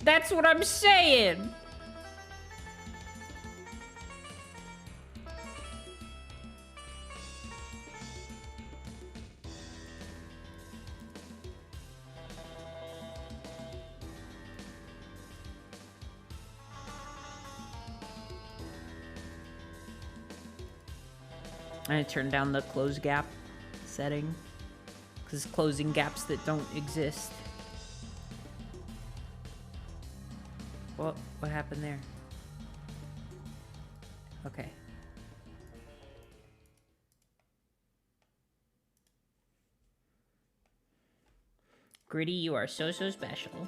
Speaker 1: That's what I'm saying! I'm gonna turn down the close gap setting. Because closing gaps that don't exist. What happened there? Okay. Gritty, you are so special.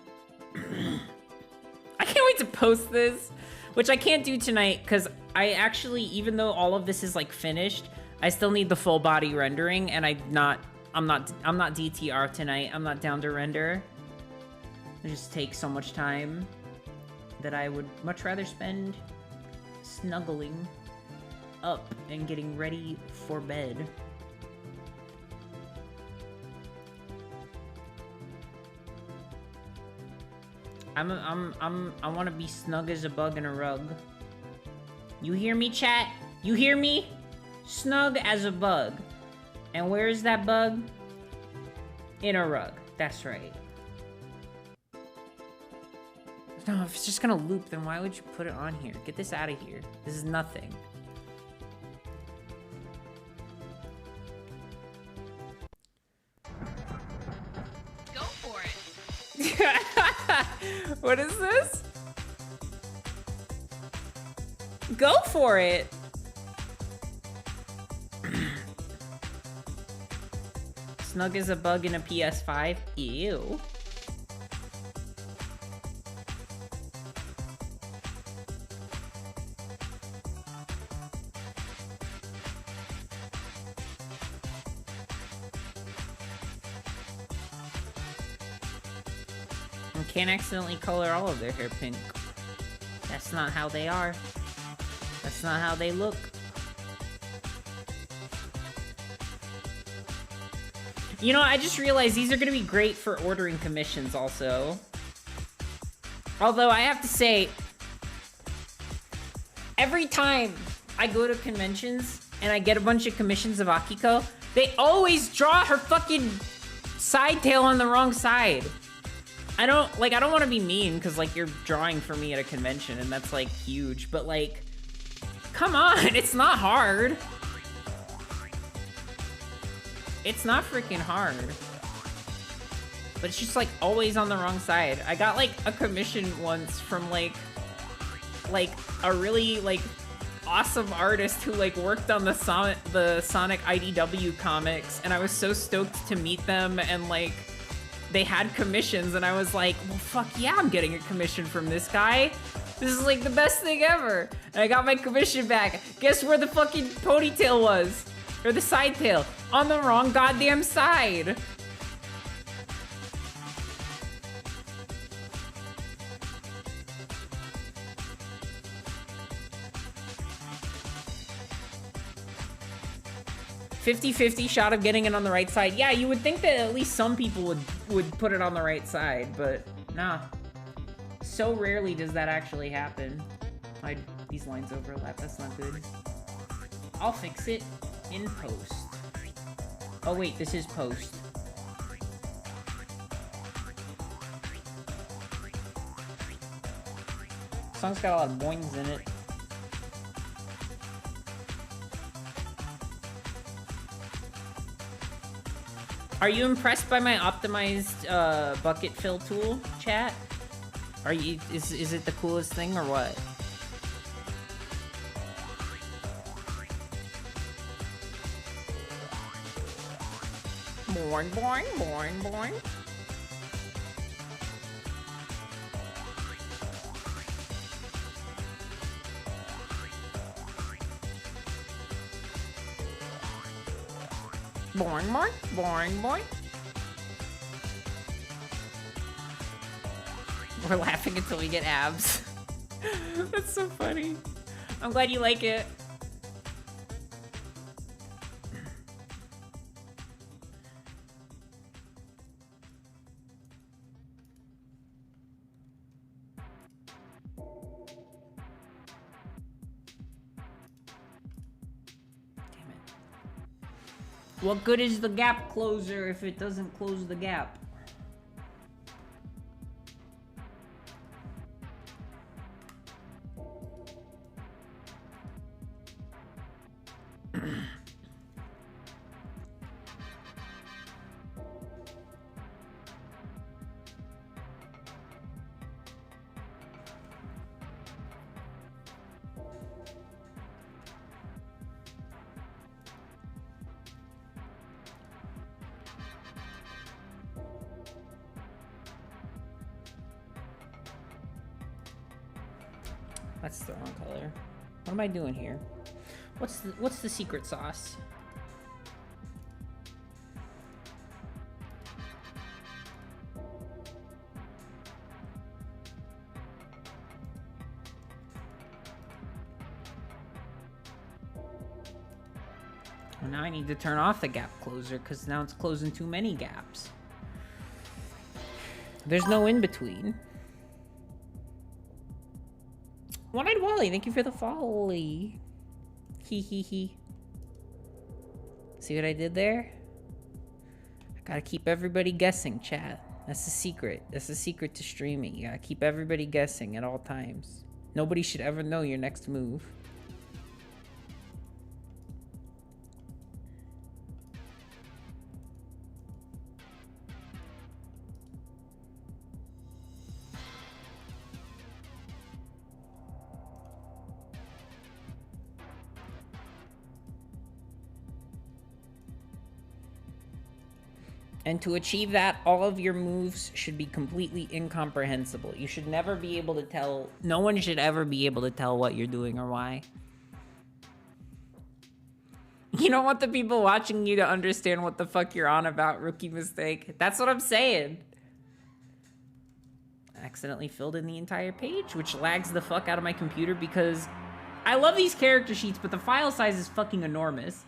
Speaker 1: I can't wait to post this, which I can't do tonight because I actually, even though all of this is like finished, I still need the full body rendering, and I'm not DTR tonight. I'm not down to render. It just takes so much time that I would much rather spend snuggling up and getting ready for bed. I want to be snug as a bug in a rug. You hear me, chat? You hear me? Snug as a bug. And where is that bug? In a rug. That's right. No, if it's just gonna loop, then why would you put it on here? Get this out of here. This is nothing.
Speaker 6: Go for it.
Speaker 1: What is this? Go for it. Snug as a bug in a PS5? Ew. can't accidentally color all of their hair pink. That's not how they are. That's not how they look. You know, I just realized these are gonna be great for ordering commissions also. Although I have to say, every time I go to conventions and I get a bunch of commissions of Akiko, they always draw her fucking side tail on the wrong side. I don't want to be mean because, like, you're drawing for me at a convention and that's, like, huge. But, like, come on, it's not hard. It's not freaking hard. But it's just, like, always on the wrong side. I got, like, a commission once from, like a really, like, awesome artist who, like, worked on the Sonic IDW comics, and I was so stoked to meet them, and, like, they had commissions, and I was like, well, fuck yeah, I'm getting a commission from this guy. This is, like, the best thing ever. And I got my commission back. Guess where the fucking ponytail was? Or the side tail? On the wrong goddamn side. $50-50 shot of getting it on the right side. Yeah, you would think that at least some people would put it on the right side, but nah. So rarely does that actually happen. These lines overlap, that's not good. I'll fix it in post. Oh wait, this is post. Song's got a lot of boings in it. Are you impressed by my optimized bucket fill tool, chat? Are you? Is it the coolest thing or what? Boing, boing, boing, boing. Boing, boing, boing, boing. We're laughing until we get abs. That's so funny. I'm glad you like it. What good is the gap closer if it doesn't close the gap? That's the wrong color. What am I doing here? What's the secret sauce? Well, now I need to turn off the gap closer because now it's closing too many gaps. There's no in between. One-Eyed Wally, thank you for the folly. Hee hee hee. See what I did there? I gotta keep everybody guessing, chat. That's the secret. That's the secret to streaming. You gotta keep everybody guessing at all times. Nobody should ever know your next move. And to achieve that, all of your moves should be completely incomprehensible. You should never be able to tell, no one should ever be able to tell what you're doing or why. You don't want the people watching you to understand what the fuck you're on about, rookie mistake. That's what I'm saying. accidentally filled in the entire page, which lags the fuck out of my computer because I love these character sheets, but the file size is fucking enormous.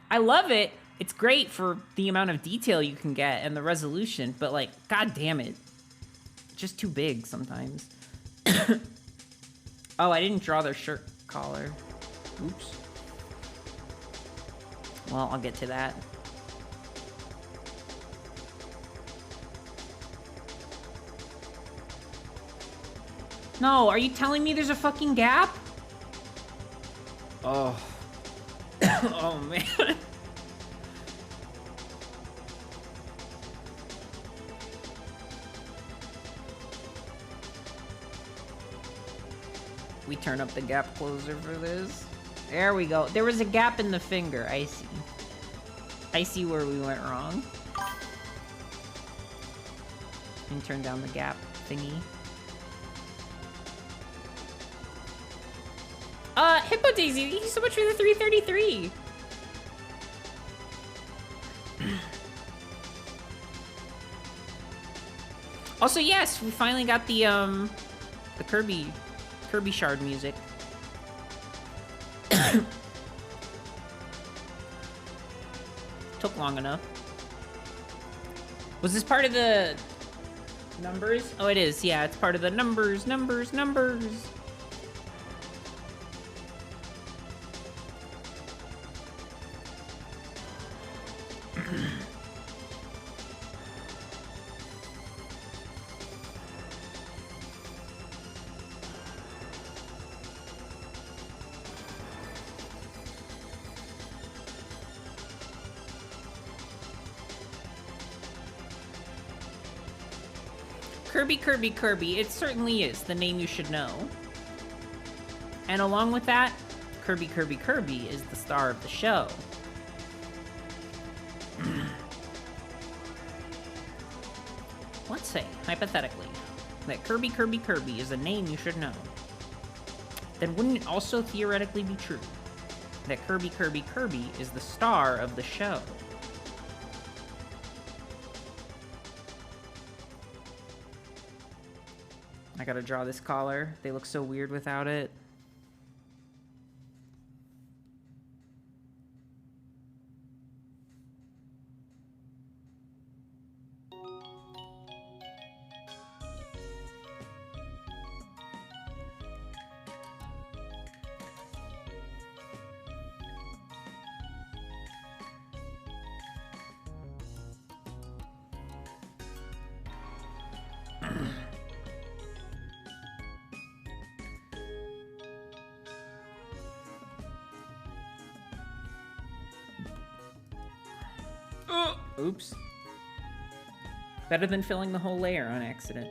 Speaker 1: I love it. It's great for the amount of detail you can get and the resolution, but like, god damn it. Just too big sometimes. Oh, I didn't draw their shirt collar. Oops. Well, I'll get to that. No, are you telling me there's a fucking gap? Oh. Oh, man. We turn up the gap closer for this. There we go. There was a gap in the finger. I see. I see where we went wrong. And turn down the gap thingy. Hippo Daisy, thank you so much for the 333. Also, yes, we finally got the Kirby shard music. Took long enough. Was this part of the numbers? Oh, it is. Yeah, it's part of the numbers. Kirby. It certainly is the name you should know. And along with that, Kirby is the star of the show. Let's say, hypothetically, that Kirby is a name you should know. Then wouldn't it also theoretically be true that Kirby is the star of the show? I gotta draw this collar. They look so weird without it. Oops. Better than filling the whole layer on accident.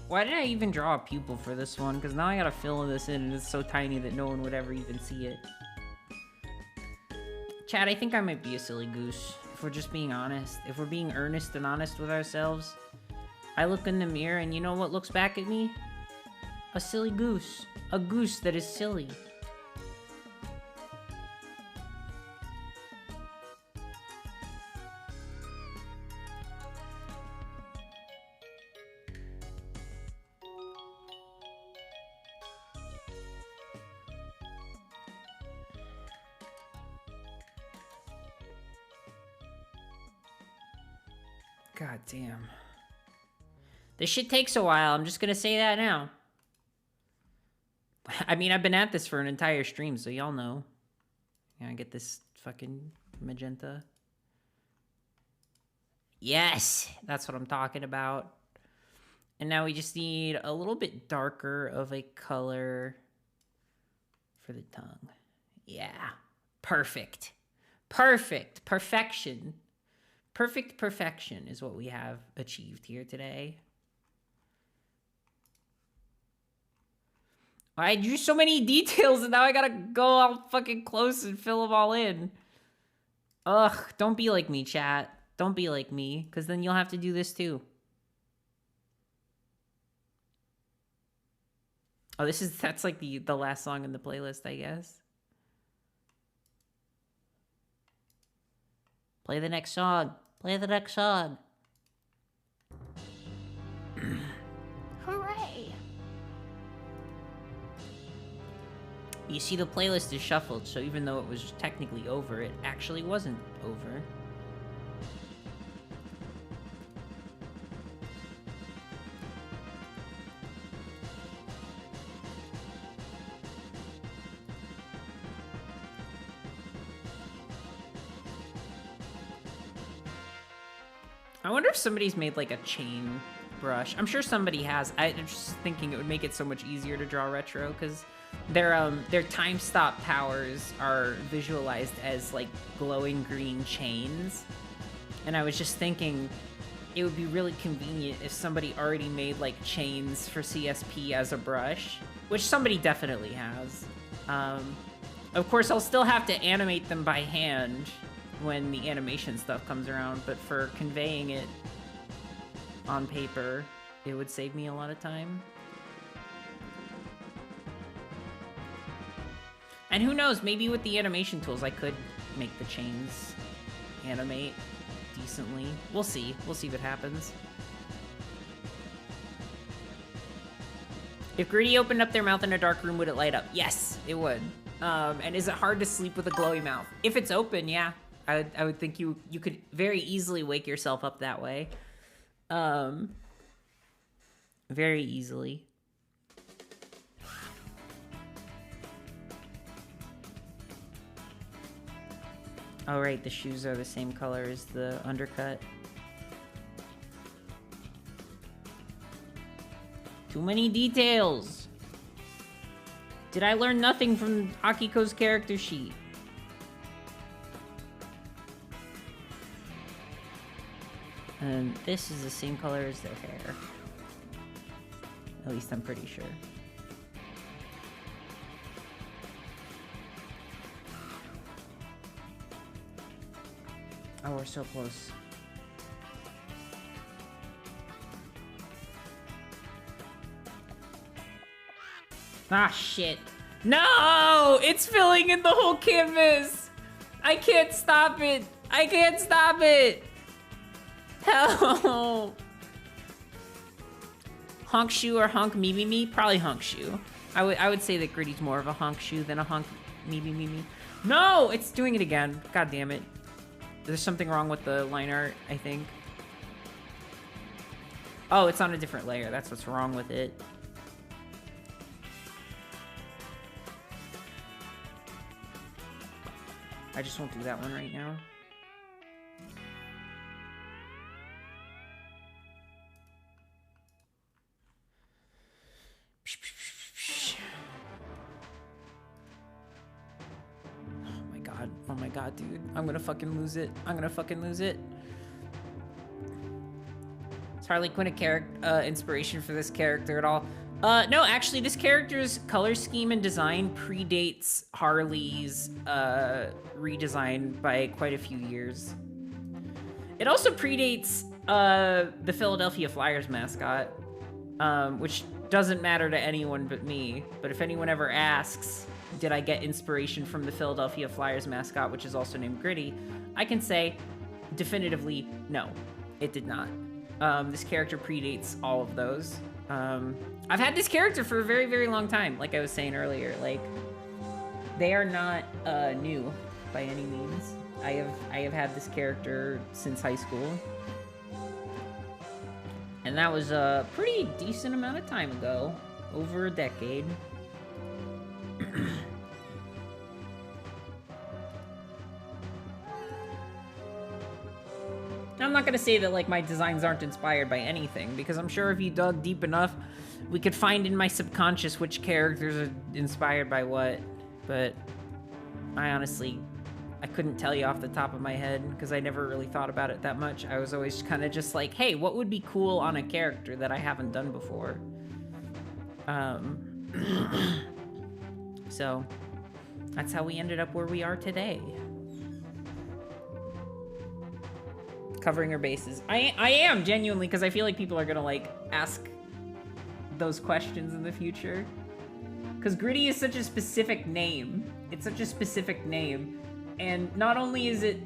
Speaker 1: Why did I even draw a pupil for this one? Because now I gotta fill this in and it's so tiny that no one would ever even see it. Chad, I think I might be a silly goose, if we're just being honest. If we're being earnest and honest with ourselves. I look in the mirror and you know what looks back at me? A silly goose. A goose that is silly. God damn. This shit takes a while. I'm just gonna say that now. I mean, I've been at this for an entire stream, so y'all know. I get this fucking magenta. Yes! That's what I'm talking about. And now we just need a little bit darker of a color for the tongue. Yeah. Perfect. Perfect. Perfection. Perfect perfection is what we have achieved here today. I drew so many details and now I gotta go all fucking close and fill them all in. Ugh, don't be like me, chat. Don't be like me, because then you'll have to do this too. Oh, that's like the last song in the playlist, I guess. Play the next song. Play the next song.
Speaker 3: Hooray!
Speaker 1: You see, the playlist is shuffled, so even though it was technically over, it actually wasn't over. I wonder if somebody's made like a chain brush. I'm sure somebody has. I'm just thinking it would make it so much easier to draw retro because their time stop towers are visualized as like glowing green chains. And I was just thinking it would be really convenient if somebody already made like chains for CSP as a brush, which somebody definitely has. Of course, I'll still have to animate them by hand when the animation stuff comes around, but for conveying it on paper, it would save me a lot of time. And who knows, maybe with the animation tools I could make the chains animate decently. We'll see. We'll see what happens. If Gritty opened up their mouth in a dark room, would it light up? Yes, it would. And is it hard to sleep with a glowy mouth? If it's open, yeah. I would think you could very easily wake yourself up that way. Very easily. Oh, right, the shoes are the same color as the undercut. Too many details. Did I learn nothing from Akiko's character sheet? And this is the same color as their hair. At least I'm pretty sure. Oh, we're so close. Ah, shit. No! It's filling in the whole canvas! I can't stop it! I can't stop it! Help! Honk shoe or honk me me me? Probably honk shoe. I would say that Gritty's more of a honk shoe than a honk me me me me. No! It's doing it again. God damn it. There's something wrong with the line art, I think. Oh, it's on a different layer. That's what's wrong with it. I just won't do that one right now. Oh my god, dude. I'm gonna fucking lose it. I'm gonna fucking lose it. Is Harley Quinn a character inspiration for this character at all? No, actually, this character's color scheme and design predates Harley's redesign by quite a few years. It also predates the Philadelphia Flyers mascot, which doesn't matter to anyone but me. But if anyone ever asks, did I get inspiration from the Philadelphia Flyers mascot, which is also named Gritty, I can say definitively, no, it did not. This character predates all of those. I've had this character for a very, very long time, like I was saying earlier. Like, they are not new by any means. I have had this character since high school. And that was a pretty decent amount of time ago, over a decade. I'm not gonna say that like my designs aren't inspired by anything, because I'm sure if you dug deep enough, we could find in my subconscious which characters are inspired by what. But I couldn't tell you off the top of my head, because I never really thought about it that much. I was always kind of just like, hey, what would be cool on a character that I haven't done before? So that's how we ended up where we are today. Covering our bases. I am genuinely, because I feel like people are gonna like ask those questions in the future. Because Gritty is such a specific name. It's such a specific name. And not only is it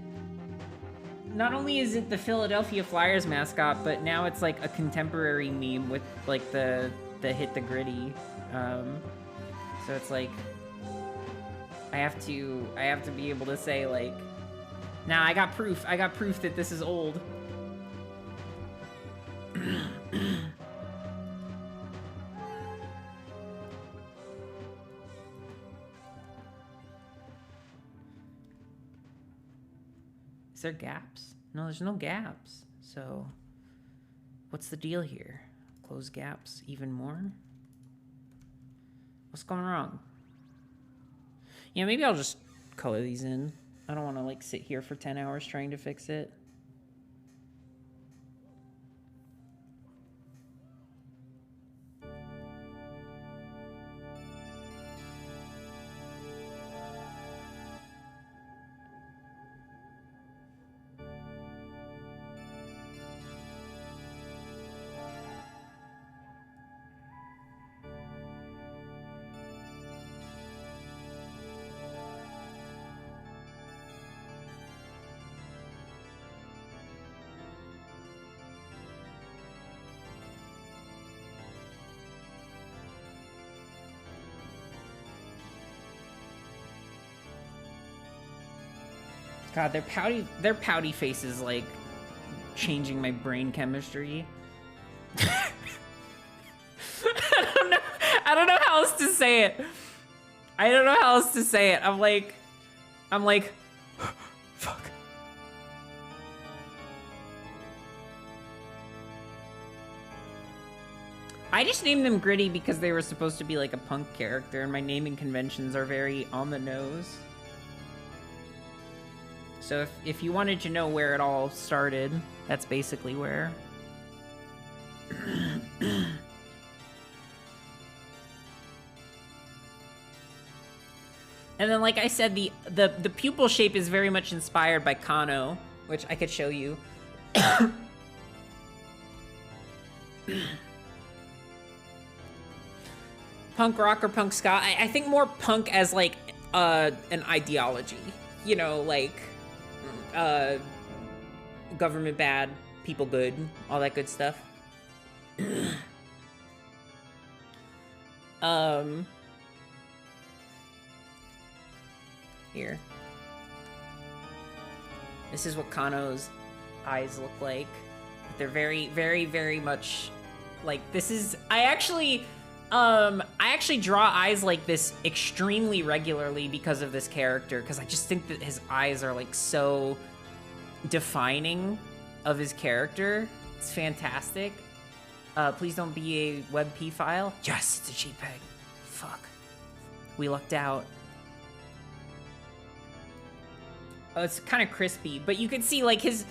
Speaker 1: the Philadelphia Flyers mascot, but now it's like a contemporary meme with like the hit the Gritty. So it's like I have to be able to say like, nah, I got proof that this is old. Is there gaps? No, there's no gaps. So what's the deal here? Close gaps even more? What's going wrong? Yeah, maybe I'll just color these in. I don't want to like sit here for 10 hours trying to fix it. God, their pouty face is like changing my brain chemistry. I don't know how else to say it. I'm like, fuck. I just named them Gritty because they were supposed to be like a punk character, and my naming conventions are very on the nose. So if you wanted to know where it all started, that's basically where. And then, like I said, the pupil shape is very much inspired by Kano, which I could show you. Punk rock or punk ska? I think more punk as like an ideology, you know, like government bad, people good, all that good stuff. Here. This is what Kano's eyes look like. They're very, very, very much like, this is, I actually draw eyes like this extremely regularly because of this character, because I just think that his eyes are like so defining of his character. It's fantastic. Please don't be a WebP file. Yes, it's a JPEG. Fuck. We lucked out. Oh, it's kind of crispy, but you can see like his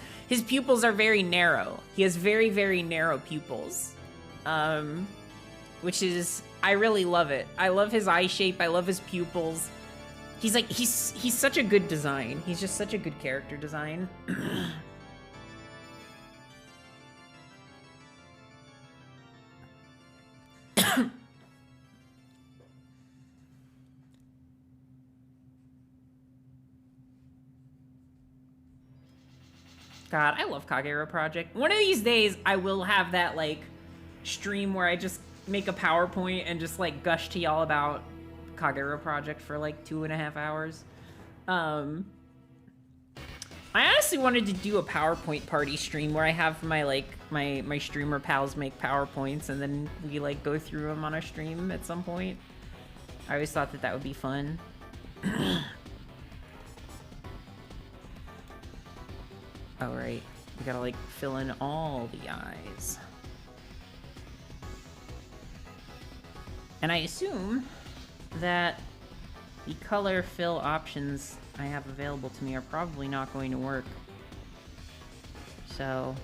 Speaker 1: pupils are very narrow. He has very, very narrow pupils. Which is, I really love it. I love his eye shape. I love his pupils. He's like, he's such a good design. He's just such a good character design. God, I love Kagero Project. One of these days, I will have that, like, stream where I just make a PowerPoint and just, like, gush to y'all about Kagero Project for, like, 2.5 hours. I honestly wanted to do a PowerPoint party stream where I have my, like, my streamer pals make PowerPoints and then we, like, go through them on a stream at some point. I always thought that that would be fun. Oh, right. We gotta, like, fill in all the eyes. And I assume that the color fill options I have available to me are probably not going to work. So,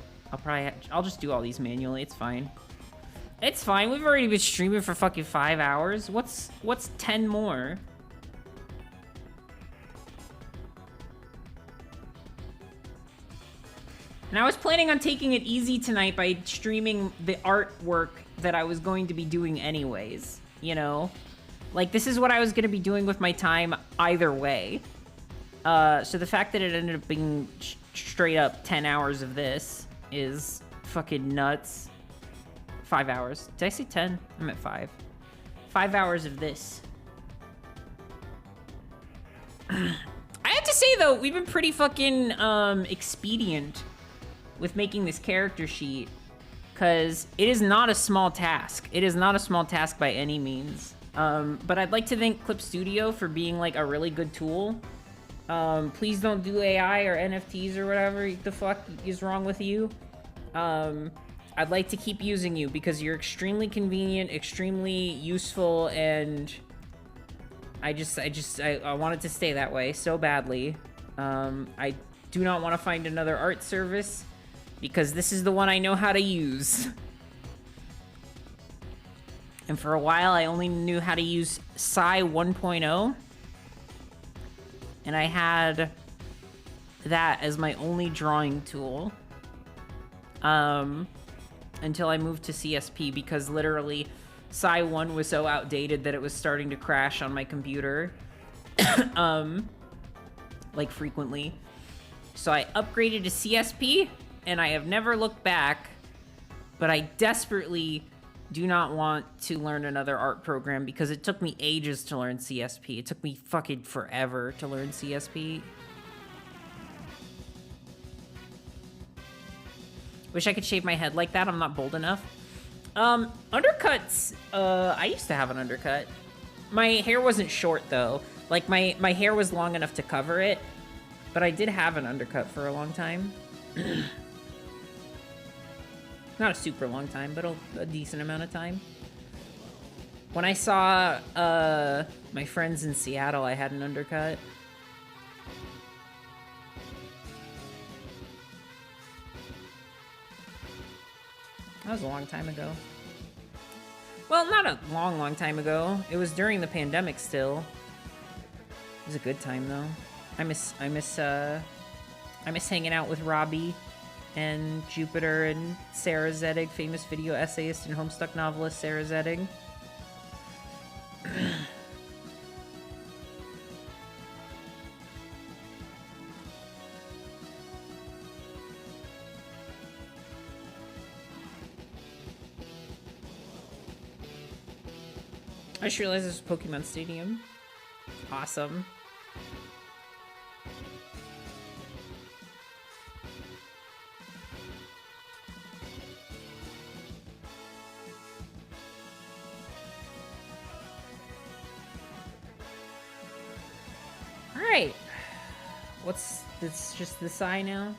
Speaker 1: I'll just do all these manually, it's fine. It's fine. We've already been streaming for fucking 5 hours. What's 10 more? And I was planning on taking it easy tonight by streaming the artwork that I was going to be doing anyways, you know? Like, this is what I was going to be doing with my time either way. So the fact that it ended up being straight up 10 hours of this is fucking nuts. 5 hours. Did I say 10? I'm at 5. 5 hours of this. I have to say, though, we've been pretty fucking expedient with making this character sheet, because it is not a small task. It is not a small task by any means. But I'd like to thank Clip Studio for being like a really good tool. Please don't do AI or NFTs or whatever the fuck is wrong with you. I'd like to keep using you because you're extremely convenient, extremely useful, and I want it to stay that way so badly. I do not want to find another art service because this is the one I know how to use. And for a while, I only knew how to use Psy 1.0. And I had that as my only drawing tool. Until I moved to CSP, because literally Psy 1 was so outdated that it was starting to crash on my computer. Like frequently. So I upgraded to CSP, and I have never looked back, but I desperately do not want to learn another art program because it took me ages to learn CSP. It took me fucking forever to learn CSP. Wish I could shave my head like that. I'm not bold enough. Undercuts. I used to have an undercut. My hair wasn't short, though. Like, my hair was long enough to cover it. But I did have an undercut for a long time. Not a super long time, but a decent amount of time. When I saw my friends in Seattle, I had an undercut. That was a long time ago. Well, not a long time ago. It was during the pandemic still. It was a good time though. I miss hanging out with Robbie and Jupiter and Sarah Zedig, famous video essayist and Homestuck novelist Sarah Zedig. I just realized this was Pokemon Stadium. Awesome. Alright. It's just the Psy now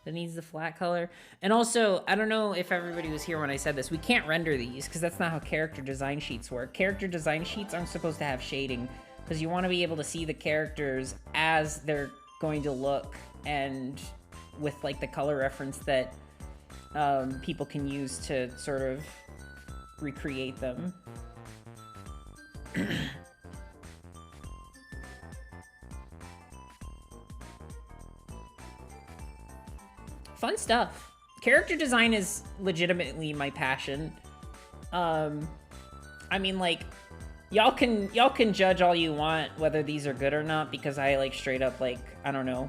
Speaker 1: that needs the flat color. And also, I don't know if everybody was here when I said this, we can't render these because that's not how character design sheets work. Character design sheets aren't supposed to have shading because you want to be able to see the characters as they're going to look and with like the color reference that people can use to sort of recreate them. Fun stuff. Character design is legitimately my passion. I mean, like, y'all can judge all you want whether these are good or not because I like straight up like I don't know.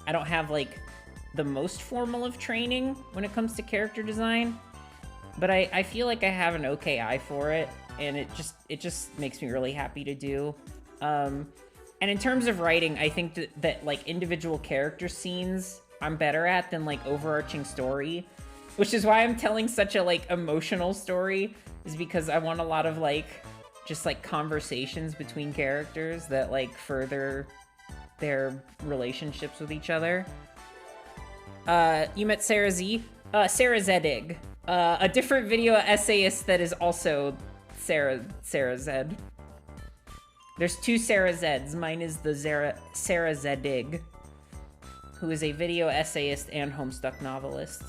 Speaker 1: I don't have like the most formal of training when it comes to character design, but I feel like I have an okay eye for it, and it just makes me really happy to do. And in terms of writing, I think that like individual character scenes I'm better at than like overarching story, which is why I'm telling such a like emotional story, is because I want a lot of like just like conversations between characters that like further their relationships with each other. You met Sarah Zedig, a different video essayist that is also Sarah Zed. There's two Sarah Zeds. Mine is the Sarah Zedig, who is a video essayist and Homestuck novelist.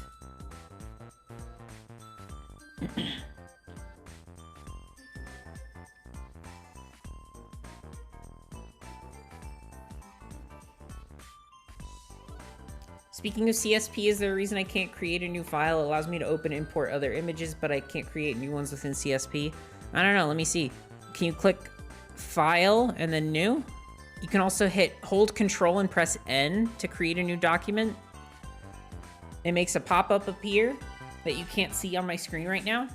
Speaker 1: Speaking of CSP, is there a reason I can't create a new file? It allows me to open and import other images, but I can't create new ones within CSP. I don't know, let me see. Can you click File and then New? You can also hold Control and press N to create a new document. It makes a pop-up appear that you can't see on my screen right now.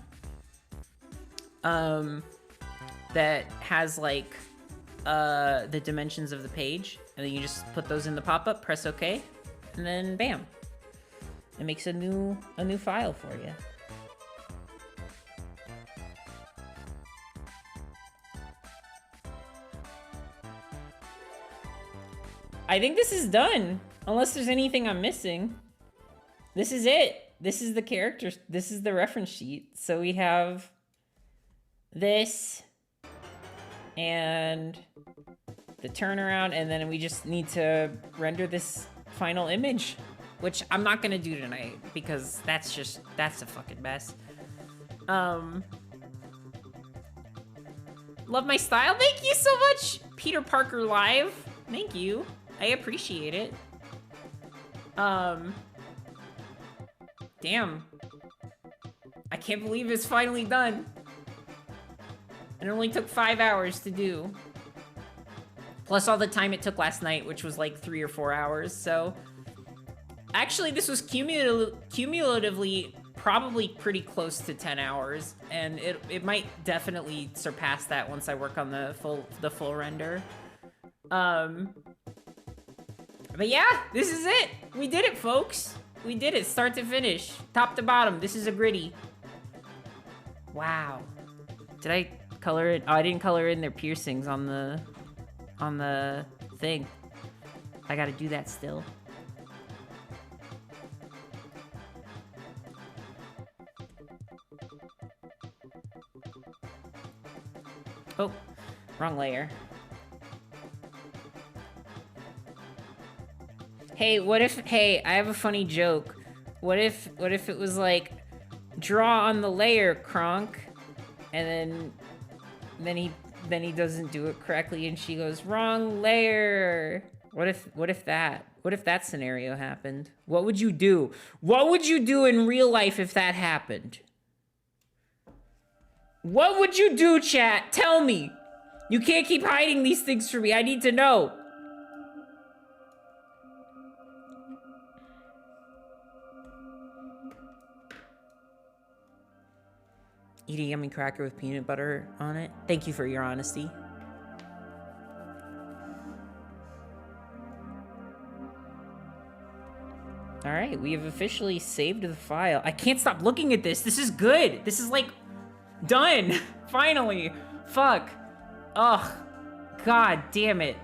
Speaker 1: That has like the dimensions of the page, and then you just put those in the pop-up, press OK, and then bam, it makes a new file for you. I think this is done, unless there's anything I'm missing. This is it. This is the characters. This is the reference sheet. So we have this and the turnaround, and then we just need to render this final image, which I'm not gonna do tonight because that's a fucking mess. Love my style. Thank you so much, Peter Parker Live. Thank you. I appreciate it. Damn. I can't believe it's finally done. It only took 5 hours to do. Plus all the time it took last night, which was like 3 or 4 hours, so... Actually, this was cumulatively probably pretty close to 10 hours, and it might definitely surpass that once I work on the full render. But yeah, this is it. We did it, folks. We did it, start to finish, top to bottom. This is a gritty. Wow. Did I color it? Oh, I didn't color in their piercings on the thing. I gotta do that still. Oh, wrong layer. Hey, hey, I have a funny joke. What if it was like, draw on the layer, Kronk, and then he doesn't do it correctly and she goes, wrong layer. What if that scenario happened? What would you do? What would you do in real life if that happened? What would you do, chat? Tell me. You can't keep hiding these things from me. I need to know. Eat a yummy cracker with peanut butter on it. Thank you for your honesty. All right, we have officially saved the file. I can't stop looking at this. This is good. This is like done. Finally. Fuck. Ugh. God damn it.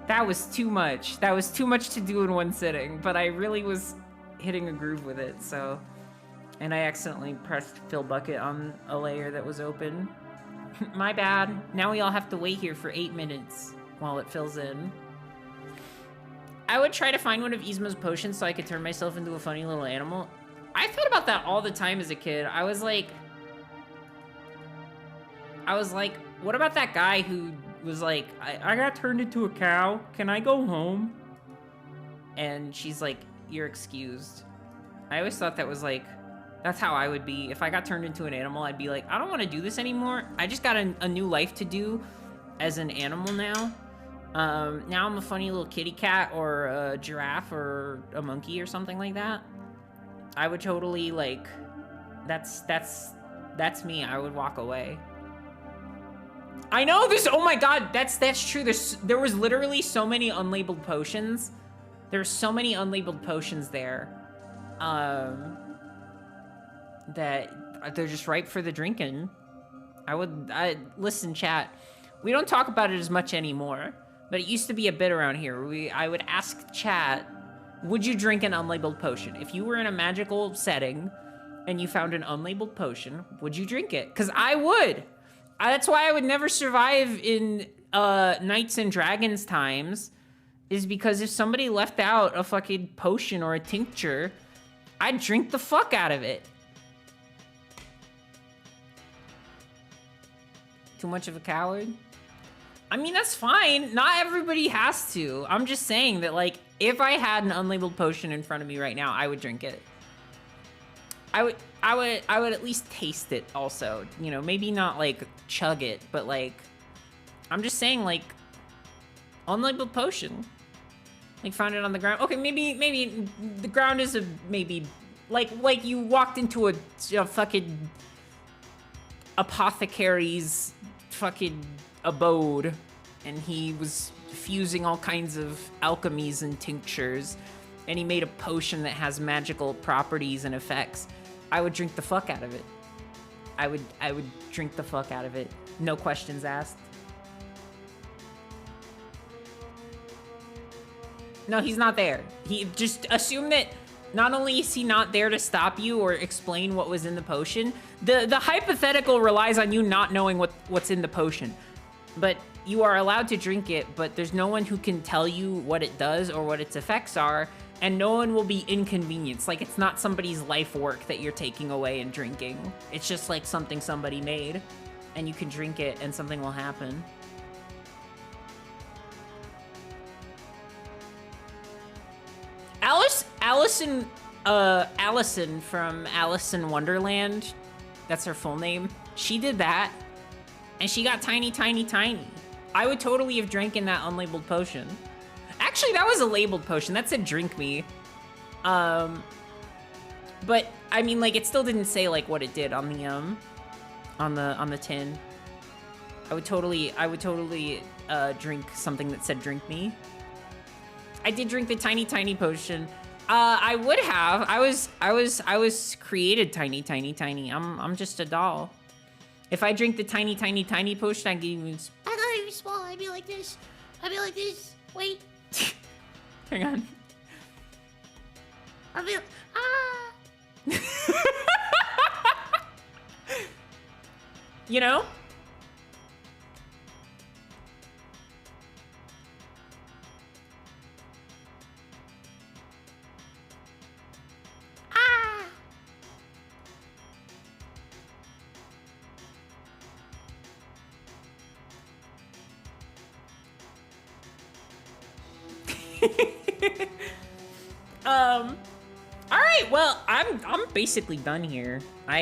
Speaker 1: That was too much. That was too much to do in one sitting, but I really was hitting a groove with it, so... And I accidentally pressed fill bucket on a layer that was open. My bad. Now we all have to wait here for 8 minutes while it fills in. I would try to find one of Yzma's potions so I could turn myself into a funny little animal. I thought about that all the time as a kid. I was like, what about that guy who was like, I got turned into a cow. Can I go home? And she's like, you're excused. I always thought that was like, that's how I would be. If I got turned into an animal, I'd be like, I don't want to do this anymore. I just got a new life to do as an animal now. Now I'm a funny little kitty cat or a giraffe or a monkey or something like that. I would totally like, that's me. I would walk away. I know this, oh my God, that's true. There was literally so many unlabeled potions. There's so many unlabeled potions there. That they're just ripe for the drinking. Listen, chat, we don't talk about it as much anymore, but it used to be a bit around here. I would ask chat, would you drink an unlabeled potion? If you were in a magical setting and you found an unlabeled potion, would you drink it? Because I would. That's why I would never survive in Knights and Dragons times, is because if somebody left out a fucking potion or a tincture, I'd drink the fuck out of it. Too much of a coward? I mean, that's fine. Not everybody has to. I'm just saying that, like, if I had an unlabeled potion in front of me right now, I would drink it. I would at least taste it also. You know, maybe not, like, chug it, but, like, I'm just saying, like, unlabeled potion. Like, found it on the ground. Okay, maybe the ground is maybe, like you walked into a fucking apothecary's fucking abode, and he was fusing all kinds of alchemies and tinctures, and he made a potion that has magical properties and effects. I would drink the fuck out of it. I would drink the fuck out of it. No questions asked. No, he's not there. He just assume that not only is he not there to stop you or explain what was in the potion, the hypothetical relies on you not knowing what's in the potion. But you are allowed to drink it, but there's no one who can tell you what it does or what its effects are, and no one will be inconvenienced. Like, it's not somebody's life work that you're taking away and drinking. It's just like something somebody made, and you can drink it and something will happen. Allison from Alice in Wonderland, that's her full name, she did that, and she got tiny, tiny, tiny. I would totally have drinking that unlabeled potion. Actually, that was a labeled potion. That said drink me. But, I mean, like, it still didn't say, like, what it did on the tin. I would totally drink something that said drink me. I did drink the tiny, tiny potion. I would have. I was created tiny, tiny, tiny. I'm just a doll. If I drink the tiny, tiny, tiny potion, I get even.
Speaker 3: I gotta be small. I'd be like this. I'd be like this. Wait.
Speaker 1: Hang on.
Speaker 3: I'd be
Speaker 1: You know? All right, well, I'm basically done here. I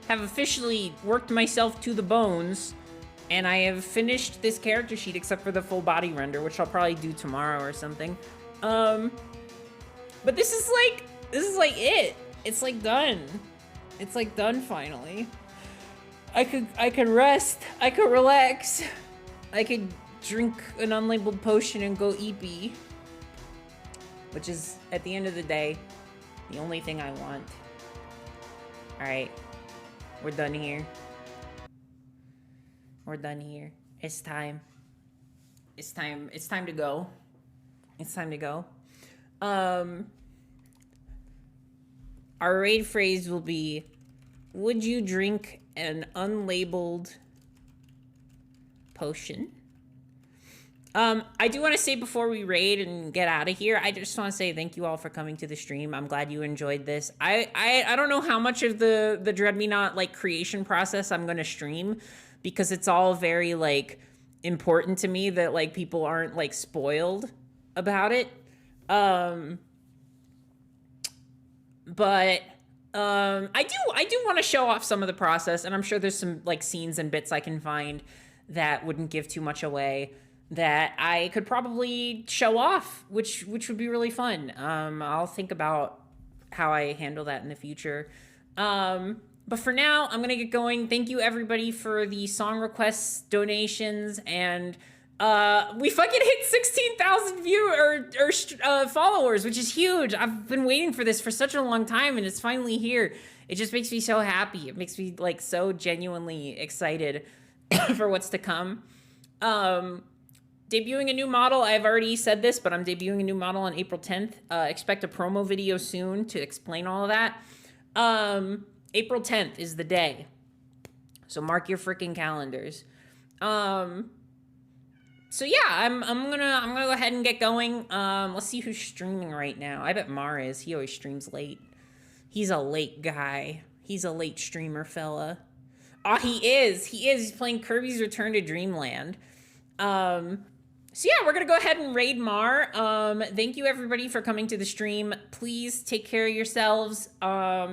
Speaker 1: have officially worked myself to the bones, and I have finished this character sheet except for the full body render, which I'll probably do tomorrow or something. But this is like it. It's like done. It's like done finally. I could rest. I could relax. I could drink an unlabeled potion and go eepy. Which is, at the end of the day, the only thing I want. Alright. We're done here. We're done here. It's time. It's time to go. It's time to go. Our raid phrase will be, would you drink an unlabeled potion? I do want to say before we raid and get out of here, I just want to say thank you all for coming to the stream. I'm glad you enjoyed this. I don't know how much of the Dread Me Not like creation process I'm going to stream, because it's all very like important to me that like people aren't like spoiled about it. But I do want to show off some of the process, and I'm sure there's some like scenes and bits I can find that wouldn't give too much away that I could probably show off, which would be really fun. I'll think about how I handle that in the future. But for now, I'm gonna get going. Thank you everybody for the song requests, donations, and we fucking hit 16,000 followers, which is huge. I've been waiting for this for such a long time, and it's finally here. It just makes me so happy. It makes me like so genuinely excited for what's to come. Debuting a new model. I've already said this, but I'm debuting a new model on April 10th. Expect a promo video soon to explain all of that. April 10th is the day, so mark your freaking calendars. So yeah, I'm gonna go ahead and get going. Let's see who's streaming right now. I bet Mar is. He always streams late. He's a late guy. He's a late streamer fella. Oh, he is. He's playing Kirby's Return to Dreamland. So yeah, we're gonna go ahead and raid Mar. Thank you everybody for coming to the stream. Please take care of yourselves. Have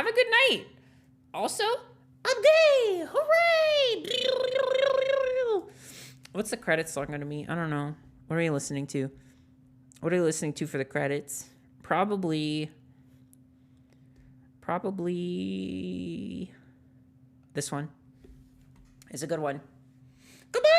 Speaker 1: a good night. Also, I'm gay! Hooray! What's the credits song gonna be? I don't know. What are you listening to? What are you listening to for the credits? Probably this one. It's a good one. Goodbye!